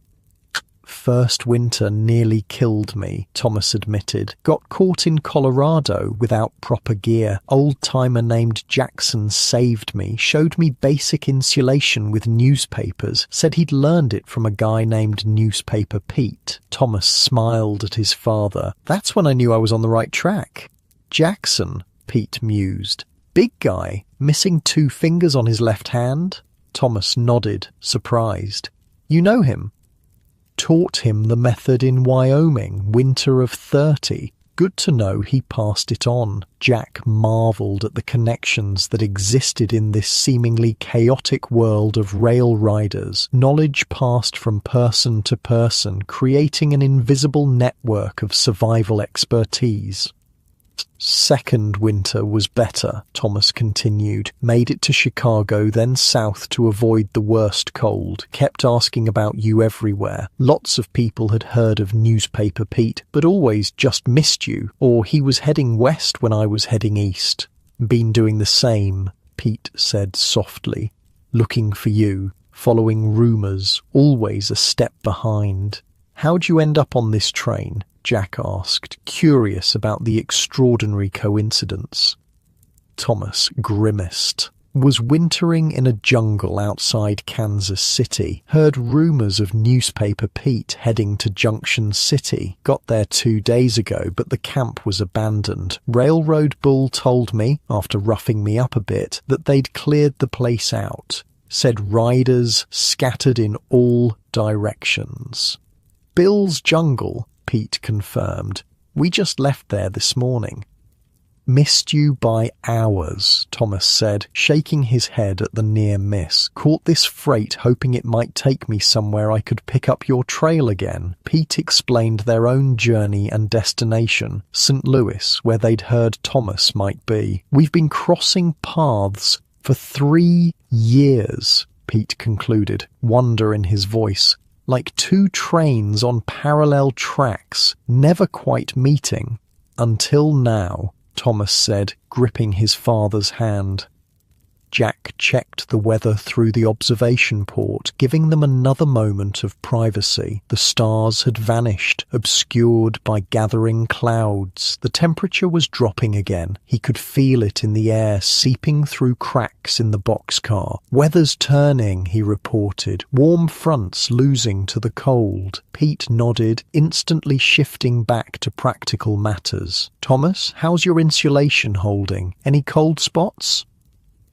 "First winter nearly killed me," Thomas admitted. "Got caught in Colorado without proper gear. Old-timer named Jackson saved me, showed me basic insulation with newspapers, said he'd learned it from a guy named Newspaper Pete." Thomas smiled at his father. "That's when I knew I was on the right track." "Jackson," Pete mused. "Big guy, missing 2 fingers on his left hand?" Thomas nodded, surprised. "You know him?" "Taught him the method in Wyoming, winter of 30. Good to know he passed it on." Jack marvelled at the connections that existed in this seemingly chaotic world of rail riders, knowledge passed from person to person, creating an invisible network of survival expertise. "Second winter was better," Thomas continued. "Made it to Chicago, then south to avoid the worst cold. Kept asking about you everywhere. Lots of people had heard of Newspaper Pete, but always just missed you, or he was heading west when I was heading east." "Been doing the same," Pete said softly. "Looking for you, following rumours, always a step behind." "How'd you end up on this train?" Jack asked, curious about the extraordinary coincidence. Thomas grimaced. "Was wintering in a jungle outside Kansas City. Heard rumours of Newspaper Pete heading to Junction City. Got there 2 days ago, but the camp was abandoned. Railroad bull told me, after roughing me up a bit, that they'd cleared the place out. Said riders scattered in all directions." "Bill's Jungle," Pete confirmed. "We just left there this morning." "Missed you by hours," Thomas said, shaking his head at the near miss. "Caught this freight hoping it might take me somewhere I could pick up your trail again." Pete explained their own journey and destination, St. Louis, where they'd heard Thomas might be. "We've been crossing paths for 3 years, Pete concluded, wonder in his voice. "Like 2 trains on parallel tracks, never quite meeting. Until now," Thomas said, gripping his father's hand. Jack checked the weather through the observation port, giving them another moment of privacy. The stars had vanished, obscured by gathering clouds. The temperature was dropping again. He could feel it in the air, seeping through cracks in the boxcar. "Weather's turning," he reported. "Warm fronts losing to the cold." Pete nodded, instantly shifting back to practical matters. "Thomas, how's your insulation holding? Any cold spots?"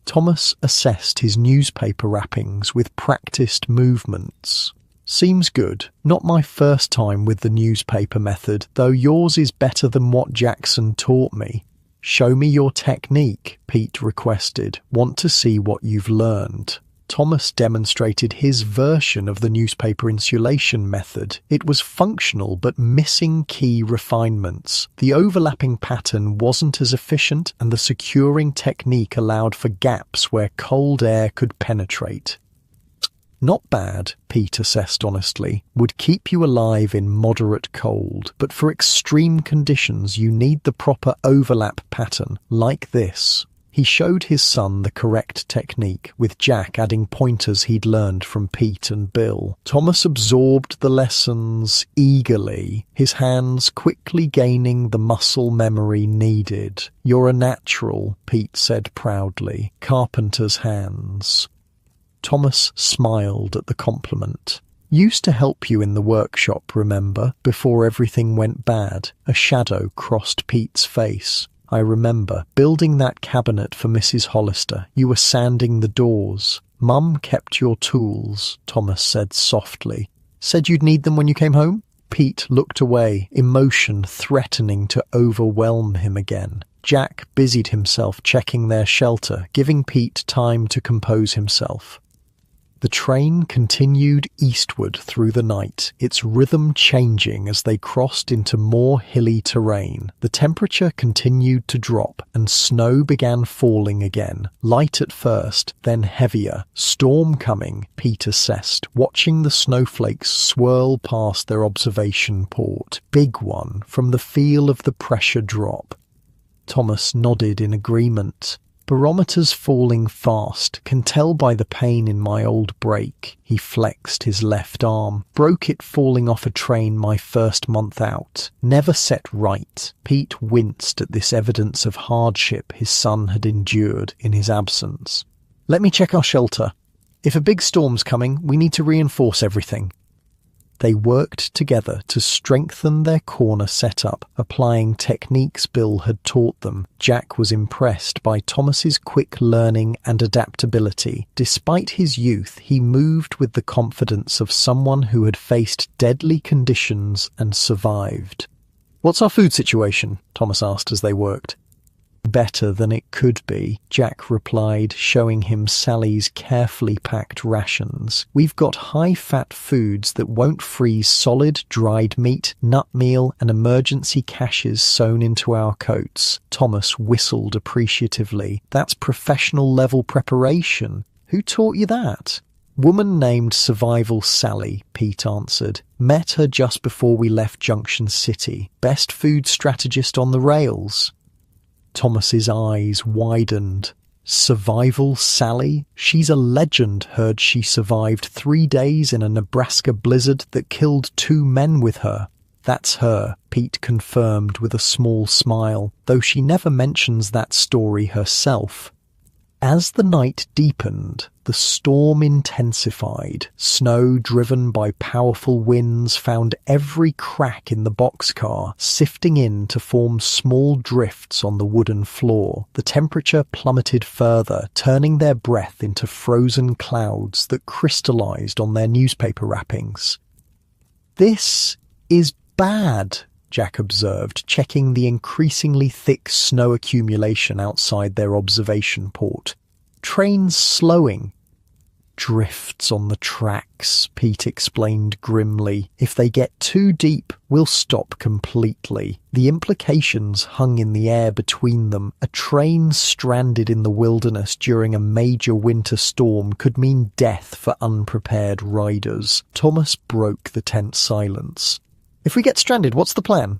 Thomas assessed his newspaper wrappings with practiced movements. "Seems good. Not my first time with the newspaper method, though yours is better than what Jackson taught me." "Show me your technique," Pete requested. "Want to see what you've learned." Thomas demonstrated his version of the newspaper insulation method. It was functional but missing key refinements. The overlapping pattern wasn't as efficient, and the securing technique allowed for gaps where cold air could penetrate. "Not bad," Pete assessed honestly. "Would keep you alive in moderate cold, but for extreme conditions you need the proper overlap pattern, like this." He showed his son the correct technique, with Jack adding pointers he'd learned from Pete and Bill. Thomas absorbed the lessons eagerly, his hands quickly gaining the muscle memory needed. "You're a natural," Pete said proudly. "Carpenter's hands." Thomas smiled at the compliment. "Used to help you in the workshop, remember, before everything went bad." A shadow crossed Pete's face. "I remember building that cabinet for Mrs. Hollister. You were sanding the doors. Mum kept your tools," Thomas said softly. "Said you'd need them when you came home?" Pete looked away, emotion threatening to overwhelm him again. Jack busied himself checking their shelter, giving Pete time to compose himself. The train continued eastward through the night, its rhythm changing as they crossed into more hilly terrain. The temperature continued to drop, and snow began falling again. Light at first, then heavier. Storm coming, Pete assessed, watching the snowflakes swirl past their observation port. Big one, from the feel of the pressure drop. Thomas nodded in agreement. "Barometer's falling fast, can tell by the pain in my old brake." He flexed his left arm. "Broke it falling off a train my first month out. Never set right." Pete winced at this evidence of hardship his son had endured in his absence. "Let me check our shelter. If a big storm's coming, we need to reinforce everything." They worked together to strengthen their corner setup, applying techniques Bill had taught them. Jack was impressed by Thomas's quick learning and adaptability. Despite his youth, he moved with the confidence of someone who had faced deadly conditions and survived. "What's our food situation?" Thomas asked as they worked. "Better than it could be," Jack replied, showing him Sally's carefully packed rations. "We've got high-fat foods that won't freeze, solid dried meat, nut meal, and emergency caches sewn into our coats." Thomas whistled appreciatively. "That's professional-level preparation. Who taught you that?" "Woman named Survival Sally," Pete answered. "Met her just before we left Junction City. Best food strategist on the rails." Thomas's eyes widened. "Survival Sally? She's a legend. Heard she survived 3 days in a Nebraska blizzard that killed 2 men with her." "That's her," Pete confirmed with a small smile, though she never mentions that story herself. As the night deepened, the storm intensified. Snow driven by powerful winds found every crack in the boxcar, sifting in to form small drifts on the wooden floor. The temperature plummeted further, turning their breath into frozen clouds that crystallized on their newspaper wrappings. "This is bad," Jack observed, checking the increasingly thick snow accumulation outside their observation port. "Train's slowing." "Drifts on the tracks," Pete explained grimly. "If they get too deep, we'll stop completely." The implications hung in the air between them. A train stranded in the wilderness during a major winter storm could mean death for unprepared riders. Thomas broke the tense silence. "If we get stranded, what's the plan?"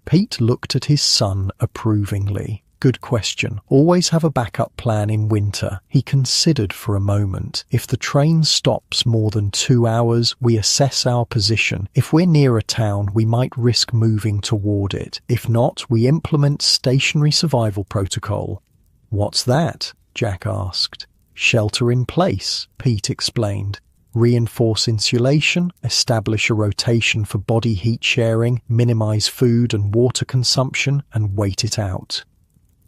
Pete looked at his son approvingly. Good question. Always have a backup plan in winter. He considered for a moment. If the train stops more than 2 hours, we assess our position. If we're near a town, we might risk moving toward it. If not, we implement stationary survival protocol. What's that? Jack asked. Shelter in place, Pete explained. Reinforce insulation, establish a rotation for body heat sharing, minimize food and water consumption, and wait it out.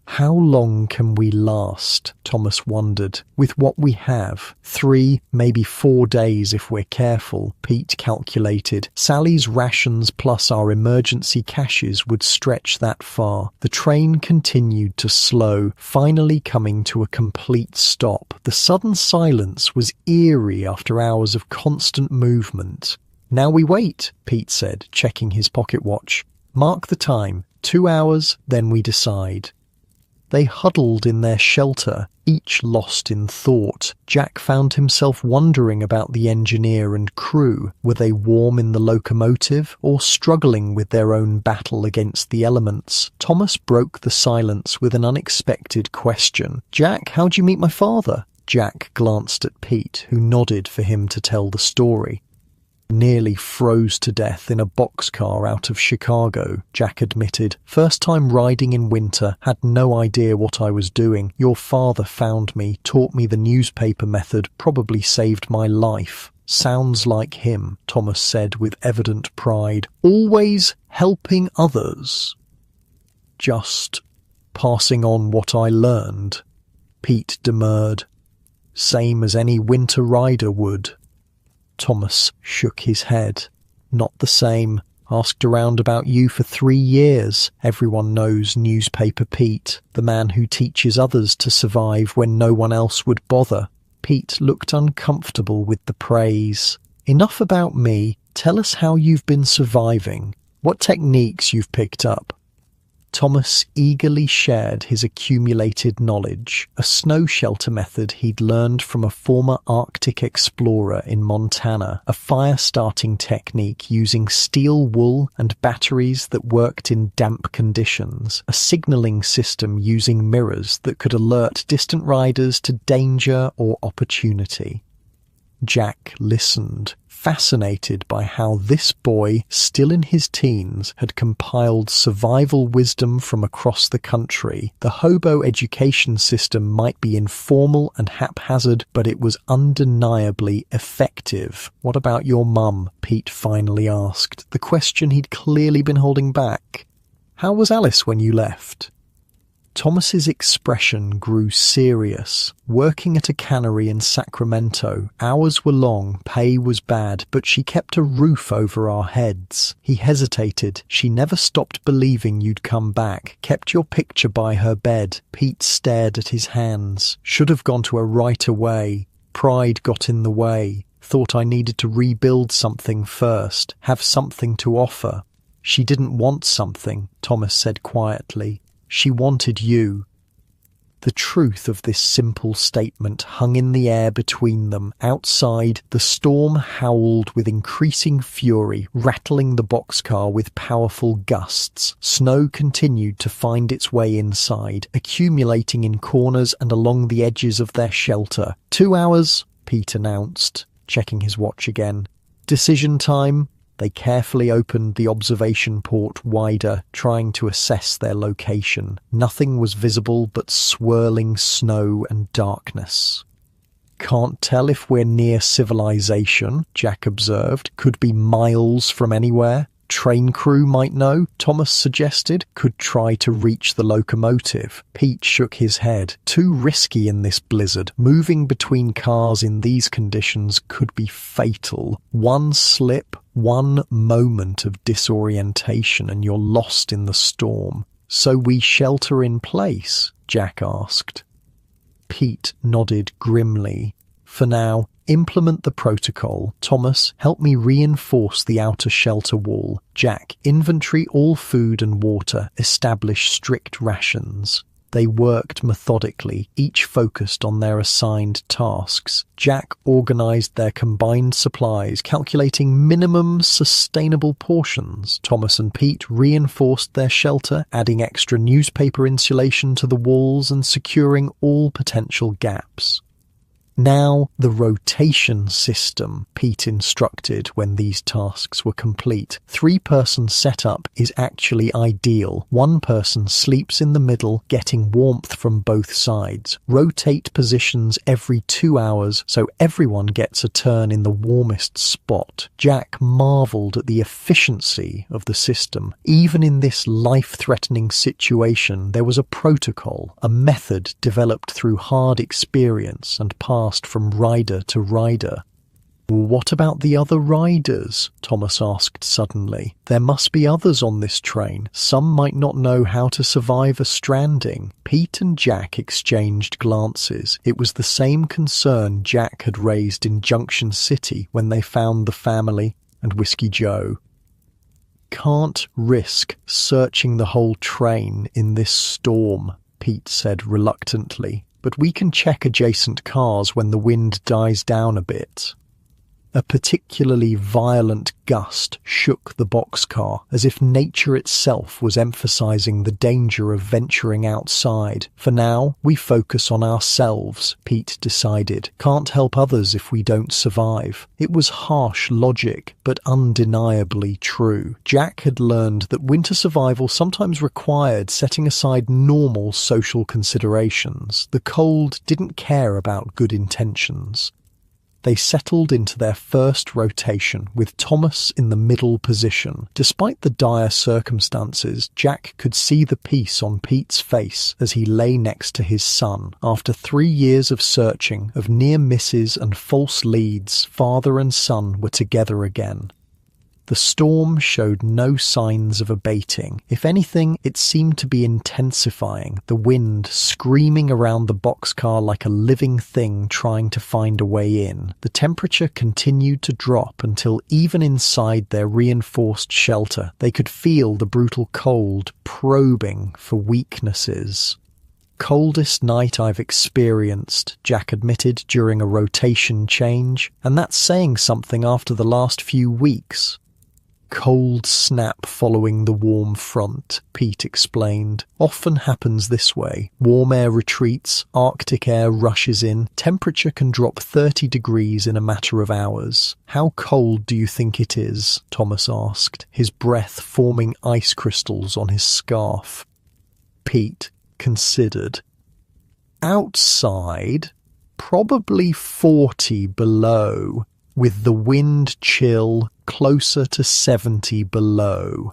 How long can we last? Thomas wondered. With what we have, 3, maybe 4 days if we're careful, Pete calculated. Sally's rations plus our emergency caches would stretch that far. The train continued to slow, finally coming to a complete stop. The sudden silence was eerie after hours of constant movement. Now we wait, Pete said, checking his pocket watch. Mark the time. 2 hours, then we decide. They huddled in their shelter, each lost in thought. Jack found himself wondering about the engineer and crew. Were they warm in the locomotive or struggling with their own battle against the elements? Thomas broke the silence with an unexpected question. Jack, how'd you meet my father? Jack glanced at Pete, who nodded for him to tell the story. Nearly froze to death in a boxcar out of Chicago, Jack admitted. First time riding in winter, had no idea what I was doing. Your father found me, taught me the newspaper method, probably saved my life. Sounds like him, Thomas said with evident pride. Always helping others. Just passing on what I learned. Pete demurred. Same as any winter rider would. Thomas shook his head. Not the same. Asked around about you for 3 years. Everyone knows Newspaper Pete, the man who teaches others to survive when no one else would bother. Pete looked uncomfortable with the praise. Enough about me. Tell us how you've been surviving. What techniques you've picked up. Thomas eagerly shared his accumulated knowledge, a snow shelter method he'd learned from a former Arctic explorer in Montana, a fire-starting technique using steel wool and batteries that worked in damp conditions, a signaling system using mirrors that could alert distant riders to danger or opportunity. Jack listened, fascinated by how this boy, still in his teens, had compiled survival wisdom from across the country. The hobo education system might be informal and haphazard, but it was undeniably effective. What about your mum? Pete finally asked, the question he'd clearly been holding back. How was Alice when you left? Thomas's expression grew serious. Working at a cannery in Sacramento, hours were long, pay was bad, but she kept a roof over our heads. He hesitated. She never stopped believing you'd come back. Kept your picture by her bed. Pete stared at his hands. Should have gone to her right away. Pride got in the way. Thought I needed to rebuild something first. Have something to offer. She didn't want something, Thomas said quietly. She wanted you. The truth of this simple statement hung in the air between them. Outside, the storm howled with increasing fury, rattling the boxcar with powerful gusts. Snow continued to find its way inside, accumulating in corners and along the edges of their shelter. 2 hours, Pete announced, checking his watch again. Decision time. They carefully opened the observation port wider, trying to assess their location. Nothing was visible but swirling snow and darkness. Can't tell if we're near civilization, Jack observed. Could be miles from anywhere. Train crew might know, Thomas suggested. Could try to reach the locomotive. Pete shook his head. Too risky in this blizzard. Moving between cars in these conditions could be fatal. One slip, one moment of disorientation and you're lost in the storm. So we shelter in place? Jack asked. Pete nodded grimly. For now, implement the protocol. Thomas, help me reinforce the outer shelter wall. Jack, inventory all food and water. Establish strict rations. They worked methodically, each focused on their assigned tasks. Jack organized their combined supplies, calculating minimum sustainable portions. Thomas and Pete reinforced their shelter, adding extra newspaper insulation to the walls and securing all potential gaps. Now the rotation system, Pete instructed when these tasks were complete. 3-person setup is actually ideal. 1 person sleeps in the middle, getting warmth from both sides. Rotate positions every 2 hours so everyone gets a turn in the warmest spot. Jack marveled at the efficiency of the system. Even in this life-threatening situation, there was a protocol, a method developed through hard experience and passed from rider to rider. What about the other riders? Thomas asked suddenly. There must be others on this train. Some might not know how to survive a stranding. Pete and Jack exchanged glances. It was the same concern Jack had raised in Junction City when they found the family and Whiskey Joe. Can't risk searching the whole train in this storm, Pete said reluctantly. But we can check adjacent cars when the wind dies down a bit. A particularly violent gust shook the boxcar, as if nature itself was emphasizing the danger of venturing outside. For now, we focus on ourselves, Pete decided. Can't help others if we don't survive. It was harsh logic, but undeniably true. Jack had learned that winter survival sometimes required setting aside normal social considerations. The cold didn't care about good intentions. They settled into their first rotation, with Thomas in the middle position. Despite the dire circumstances, Jack could see the peace on Pete's face as he lay next to his son. After 3 years of searching, of near misses and false leads, father and son were together again. The storm showed no signs of abating. If anything, it seemed to be intensifying, the wind screaming around the boxcar like a living thing trying to find a way in. The temperature continued to drop until even inside their reinforced shelter, they could feel the brutal cold probing for weaknesses. Coldest night I've experienced, Jack admitted during a rotation change, and that's saying something after the last few weeks. Cold snap following the warm front, Pete explained. Often happens this way. Warm air retreats, Arctic air rushes in, temperature can drop 30 degrees in a matter of hours. How cold do you think it is? Thomas asked, his breath forming ice crystals on his scarf. Pete considered. Outside, probably 40 below, with the wind chill closer to 70 below.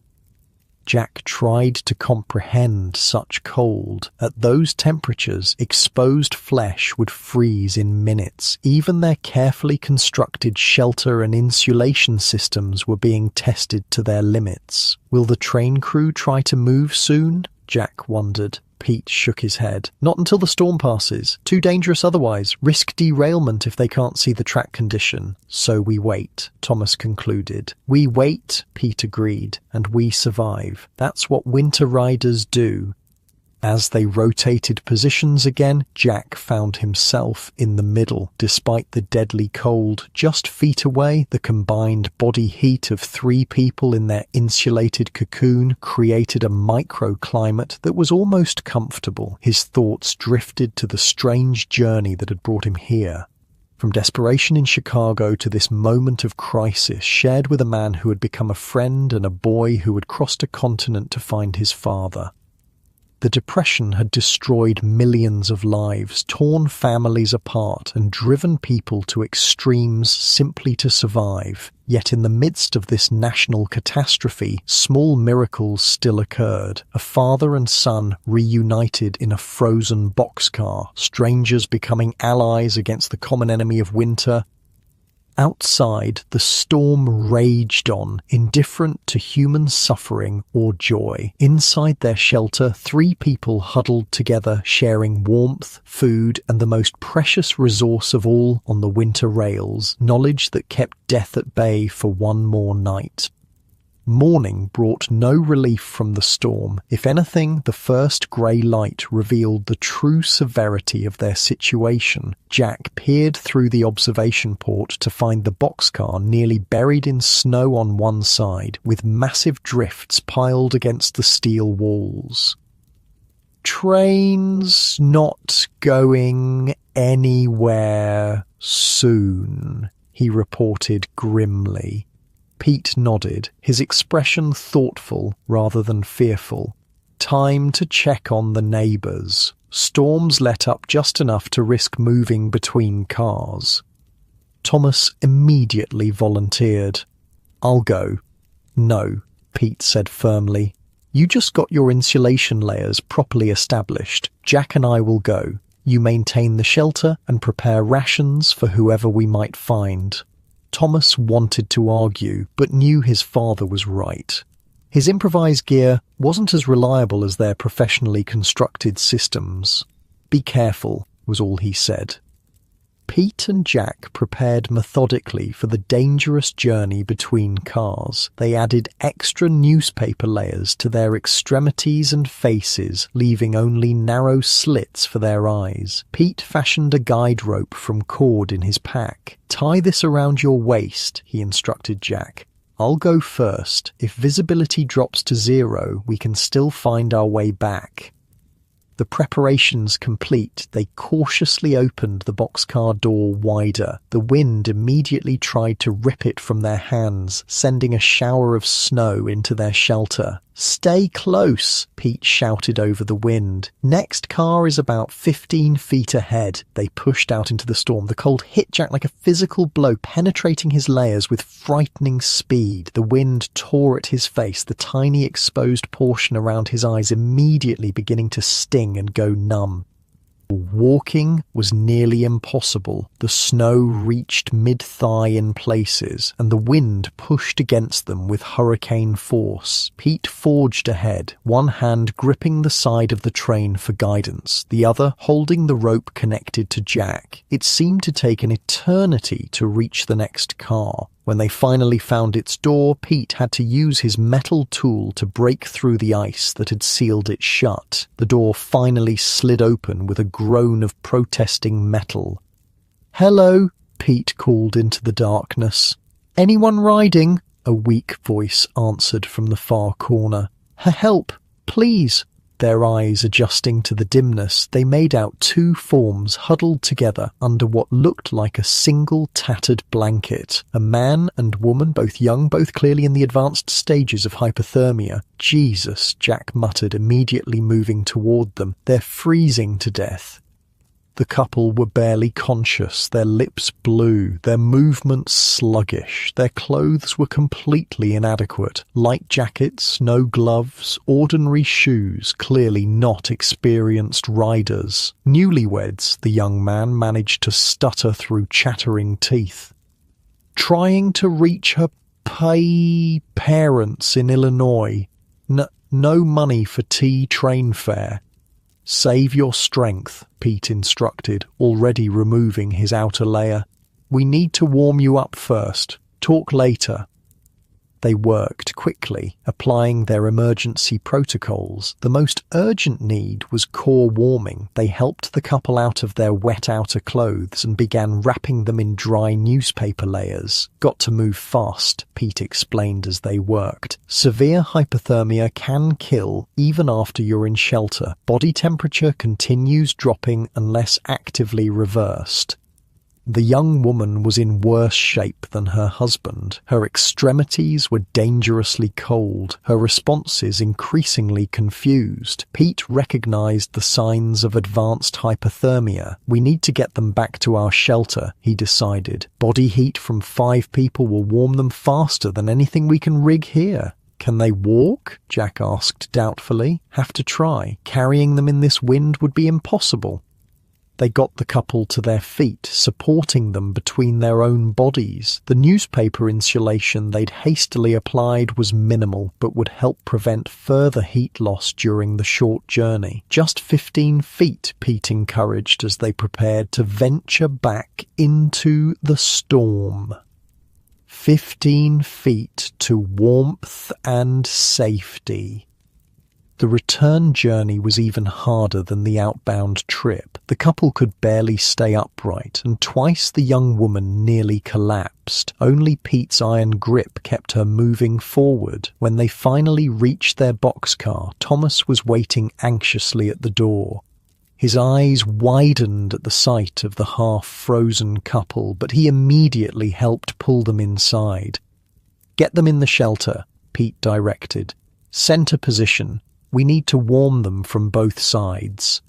Jack tried to comprehend such cold. At those temperatures, exposed flesh would freeze in minutes. Even their carefully constructed shelter and insulation systems were being tested to their limits. Will the train crew try to move soon? Jack wondered. Pete shook his head. Not until the storm passes. Too dangerous otherwise. Risk derailment if they can't see the track condition. So we wait, Thomas concluded. We wait, Pete agreed, and we survive. That's what winter riders do. As they rotated positions again, Jack found himself in the middle. Despite the deadly cold, just feet away, the combined body heat of 3 people in their insulated cocoon created a microclimate that was almost comfortable. His thoughts drifted to the strange journey that had brought him here. From desperation in Chicago to this moment of crisis shared with a man who had become a friend and a boy who had crossed a continent to find his father. The Depression had destroyed millions of lives, torn families apart, and driven people to extremes simply to survive. Yet in the midst of this national catastrophe, small miracles still occurred. A father and son reunited in a frozen boxcar, strangers becoming allies against the common enemy of winter. Outside, the storm raged on, indifferent to human suffering or joy. Inside their shelter, 3 people huddled together, sharing warmth, food, and the most precious resource of all on the winter rails, knowledge that kept death at bay for one more night. Morning brought no relief from the storm. If anything, the first grey light revealed the true severity of their situation. Jack peered through the observation port to find the boxcar nearly buried in snow on one side, with massive drifts piled against the steel walls. "Train's not going anywhere soon," he reported grimly. Pete nodded, his expression thoughtful rather than fearful. "Time to check on the neighbours. Storms let up just enough to risk moving between cars." Thomas immediately volunteered. "I'll go." "No," Pete said firmly. "You just got your insulation layers properly established. Jack and I will go. You maintain the shelter and prepare rations for whoever we might find." Thomas wanted to argue, but knew his father was right. His improvised gear wasn't as reliable as their professionally constructed systems. "Be careful," was all he said. Pete and Jack prepared methodically for the dangerous journey between cars. They added extra newspaper layers to their extremities and faces, leaving only narrow slits for their eyes. Pete fashioned a guide rope from cord in his pack. "Tie this around your waist," he instructed Jack. "I'll go first. If visibility drops to 0, we can still find our way back." The preparations complete, they cautiously opened the boxcar door wider. The wind immediately tried to rip it from their hands, sending a shower of snow into their shelter. "Stay close," Pete shouted over the wind. "Next car is about 15 feet ahead." They pushed out into the storm. The cold hit Jack like a physical blow, penetrating his layers with frightening speed. The wind tore at his face, the tiny exposed portion around his eyes immediately beginning to sting and go numb. Walking was nearly impossible. The snow reached mid-thigh in places, and the wind pushed against them with hurricane force. Pete forged ahead, one hand gripping the side of the train for guidance, the other holding the rope connected to Jack. It seemed to take an eternity to reach the next car. When they finally found its door, Pete had to use his metal tool to break through the ice that had sealed it shut. The door finally slid open with a groan of protesting metal. "Hello," Pete called into the darkness. "Anyone riding?" a weak voice answered from the far corner. "Help, please." Their eyes adjusting to the dimness, they made out two forms huddled together under what looked like a single tattered blanket. A man and woman, both young, both clearly in the advanced stages of hypothermia. "Jesus," Jack muttered, immediately moving toward them. "They're freezing to death." The couple were barely conscious, their lips blue, their movements sluggish. Their clothes were completely inadequate. Light jackets, no gloves, ordinary shoes, clearly not experienced riders. Newlyweds, the young man managed to stutter through chattering teeth. "Trying to reach her parents in Illinois. No money for train fare." "Save your strength," Pete instructed, already removing his outer layer. "We need to warm you up first. Talk later." They worked quickly, applying their emergency protocols. The most urgent need was core warming. They helped the couple out of their wet outer clothes and began wrapping them in dry newspaper layers. "Got to move fast," Pete explained as they worked. "Severe hypothermia can kill even after you're in shelter. Body temperature continues dropping unless actively reversed." The young woman was in worse shape than her husband. Her extremities were dangerously cold, her responses increasingly confused. Pete recognized the signs of advanced hypothermia. "We need to get them back to our shelter," he decided. "Body heat from 5 people will warm them faster than anything we can rig here." "Can they walk?" Jack asked doubtfully. "Have to try. Carrying them in this wind would be impossible." They got the couple to their feet, supporting them between their own bodies. The newspaper insulation they'd hastily applied was minimal, but would help prevent further heat loss during the short journey. "Just 15 feet, Pete encouraged as they prepared to venture back into the storm. 15 feet to warmth and safety. The return journey was even harder than the outbound trip. The couple could barely stay upright, and twice the young woman nearly collapsed. Only Pete's iron grip kept her moving forward. When they finally reached their boxcar, Thomas was waiting anxiously at the door. His eyes widened at the sight of the half-frozen couple, but he immediately helped pull them inside. "Get them in the shelter," Pete directed. "Center position. We need to warm them from both sides."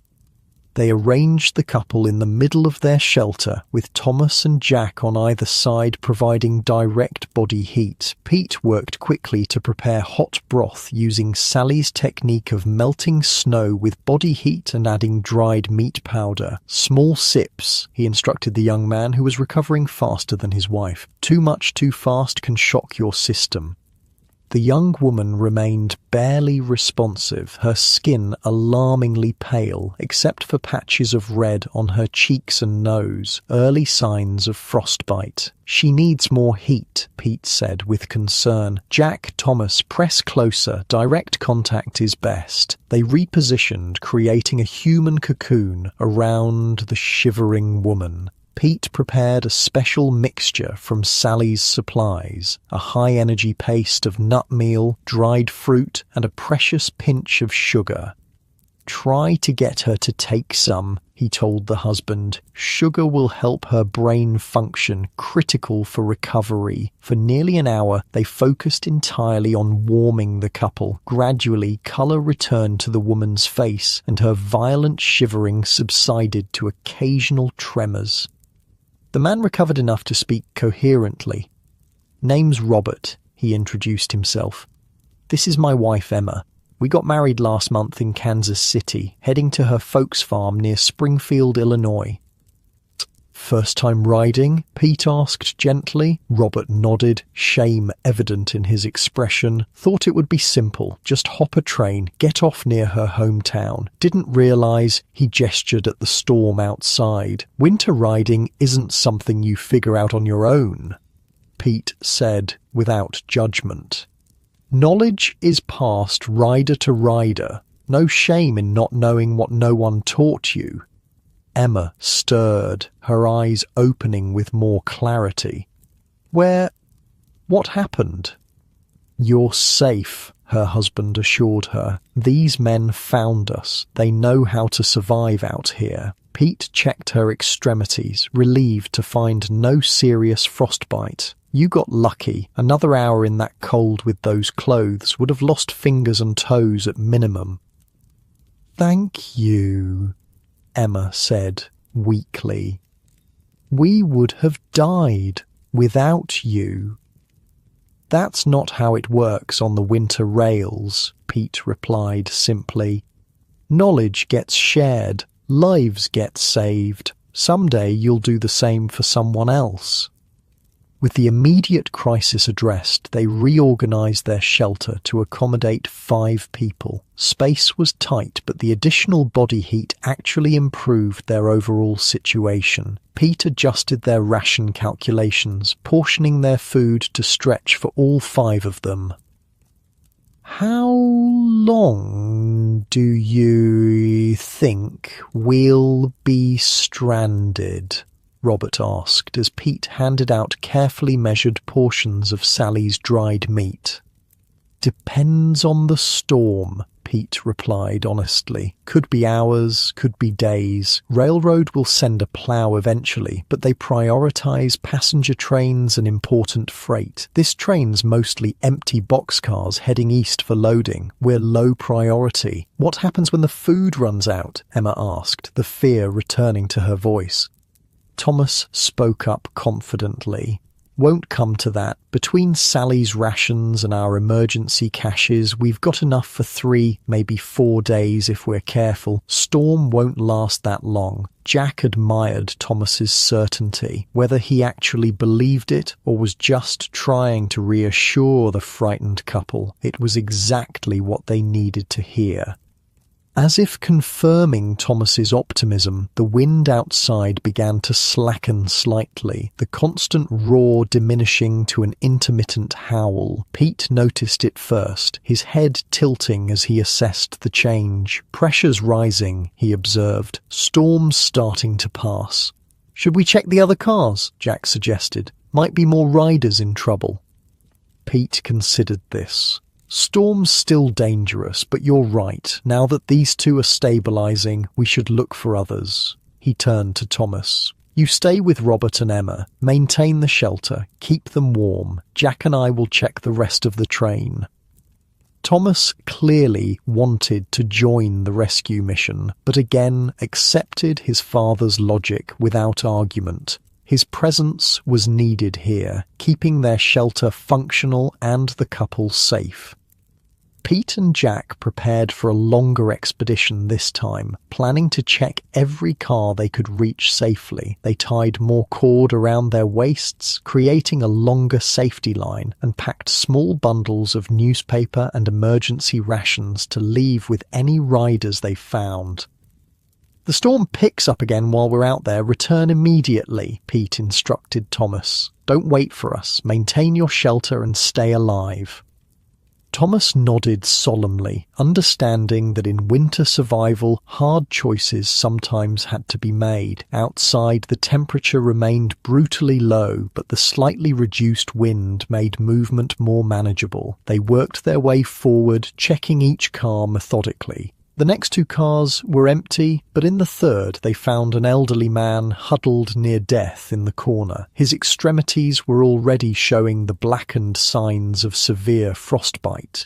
They arranged the couple in the middle of their shelter, with Thomas and Jack on either side providing direct body heat. Pete worked quickly to prepare hot broth using Sally's technique of melting snow with body heat and adding dried meat powder. "Small sips," he instructed the young man, who was recovering faster than his wife. "Too much too fast can shock your system." The young woman remained barely responsive, her skin alarmingly pale, except for patches of red on her cheeks and nose, early signs of frostbite. "She needs more heat," Pete said with concern. "Jack, Thomas, press closer. Direct contact is best." They repositioned, creating a human cocoon around the shivering woman. Pete prepared a special mixture from Sally's supplies, a high-energy paste of nut meal, dried fruit, and a precious pinch of sugar. "Try to get her to take some," he told the husband. "Sugar will help her brain function, critical for recovery." For nearly an hour, they focused entirely on warming the couple. Gradually, colour returned to the woman's face, and her violent shivering subsided to occasional tremors. The man recovered enough to speak coherently. "Name's Robert," he introduced himself. "This is my wife, Emma. We got married last month in Kansas City, heading to her folks' farm near Springfield, Illinois." "First time riding?" Pete asked gently. Robert nodded, shame evident in his expression. "Thought it would be simple. Just hop a train, get off near her hometown. Didn't realize," he gestured at the storm outside. "Winter riding isn't something you figure out on your own," Pete said without judgment. "Knowledge is passed rider to rider. No shame in not knowing what no one taught you." Emma stirred, her eyes opening with more clarity. What happened?" "You're safe," her husband assured her. "These men found us. They know how to survive out here." Pete checked her extremities, relieved to find no serious frostbite. "You got lucky. Another hour in that cold with those clothes would have lost fingers and toes at minimum." "Thank you," Emma said weakly. "We would have died without you." "That's not how it works on the winter rails," Pete replied simply. "Knowledge gets shared, lives get saved. Someday you'll do the same for someone else." With the immediate crisis addressed, they reorganized their shelter to accommodate 5 people. Space was tight, but the additional body heat actually improved their overall situation. Pete adjusted their ration calculations, portioning their food to stretch for all 5 of them. "How long do you think we'll be stranded?" Robert asked as Pete handed out carefully measured portions of Sally's dried meat. "Depends on the storm," Pete replied honestly. "Could be hours, could be days. Railroad will send a plow eventually, but they prioritize passenger trains and important freight. This train's mostly empty boxcars heading east for loading. We're low priority." "What happens when the food runs out?" Emma asked, the fear returning to her voice. Thomas spoke up confidently. "Won't come to that. Between Sally's rations and our emergency caches, we've got enough for 3, maybe 4 days if we're careful. Storm won't last that long." Jack admired Thomas's certainty. Whether he actually believed it or was just trying to reassure the frightened couple, it was exactly what they needed to hear. As if confirming Thomas's optimism, the wind outside began to slacken slightly, the constant roar diminishing to an intermittent howl. Pete noticed it first, his head tilting as he assessed the change. Pressure's rising, he observed. Storms starting to pass. "Should we check the other cars?" Jack suggested. "Might be more riders in trouble." Pete considered this. "Storm's still dangerous, but you're right. Now that these two are stabilizing, we should look for others." He turned to Thomas. "You stay with Robert and Emma. Maintain the shelter. Keep them warm. Jack and I will check the rest of the train." Thomas clearly wanted to join the rescue mission, but again accepted his father's logic without argument. His presence was needed here, keeping their shelter functional and the couple safe. Pete and Jack prepared for a longer expedition this time, planning to check every car they could reach safely. They tied more cord around their waists, creating a longer safety line, and packed small bundles of newspaper and emergency rations to leave with any riders they found. "The storm picks up again while we're out there. Return immediately," Pete instructed Thomas. "Don't wait for us. Maintain your shelter and stay alive." Thomas nodded solemnly, understanding that in winter survival, hard choices sometimes had to be made. Outside, the temperature remained brutally low, but the slightly reduced wind made movement more manageable. They worked their way forward, checking each car methodically. The next two cars were empty, but in the third they found an elderly man huddled near death in the corner. His extremities were already showing the blackened signs of severe frostbite.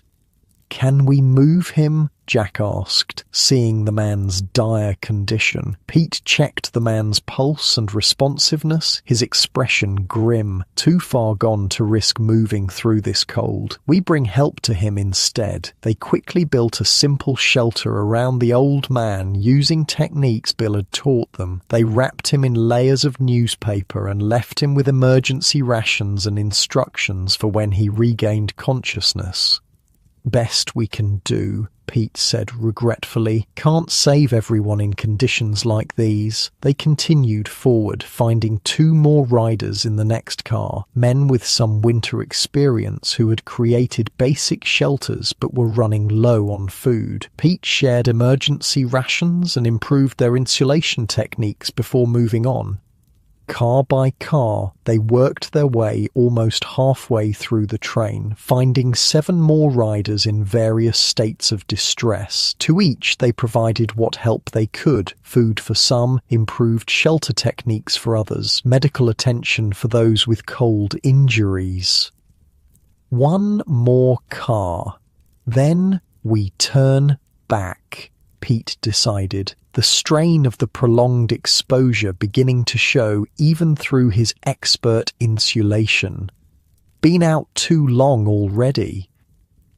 "Can we move him?" Jack asked, seeing the man's dire condition. Pete checked the man's pulse and responsiveness, his expression grim. "Too far gone to risk moving through this cold. We bring help to him instead." They quickly built a simple shelter around the old man using techniques Bill had taught them. They wrapped him in layers of newspaper and left him with emergency rations and instructions for when he regained consciousness. "Best we can do," Pete said regretfully. "Can't save everyone in conditions like these." They continued forward, finding two more riders in the next car, men with some winter experience who had created basic shelters but were running low on food. Pete shared emergency rations and improved their insulation techniques before moving on. Car by car, they worked their way almost halfway through the train, finding 7 more riders in various states of distress. To each they provided what help they could: food for some, improved shelter techniques for others, medical attention for those with cold injuries. One more car. Then we turn back, Pete decided, the strain of the prolonged exposure beginning to show even through his expert insulation. Been out too long already.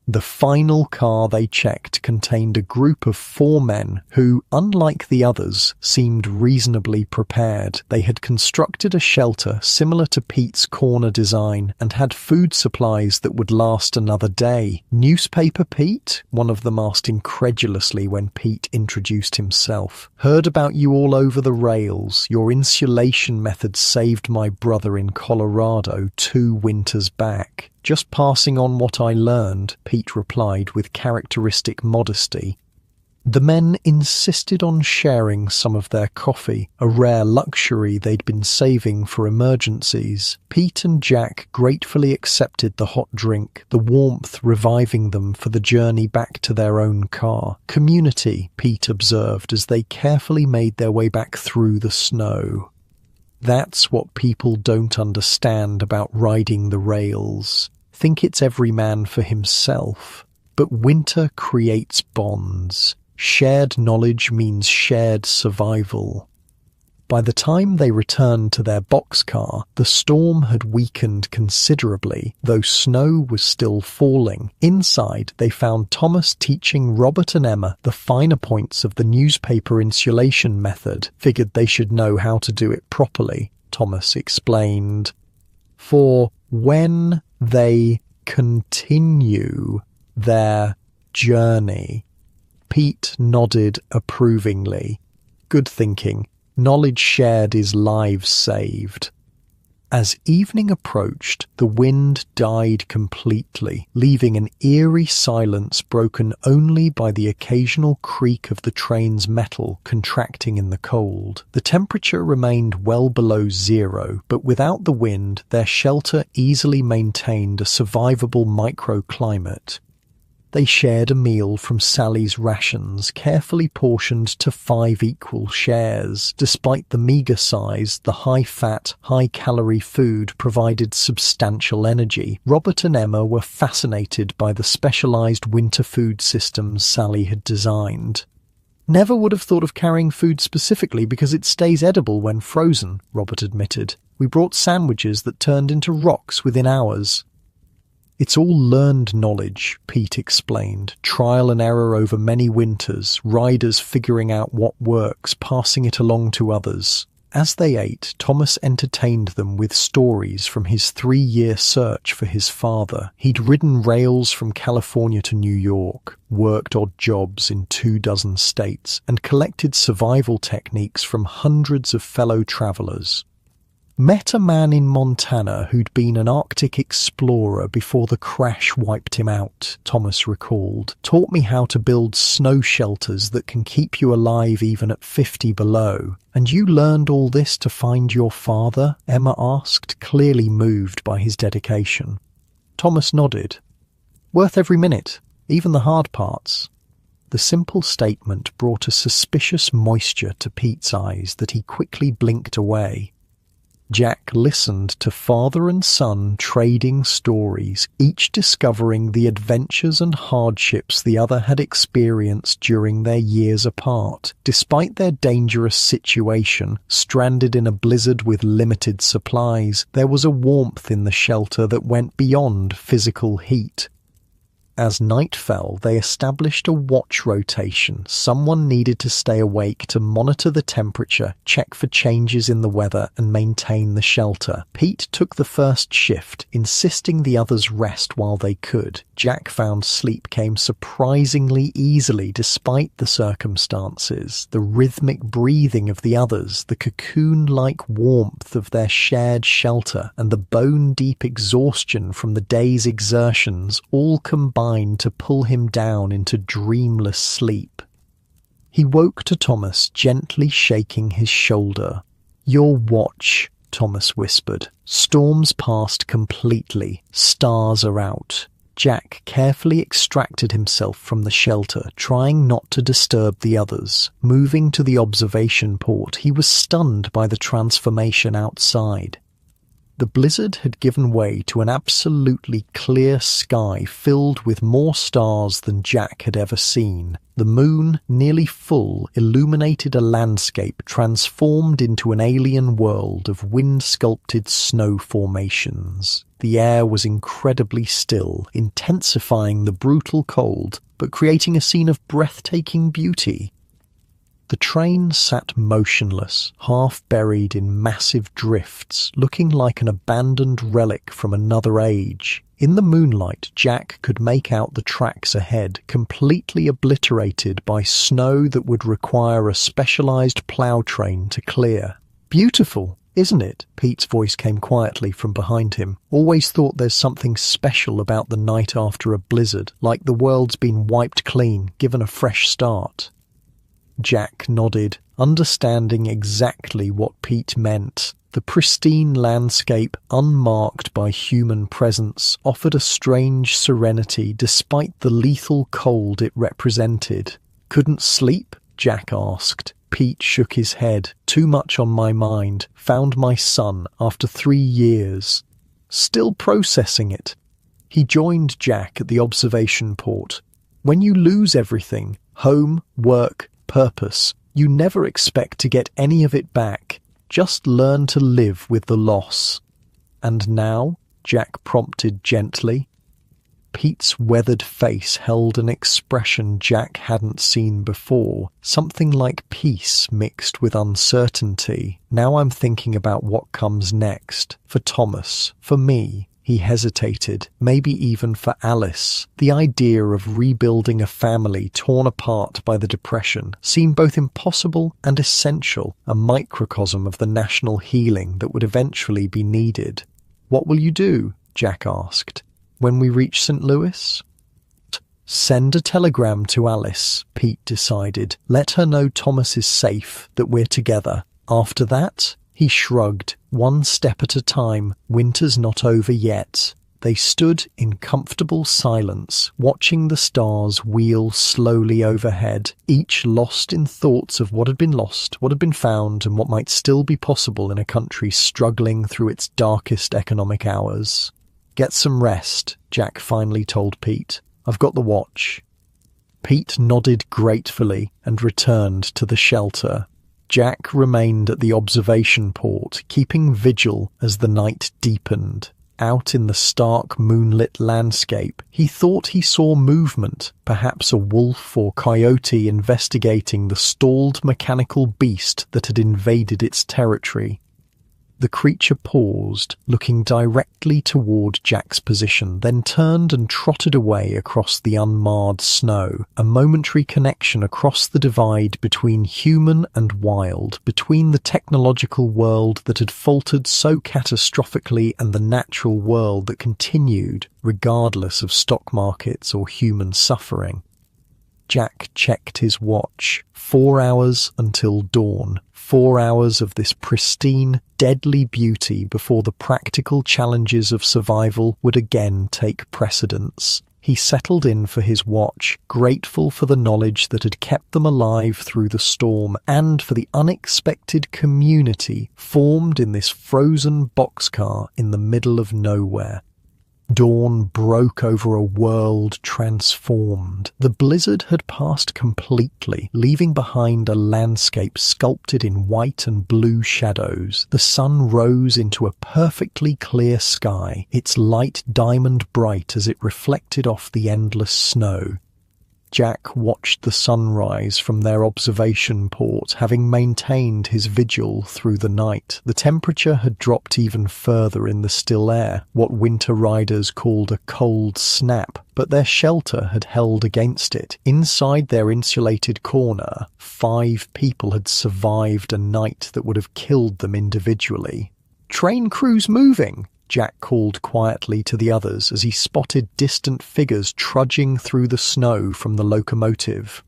The final car they checked contained a group of 4 men who, unlike the others, seemed reasonably prepared. They had constructed a shelter similar to Pete's corner design and had food supplies that would last another day. "Newspaper, Pete?" one of them asked incredulously when Pete introduced himself. "Heard about you all over the rails. Your insulation method saved my brother in Colorado 2 winters back." "Just passing on what I learned," Pete replied with characteristic modesty. The men insisted on sharing some of their coffee, a rare luxury they'd been saving for emergencies. Pete and Jack gratefully accepted the hot drink, the warmth reviving them for the journey back to their own car. "Community," Pete observed as they carefully made their way back through the snow. That's what people don't understand about riding the rails. Think it's every man for himself. But winter creates bonds. Shared knowledge means shared survival. By the time they returned to their boxcar, the storm had weakened considerably, though snow was still falling. Inside, they found Thomas teaching Robert and Emma the finer points of the newspaper insulation method. "Figured they should know how to do it properly," Thomas explained. "For when they continue their journey." Pete nodded approvingly. Good thinking. Knowledge shared is lives saved. As evening approached, the wind died completely, leaving an eerie silence broken only by the occasional creak of the train's metal contracting in the cold. The temperature remained well below zero, but without the wind, their shelter easily maintained a survivable microclimate. They shared a meal from Sally's rations, carefully portioned to 5 equal shares. Despite the meagre size, the high-fat, high-calorie food provided substantial energy. Robert and Emma were fascinated by the specialized winter food systems Sally had designed. "Never would have thought of carrying food specifically because it stays edible when frozen," Robert admitted. "We brought sandwiches that turned into rocks within hours." "It's all learned knowledge," Pete explained. "Trial and error over many winters, riders figuring out what works, passing it along to others." As they ate, Thomas entertained them with stories from his 3-year search for his father. He'd ridden rails from California to New York, worked odd jobs in 24 states, and collected survival techniques from hundreds of fellow travelers. "Met a man in Montana who'd been an Arctic explorer before the crash wiped him out," Thomas recalled. "Taught me how to build snow shelters that can keep you alive even at 50 below. And you learned all this to find your father?" Emma asked, clearly moved by his dedication. Thomas nodded. "Worth every minute, even the hard parts." The simple statement brought a suspicious moisture to Pete's eyes that he quickly blinked away. Jack listened to father and son trading stories, each discovering the adventures and hardships the other had experienced during their years apart. Despite their dangerous situation, stranded in a blizzard with limited supplies, there was a warmth in the shelter that went beyond physical heat. As night fell, they established a watch rotation. Someone needed to stay awake to monitor the temperature, check for changes in the weather, and maintain the shelter. Pete took the first shift, insisting the others rest while they could. Jack found sleep came surprisingly easily despite the circumstances. The rhythmic breathing of the others, the cocoon-like warmth of their shared shelter, and the bone-deep exhaustion from the day's exertions all combined to pull him down into dreamless sleep. He woke to Thomas gently shaking his shoulder. "Your watch," Thomas whispered. "Storms passed completely. Stars are out." Jack carefully extracted himself from the shelter, trying not to disturb the others. Moving to the observation port, he was stunned by the transformation outside. The blizzard had given way to an absolutely clear sky filled with more stars than Jack had ever seen. The moon, nearly full, illuminated a landscape transformed into an alien world of wind-sculpted snow formations. The air was incredibly still, intensifying the brutal cold, but creating a scene of breathtaking beauty. The train sat motionless, half buried in massive drifts, looking like an abandoned relic from another age. In the moonlight, Jack could make out the tracks ahead, completely obliterated by snow that would require a specialized plow train to clear. "Beautiful, isn't it?" Pete's voice came quietly from behind him. "Always thought there's something special about the night after a blizzard, like the world's been wiped clean, given a fresh start." Jack nodded, understanding exactly what Pete meant. The pristine landscape, unmarked by human presence, offered a strange serenity despite the lethal cold it represented. "Couldn't sleep?" Jack asked. Pete shook his head. "Too much on my mind. Found my son after 3 years. Still processing it." He joined Jack at the observation port. "When you lose everything, home, work, purpose, you never expect to get any of it back. Just learn to live with the loss." "And now?" Jack prompted gently. Pete's weathered face held an expression Jack hadn't seen before, something like peace mixed with uncertainty. "Now I'm thinking about what comes next. For Thomas, for me. He hesitated, maybe even for Alice. The idea of rebuilding a family torn apart by the Depression seemed both impossible and essential, a microcosm of the national healing that would eventually be needed. "What will you do?" Jack asked. "When we reach St. Louis?" "Send a telegram to Alice," Pete decided. "Let her know Thomas is safe, that we're together. After that," he shrugged, "one step at a time. Winter's not over yet." They stood in comfortable silence, watching the stars wheel slowly overhead, each lost in thoughts of what had been lost, what had been found, and what might still be possible in a country struggling through its darkest economic hours. "Get some rest," Jack finally told Pete. "I've got the watch." Pete nodded gratefully and returned to the shelter. Jack remained at the observation port, keeping vigil as the night deepened. Out in the stark moonlit landscape, he thought he saw movement, perhaps a wolf or coyote investigating the stalled mechanical beast that had invaded its territory. The creature paused, looking directly toward Jack's position, then turned and trotted away across the unmarred snow, a momentary connection across the divide between human and wild, between the technological world that had faltered so catastrophically and the natural world that continued, regardless of stock markets or human suffering. Jack checked his watch. 4 hours until dawn. 4 hours of this pristine, deadly beauty before the practical challenges of survival would again take precedence. He settled in for his watch, grateful for the knowledge that had kept them alive through the storm and for the unexpected community formed in this frozen boxcar in the middle of nowhere. Dawn broke over a world transformed. The blizzard had passed completely, leaving behind a landscape sculpted in white and blue shadows. The sun rose into a perfectly clear sky, its light diamond bright as it reflected off the endless snow. Jack watched the sunrise from their observation port, having maintained his vigil through the night. The temperature had dropped even further in the still air, what winter riders called a cold snap, but their shelter had held against it. Inside their insulated corner, 5 people had survived a night that would have killed them individually. "Train crew's moving," Jack called quietly to the others as he spotted distant figures trudging through the snow from the locomotive.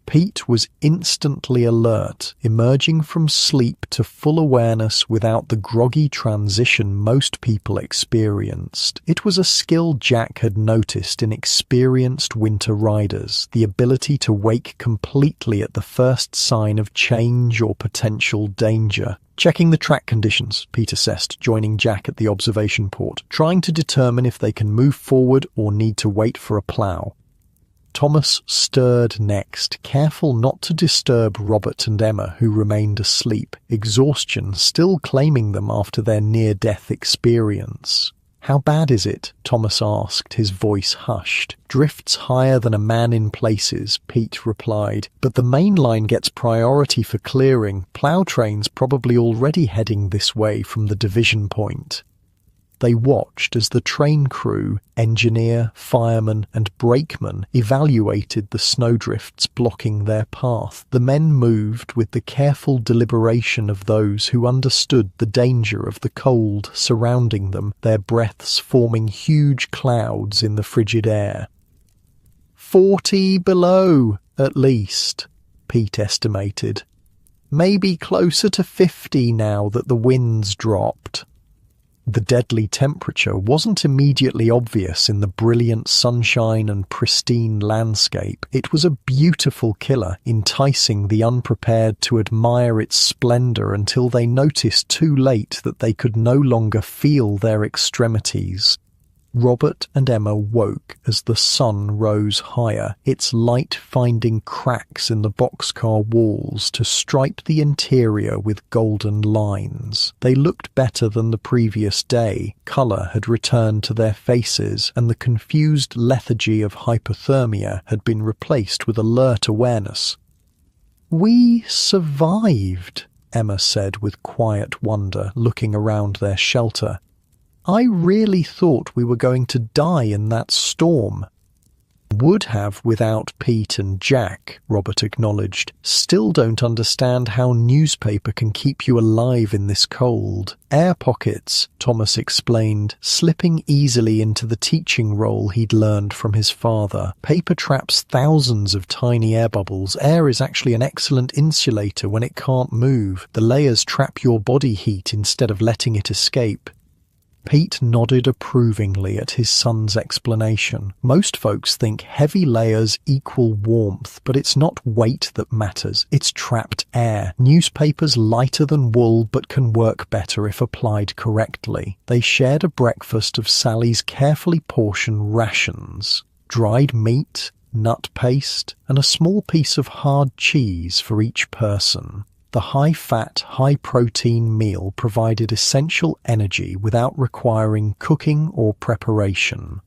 Pete was instantly alert, emerging from sleep to full awareness without the groggy transition most people experienced. It was a skill Jack had noticed in experienced winter riders, the ability to wake completely at the first sign of change or potential danger. "Checking the track conditions," Pete assessed, joining Jack at the observation port, trying to determine if they can move forward or need to wait for a plough. Thomas stirred next, careful not to disturb Robert and Emma, who remained asleep, exhaustion still claiming them after their near-death experience. "How bad is it?" Thomas asked, his voice hushed. "Drifts higher than a man in places," Pete replied, "but the main line gets priority for clearing. Plough trains probably already heading this way from the division point." They watched as the train crew, engineer, fireman, and brakeman evaluated the snowdrifts blocking their path. The men moved with the careful deliberation of those who understood the danger of the cold surrounding them, their breaths forming huge clouds in the frigid air. 40 below, at least, Pete estimated. Maybe closer to 50 now that the wind's dropped. The deadly temperature wasn't immediately obvious in the brilliant sunshine and pristine landscape. It was a beautiful killer, enticing the unprepared to admire its splendor until they noticed too late that they could no longer feel their extremities. Robert and Emma woke as the sun rose higher, its light finding cracks in the boxcar walls to stripe the interior with golden lines. They looked better than the previous day. Colour had returned to their faces, and the confused lethargy of hypothermia had been replaced with alert awareness. "We survived," Emma said with quiet wonder, looking around their shelter. "I really thought we were going to die in that storm." "Would have without Pete and Jack," Robert acknowledged. "Still don't understand how newspaper can keep you alive in this cold." "Air pockets," Thomas explained, slipping easily into the teaching role he'd learned from his father. "Paper traps thousands of tiny air bubbles. Air is actually an excellent insulator when it can't move. The layers trap your body heat instead of letting it escape." Pete nodded approvingly at his son's explanation. "Most folks think heavy layers equal warmth, but it's not weight that matters, it's trapped air. Newspaper's lighter than wool, but can work better if applied correctly." They shared a breakfast of Sally's carefully portioned rations: dried meat, nut paste, and a small piece of hard cheese for each person. The high-fat, high-protein meal provided essential energy without requiring cooking or preparation.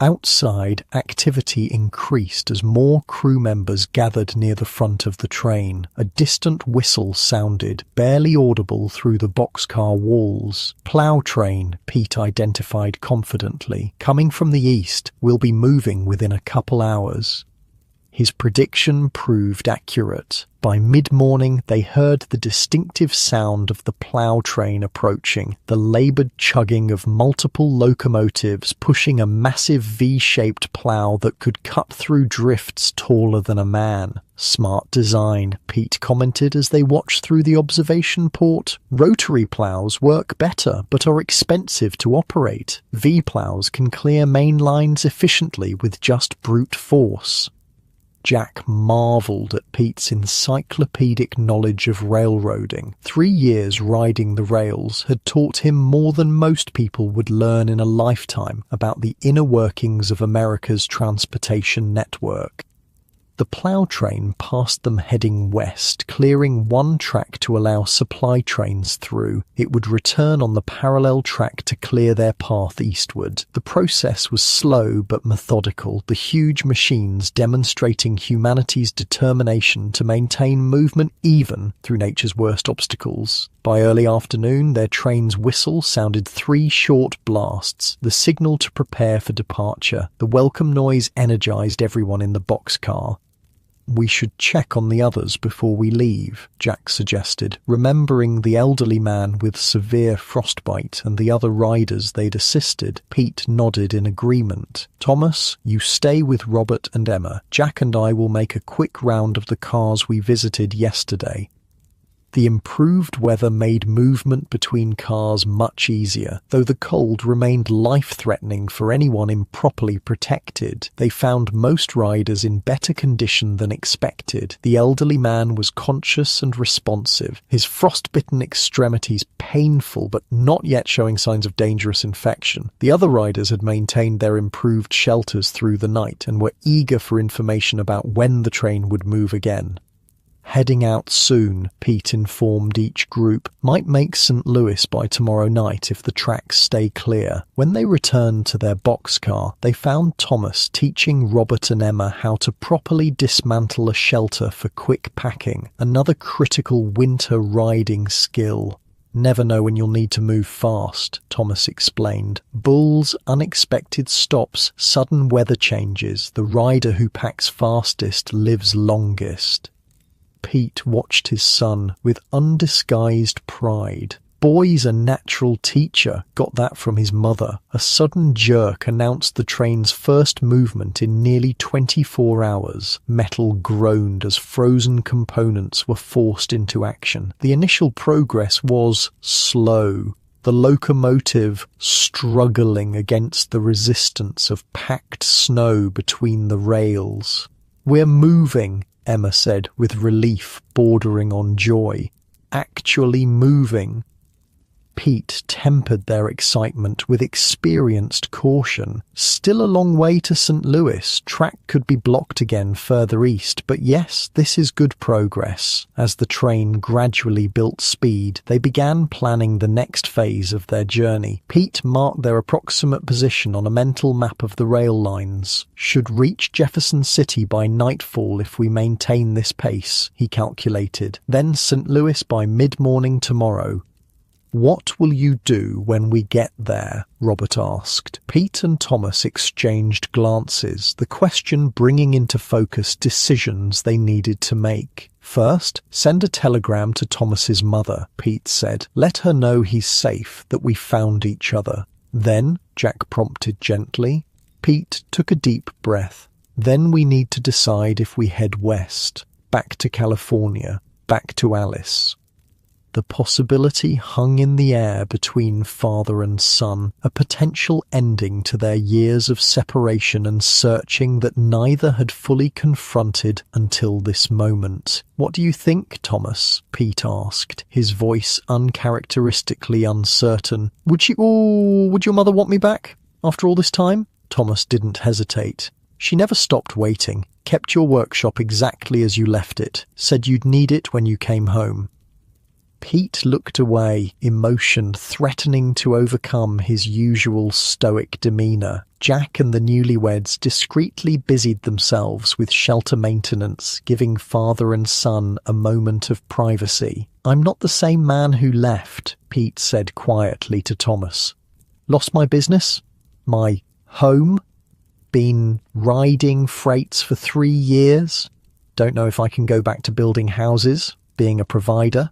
Outside, activity increased as more crew members gathered near the front of the train. A distant whistle sounded, barely audible through the boxcar walls. "Plough train," Pete identified confidently. "Coming from the east, we'll be moving within a couple hours." His prediction proved accurate. By mid-morning, they heard the distinctive sound of the plough train approaching, the laboured chugging of multiple locomotives pushing a massive V-shaped plough that could cut through drifts taller than a man. "Smart design," Pete commented as they watched through the observation port. "Rotary ploughs work better, but are expensive to operate. V-ploughs can clear main lines efficiently with just brute force." Jack marvelled at Pete's encyclopedic knowledge of railroading. 3 years riding the rails had taught him more than most people would learn in a lifetime about the inner workings of America's transportation network. The plough train passed them heading west, clearing one track to allow supply trains through. It would return on the parallel track to clear their path eastward. The process was slow but methodical, the huge machines demonstrating humanity's determination to maintain movement even through nature's worst obstacles. By early afternoon, their train's whistle sounded 3 short blasts, the signal to prepare for departure. The welcome noise energized everyone in the boxcar. "We should check on the others before we leave," Jack suggested, remembering the elderly man with severe frostbite and the other riders they'd assisted. Pete nodded in agreement. "Thomas, you stay with Robert and Emma. Jack and I will make a quick round of the cars we visited yesterday." The improved weather made movement between cars much easier, though the cold remained life-threatening for anyone improperly protected. They found most riders in better condition than expected. The elderly man was conscious and responsive, his frostbitten extremities painful but not yet showing signs of dangerous infection. The other riders had maintained their improved shelters through the night and were eager for information about when the train would move again. "Heading out soon," Pete informed each group. "Might make St. Louis by tomorrow night if the tracks stay clear." When they returned to their boxcar, they found Thomas teaching Robert and Emma how to properly dismantle a shelter for quick packing, another critical winter riding skill. "Never know when you'll need to move fast," Thomas explained. "Bulls, unexpected stops, sudden weather changes. The rider who packs fastest lives longest." Pete watched his son with undisguised pride. "Boy's a natural teacher," got that from his mother. A sudden jerk announced the train's first movement in nearly 24 hours. Metal groaned as frozen components were forced into action. The initial progress was slow, the locomotive struggling against the resistance of packed snow between the rails. "We're moving," Emma said with relief bordering on joy. "Actually moving." Pete tempered their excitement with experienced caution. Still a long way to St. Louis. Track could be blocked again further east, but yes, this is good progress. As the train gradually built speed, they began planning the next phase of their journey. Pete marked their approximate position on a mental map of the rail lines. "Should reach Jefferson City by nightfall if we maintain this pace," he calculated. "Then St. Louis by mid-morning tomorrow." "What will you do when we get there?" Robert asked. Pete and Thomas exchanged glances, the question bringing into focus decisions they needed to make. "First, send a telegram to Thomas's mother," Pete said. "Let her know he's safe, that we found each other." "Then," Jack prompted gently. Pete took a deep breath. "Then we need to decide if we head west, back to California, back to Alice." The possibility hung in the air between father and son, a potential ending to their years of separation and searching that neither had fully confronted until this moment. "What do you think, Thomas?" Pete asked, his voice uncharacteristically uncertain. Would your mother want me back after all this time?" Thomas didn't hesitate. "She never stopped waiting, kept your workshop exactly as you left it, said you'd need it when you came home." Pete looked away, emotion threatening to overcome his usual stoic demeanour. Jack and the newlyweds discreetly busied themselves with shelter maintenance, giving father and son a moment of privacy. "I'm not the same man who left," Pete said quietly to Thomas. "Lost my business, my home, been riding freights for 3 years. Don't know if I can go back to building houses, being a provider."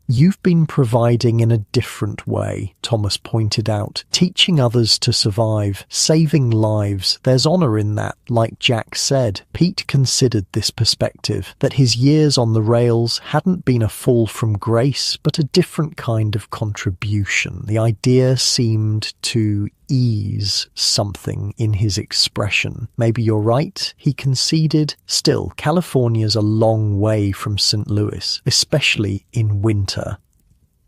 "You've been providing in a different way," Thomas pointed out, "teaching others to survive, saving lives. There's honour in that, like Jack said." Pete considered this perspective, that his years on the rails hadn't been a fall from grace, but a different kind of contribution. The idea seemed to ease something in his expression. "Maybe you're right," he conceded. "Still, California's a long way from St. Louis, especially in winter."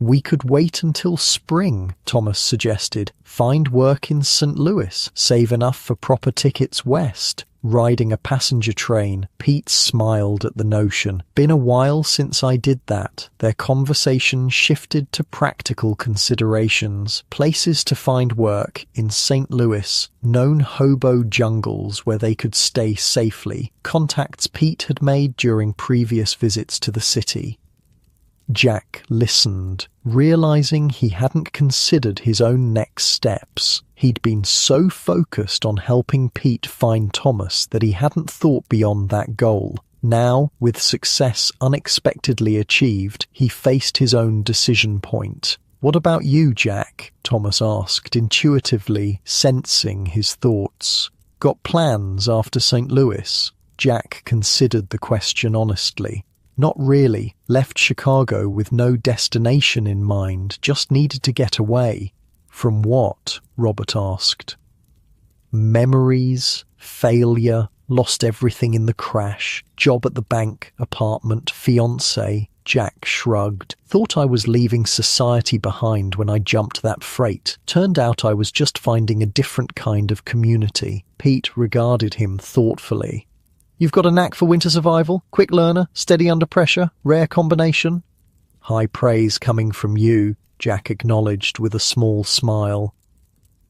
"We could wait until spring," Thomas suggested. "Find work in St. Louis, save enough for proper tickets west. Riding a passenger train." Pete smiled at the notion. "Been a while since I did that." Their conversation shifted to practical considerations. Places to find work in St. Louis, known hobo jungles where they could stay safely, contacts Pete had made during previous visits to the city. Jack listened, realizing he hadn't considered his own next steps. He'd been so focused on helping Pete find Thomas that he hadn't thought beyond that goal. Now, with success unexpectedly achieved, he faced his own decision point. "What about you, Jack?" Thomas asked, intuitively sensing his thoughts. "Got plans after St. Louis?" Jack considered the question honestly. "Not really. Left Chicago with no destination in mind, just needed to get away." "From what?" Robert asked. "Memories, failure, lost everything in the crash, job at the bank, apartment, fiancé." Jack shrugged. "Thought I was leaving society behind when I jumped that freight. Turned out I was just finding a different kind of community." Pete regarded him thoughtfully. "You've got a knack for winter survival, quick learner, steady under pressure, rare combination." "High praise coming from you," Jack acknowledged with a small smile.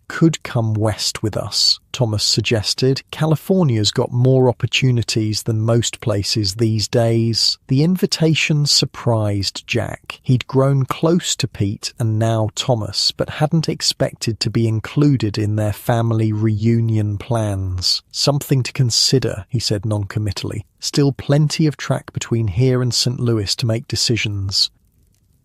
"Could come west with us," Thomas suggested. "California's got more opportunities than most places these days." The invitation surprised Jack. He'd grown close to Pete and now Thomas, but hadn't expected to be included in their family reunion plans. "Something to consider," he said noncommittally. "Still plenty of track between here and St. Louis to make decisions."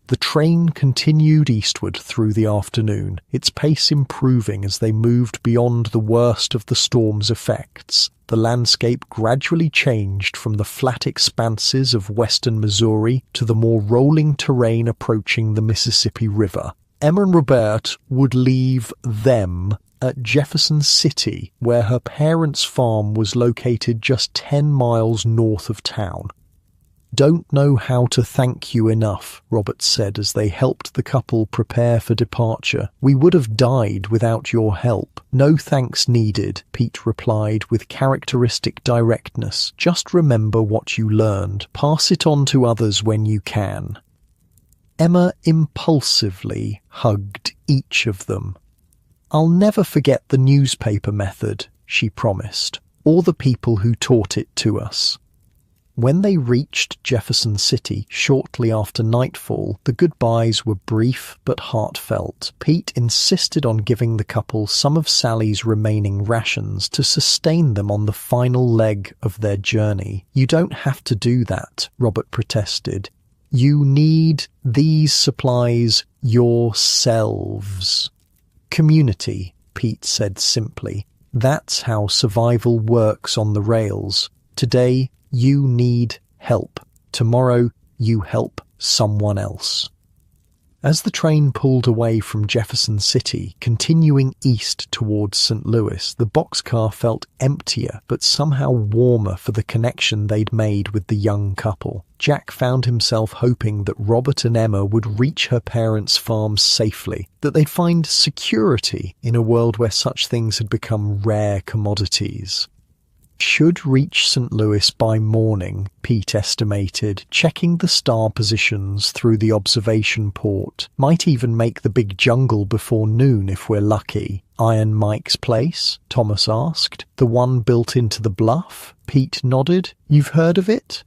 The train continued eastward through the afternoon, its pace improving as they moved beyond the worst of the storm's effects. The landscape gradually changed from the flat expanses of western Missouri to the more rolling terrain approaching the Mississippi River. Emma and Robert would leave them at Jefferson City, where her parents' farm was located just 10 miles north of town. "Don't know how to thank you enough," Robert said as they helped the couple prepare for departure. "We would have died without your help." "No thanks needed," Pete replied with characteristic directness. "Just remember what you learned. Pass it on to others when you can." Emma impulsively hugged each of them. "I'll never forget the newspaper method," she promised, "or the people who taught it to us." When they reached Jefferson City shortly after nightfall, the goodbyes were brief but heartfelt. Pete insisted on giving the couple some of Sally's remaining rations to sustain them on the final leg of their journey. "You don't have to do that," Robert protested. "You need these supplies yourselves." "Community," Pete said simply. "That's how survival works on the rails. Today, you need help. Tomorrow, you help someone else." As the train pulled away from Jefferson City, continuing east towards St. Louis, the boxcar felt emptier but somehow warmer for the connection they'd made with the young couple. Jack found himself hoping that Robert and Emma would reach her parents' farm safely, that they'd find security in a world where such things had become rare commodities. Should reach St. Louis by morning, Pete estimated, checking the star positions through the observation port. Might even make the big jungle before noon if we're lucky. "Iron Mike's place?" Thomas asked. "The one built into the bluff?" Pete nodded. "You've heard of it?"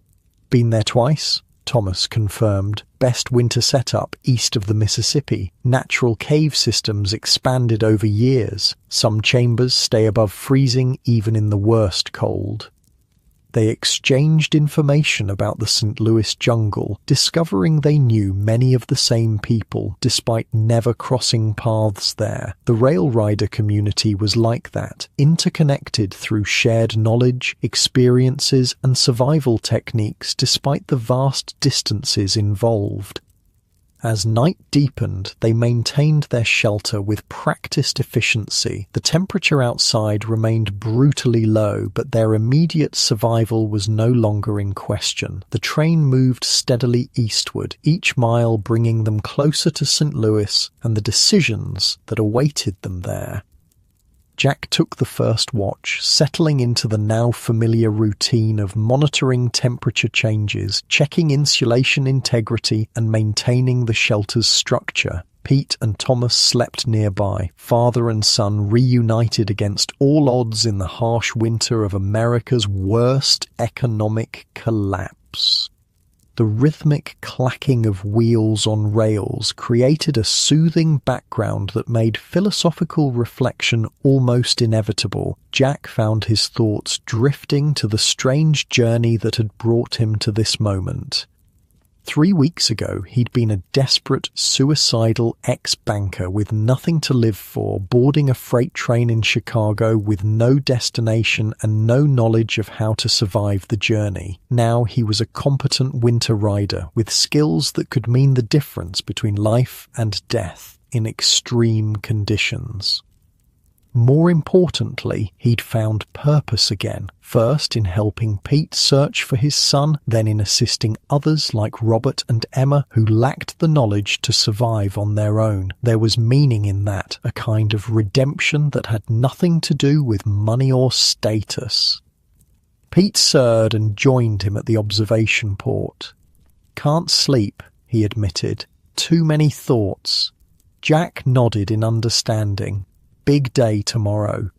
"Been there twice," Thomas confirmed. "Best winter setup east of the Mississippi. Natural cave systems expanded over years. Some chambers stay above freezing even in the worst cold." They exchanged information about the St. Louis jungle, discovering they knew many of the same people, despite never crossing paths there. The rail rider community was like that, interconnected through shared knowledge, experiences, and survival techniques despite the vast distances involved. As night deepened, they maintained their shelter with practiced efficiency. The temperature outside remained brutally low, but their immediate survival was no longer in question. The train moved steadily eastward, each mile bringing them closer to St. Louis and the decisions that awaited them there. Jack took the first watch, settling into the now familiar routine of monitoring temperature changes, checking insulation integrity, and maintaining the shelter's structure. Pete and Thomas slept nearby, father and son reunited against all odds in the harsh winter of America's worst economic collapse. The rhythmic clacking of wheels on rails created a soothing background that made philosophical reflection almost inevitable. Jack found his thoughts drifting to the strange journey that had brought him to this moment. 3 weeks ago, he'd been a desperate, suicidal ex-banker with nothing to live for, boarding a freight train in Chicago with no destination and no knowledge of how to survive the journey. Now he was a competent winter rider with skills that could mean the difference between life and death in extreme conditions. More importantly, he'd found purpose again, first in helping Pete search for his son, then in assisting others like Robert and Emma who lacked the knowledge to survive on their own. There was meaning in that, a kind of redemption that had nothing to do with money or status. Pete stirred and joined him at the observation port. "Can't sleep," he admitted. "Too many thoughts." Jack nodded in understanding. "Big day tomorrow."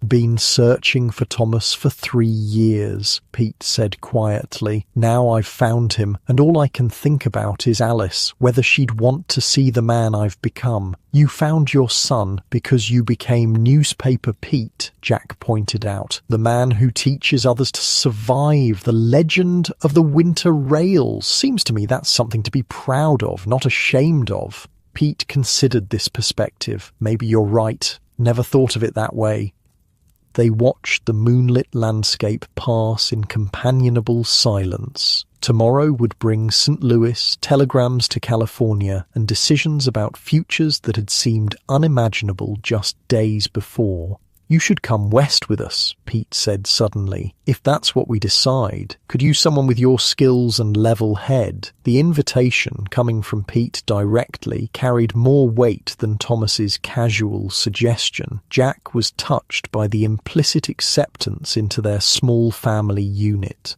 "Been searching for Thomas for 3 years," Pete said quietly. "Now I've found him, and all I can think about is Alice, whether she'd want to see the man I've become." "You found your son because you became Newspaper Pete," Jack pointed out. "The man who teaches others to survive, the legend of the winter rails. Seems to me that's something to be proud of, not ashamed of." Pete considered this perspective. "Maybe you're right. Never thought of it that way." They watched the moonlit landscape pass in companionable silence. Tomorrow would bring St. Louis, telegrams to California, and decisions about futures that had seemed unimaginable just days before. "You should come west with us," Pete said suddenly. "If that's what we decide. Could use someone with your skills and level head." The invitation, coming from Pete directly, carried more weight than Thomas's casual suggestion. Jack was touched by the implicit acceptance into their small family unit.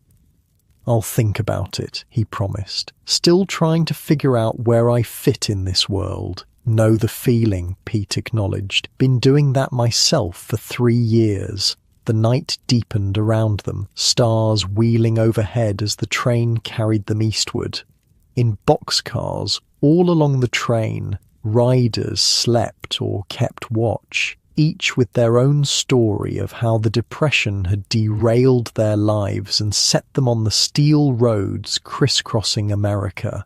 "I'll think about it," he promised, still trying to figure out where I fit in this world. "Know the feeling," Pete acknowledged. "Been doing that myself for 3 years." The night deepened around them, stars wheeling overhead as the train carried them eastward. In boxcars, all along the train, riders slept or kept watch, each with their own story of how the Depression had derailed their lives and set them on the steel roads crisscrossing America.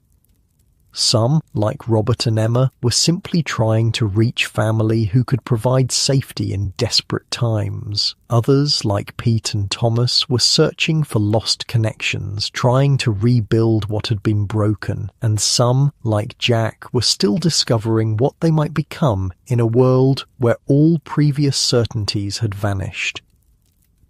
Some, like Robert and Emma, were simply trying to reach family who could provide safety in desperate times. Others, like Pete and Thomas, were searching for lost connections, trying to rebuild what had been broken. And some, like Jack, were still discovering what they might become in a world where all previous certainties had vanished.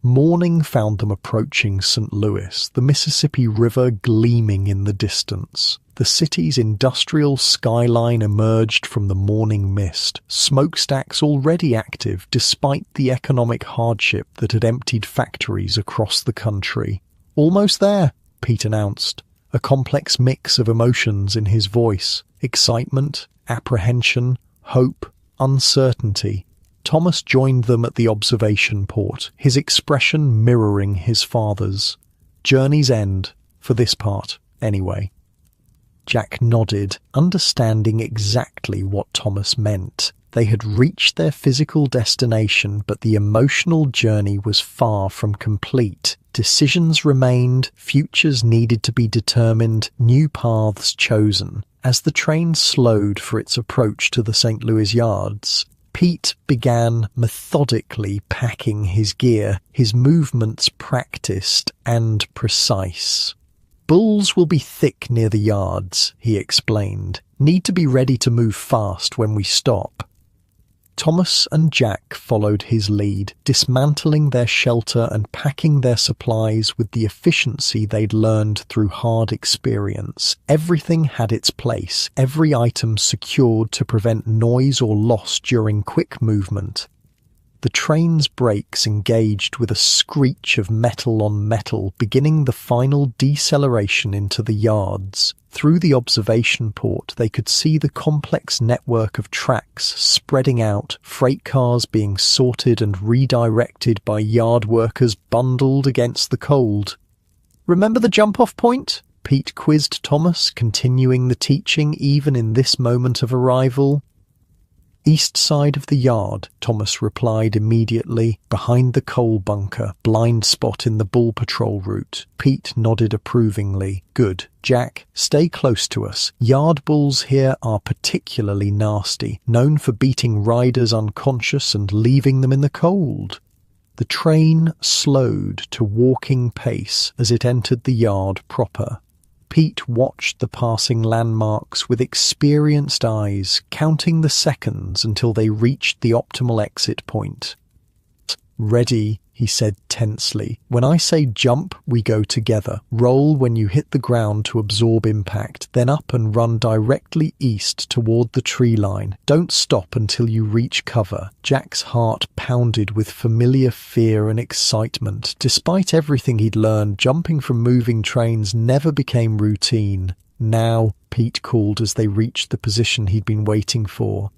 Morning found them approaching St. Louis, the Mississippi River gleaming in the distance. The city's industrial skyline emerged from the morning mist, smokestacks already active despite the economic hardship that had emptied factories across the country. "Almost there," Pete announced, a complex mix of emotions in his voice: excitement, apprehension, hope, uncertainty. Thomas joined them at the observation port, his expression mirroring his father's. Journey's end, for this part, anyway. Jack nodded, understanding exactly what Thomas meant. They had reached their physical destination, but the emotional journey was far from complete. Decisions remained, futures needed to be determined, new paths chosen. As the train slowed for its approach to the St. Louis yards, Pete began methodically packing his gear, his movements practiced and precise. "Bulls will be thick near the yards," he explained. "Need to be ready to move fast when we stop." Thomas and Jack followed his lead, dismantling their shelter and packing their supplies with the efficiency they'd learned through hard experience. Everything had its place, every item secured to prevent noise or loss during quick movement. The train's brakes engaged with a screech of metal on metal, beginning the final deceleration into the yards. Through the observation port, they could see the complex network of tracks spreading out, freight cars being sorted and redirected by yard workers bundled against the cold. "Remember the jump-off point?" Pete quizzed Thomas, continuing the teaching even in this moment of arrival. "East side of the yard," Thomas replied immediately, "behind the coal bunker, blind spot in the bull patrol route." Pete nodded approvingly. "Good. Jack, stay close to us. Yard bulls here are particularly nasty, known for beating riders unconscious and leaving them in the cold." The train slowed to walking pace as it entered the yard proper. Pete watched the passing landmarks with experienced eyes, counting the seconds until they reached the optimal exit point. "Ready," he said tensely. "When I say jump, we go together. Roll when you hit the ground to absorb impact, then up and run directly east toward the tree line. Don't stop until you reach cover." Jack's heart pounded with familiar fear and excitement. Despite everything he'd learned, jumping from moving trains never became routine. "Now," Pete called as they reached the position he'd been waiting for.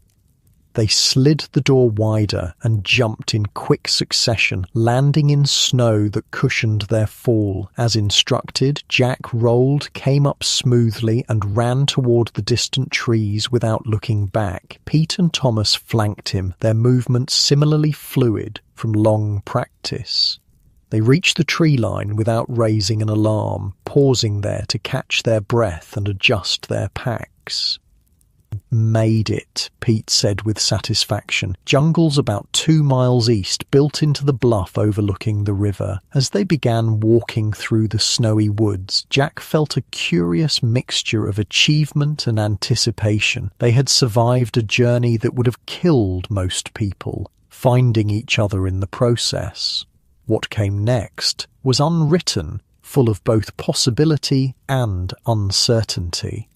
They slid the door wider and jumped in quick succession, landing in snow that cushioned their fall. As instructed, Jack rolled, came up smoothly, and ran toward the distant trees without looking back. Pete and Thomas flanked him, their movements similarly fluid from long practice. They reached the tree line without raising an alarm, pausing there to catch their breath and adjust their packs. "Made it," Pete said with satisfaction. "Jungle's about 2 miles east, built into the bluff overlooking the river." As they began walking through the snowy woods, Jack felt a curious mixture of achievement and anticipation. They had survived a journey that would have killed most people, finding each other in the process. What came next was unwritten, full of both possibility and uncertainty.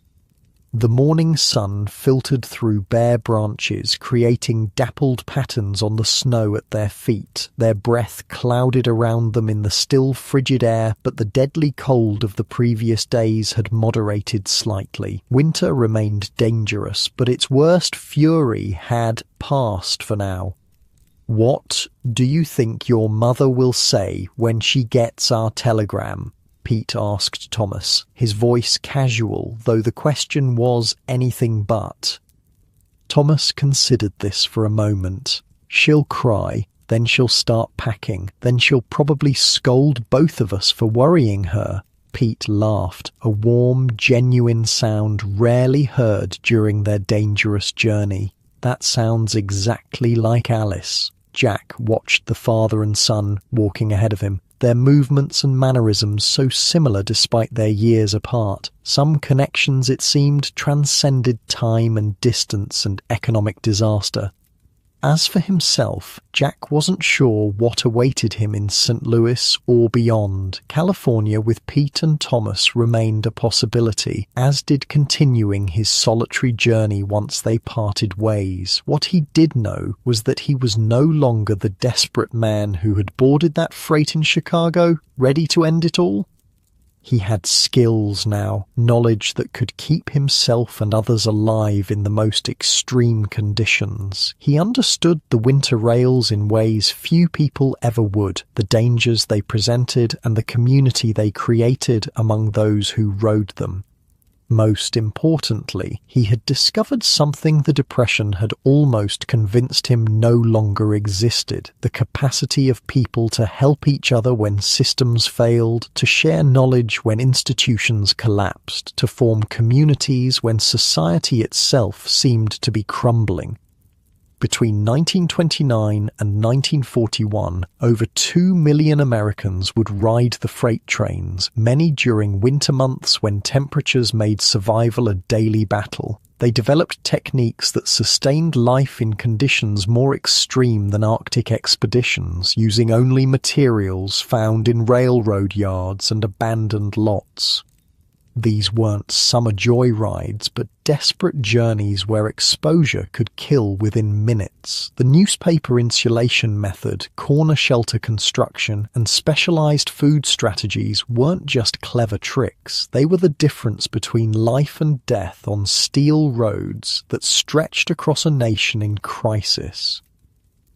The morning sun filtered through bare branches, creating dappled patterns on the snow at their feet. Their breath clouded around them in the still frigid air, but the deadly cold of the previous days had moderated slightly. Winter remained dangerous, but its worst fury had passed for now. "What do you think your mother will say when she gets our telegram?" Pete asked Thomas, his voice casual, though the question was anything but. Thomas considered this for a moment. "She'll cry, then she'll start packing, then she'll probably scold both of us for worrying her." Pete laughed, a warm, genuine sound rarely heard during their dangerous journey. "That sounds exactly like Alice." Jack watched the father and son walking ahead of him, their movements and mannerisms so similar despite their years apart. Some connections, it seemed, transcended time and distance and economic disaster. As for himself, Jack wasn't sure what awaited him in St. Louis or beyond. California with Pete and Thomas remained a possibility, as did continuing his solitary journey once they parted ways. What he did know was that he was no longer the desperate man who had boarded that freight in Chicago, ready to end it all. He had skills now, knowledge that could keep himself and others alive in the most extreme conditions. He understood the winter rails in ways few people ever would, the dangers they presented and the community they created among those who rode them. Most importantly, he had discovered something the Depression had almost convinced him no longer existed: the capacity of people to help each other when systems failed, to share knowledge when institutions collapsed, to form communities when society itself seemed to be crumbling. Between 1929 and 1941, over 2 million Americans would ride the freight trains, many during winter months when temperatures made survival a daily battle. They developed techniques that sustained life in conditions more extreme than Arctic expeditions, using only materials found in railroad yards and abandoned lots. These weren't summer joyrides, but desperate journeys where exposure could kill within minutes. The newspaper insulation method, corner shelter construction, and specialized food strategies weren't just clever tricks. They were the difference between life and death on steel roads that stretched across a nation in crisis.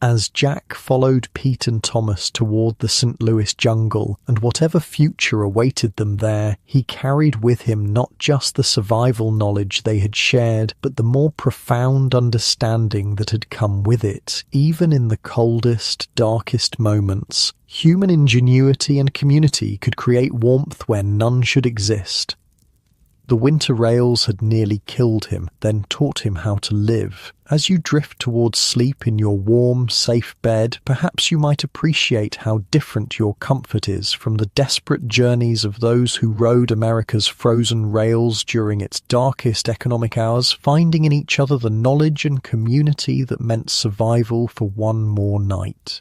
As Jack followed Pete and Thomas toward the St. Louis jungle and whatever future awaited them there, he carried with him not just the survival knowledge they had shared, but the more profound understanding that had come with it. Even in the coldest, darkest moments, human ingenuity and community could create warmth where none should exist. The winter rails had nearly killed him, then taught him how to live. As you drift towards sleep in your warm, safe bed, perhaps you might appreciate how different your comfort is from the desperate journeys of those who rode America's frozen rails during its darkest economic hours, finding in each other the knowledge and community that meant survival for one more night.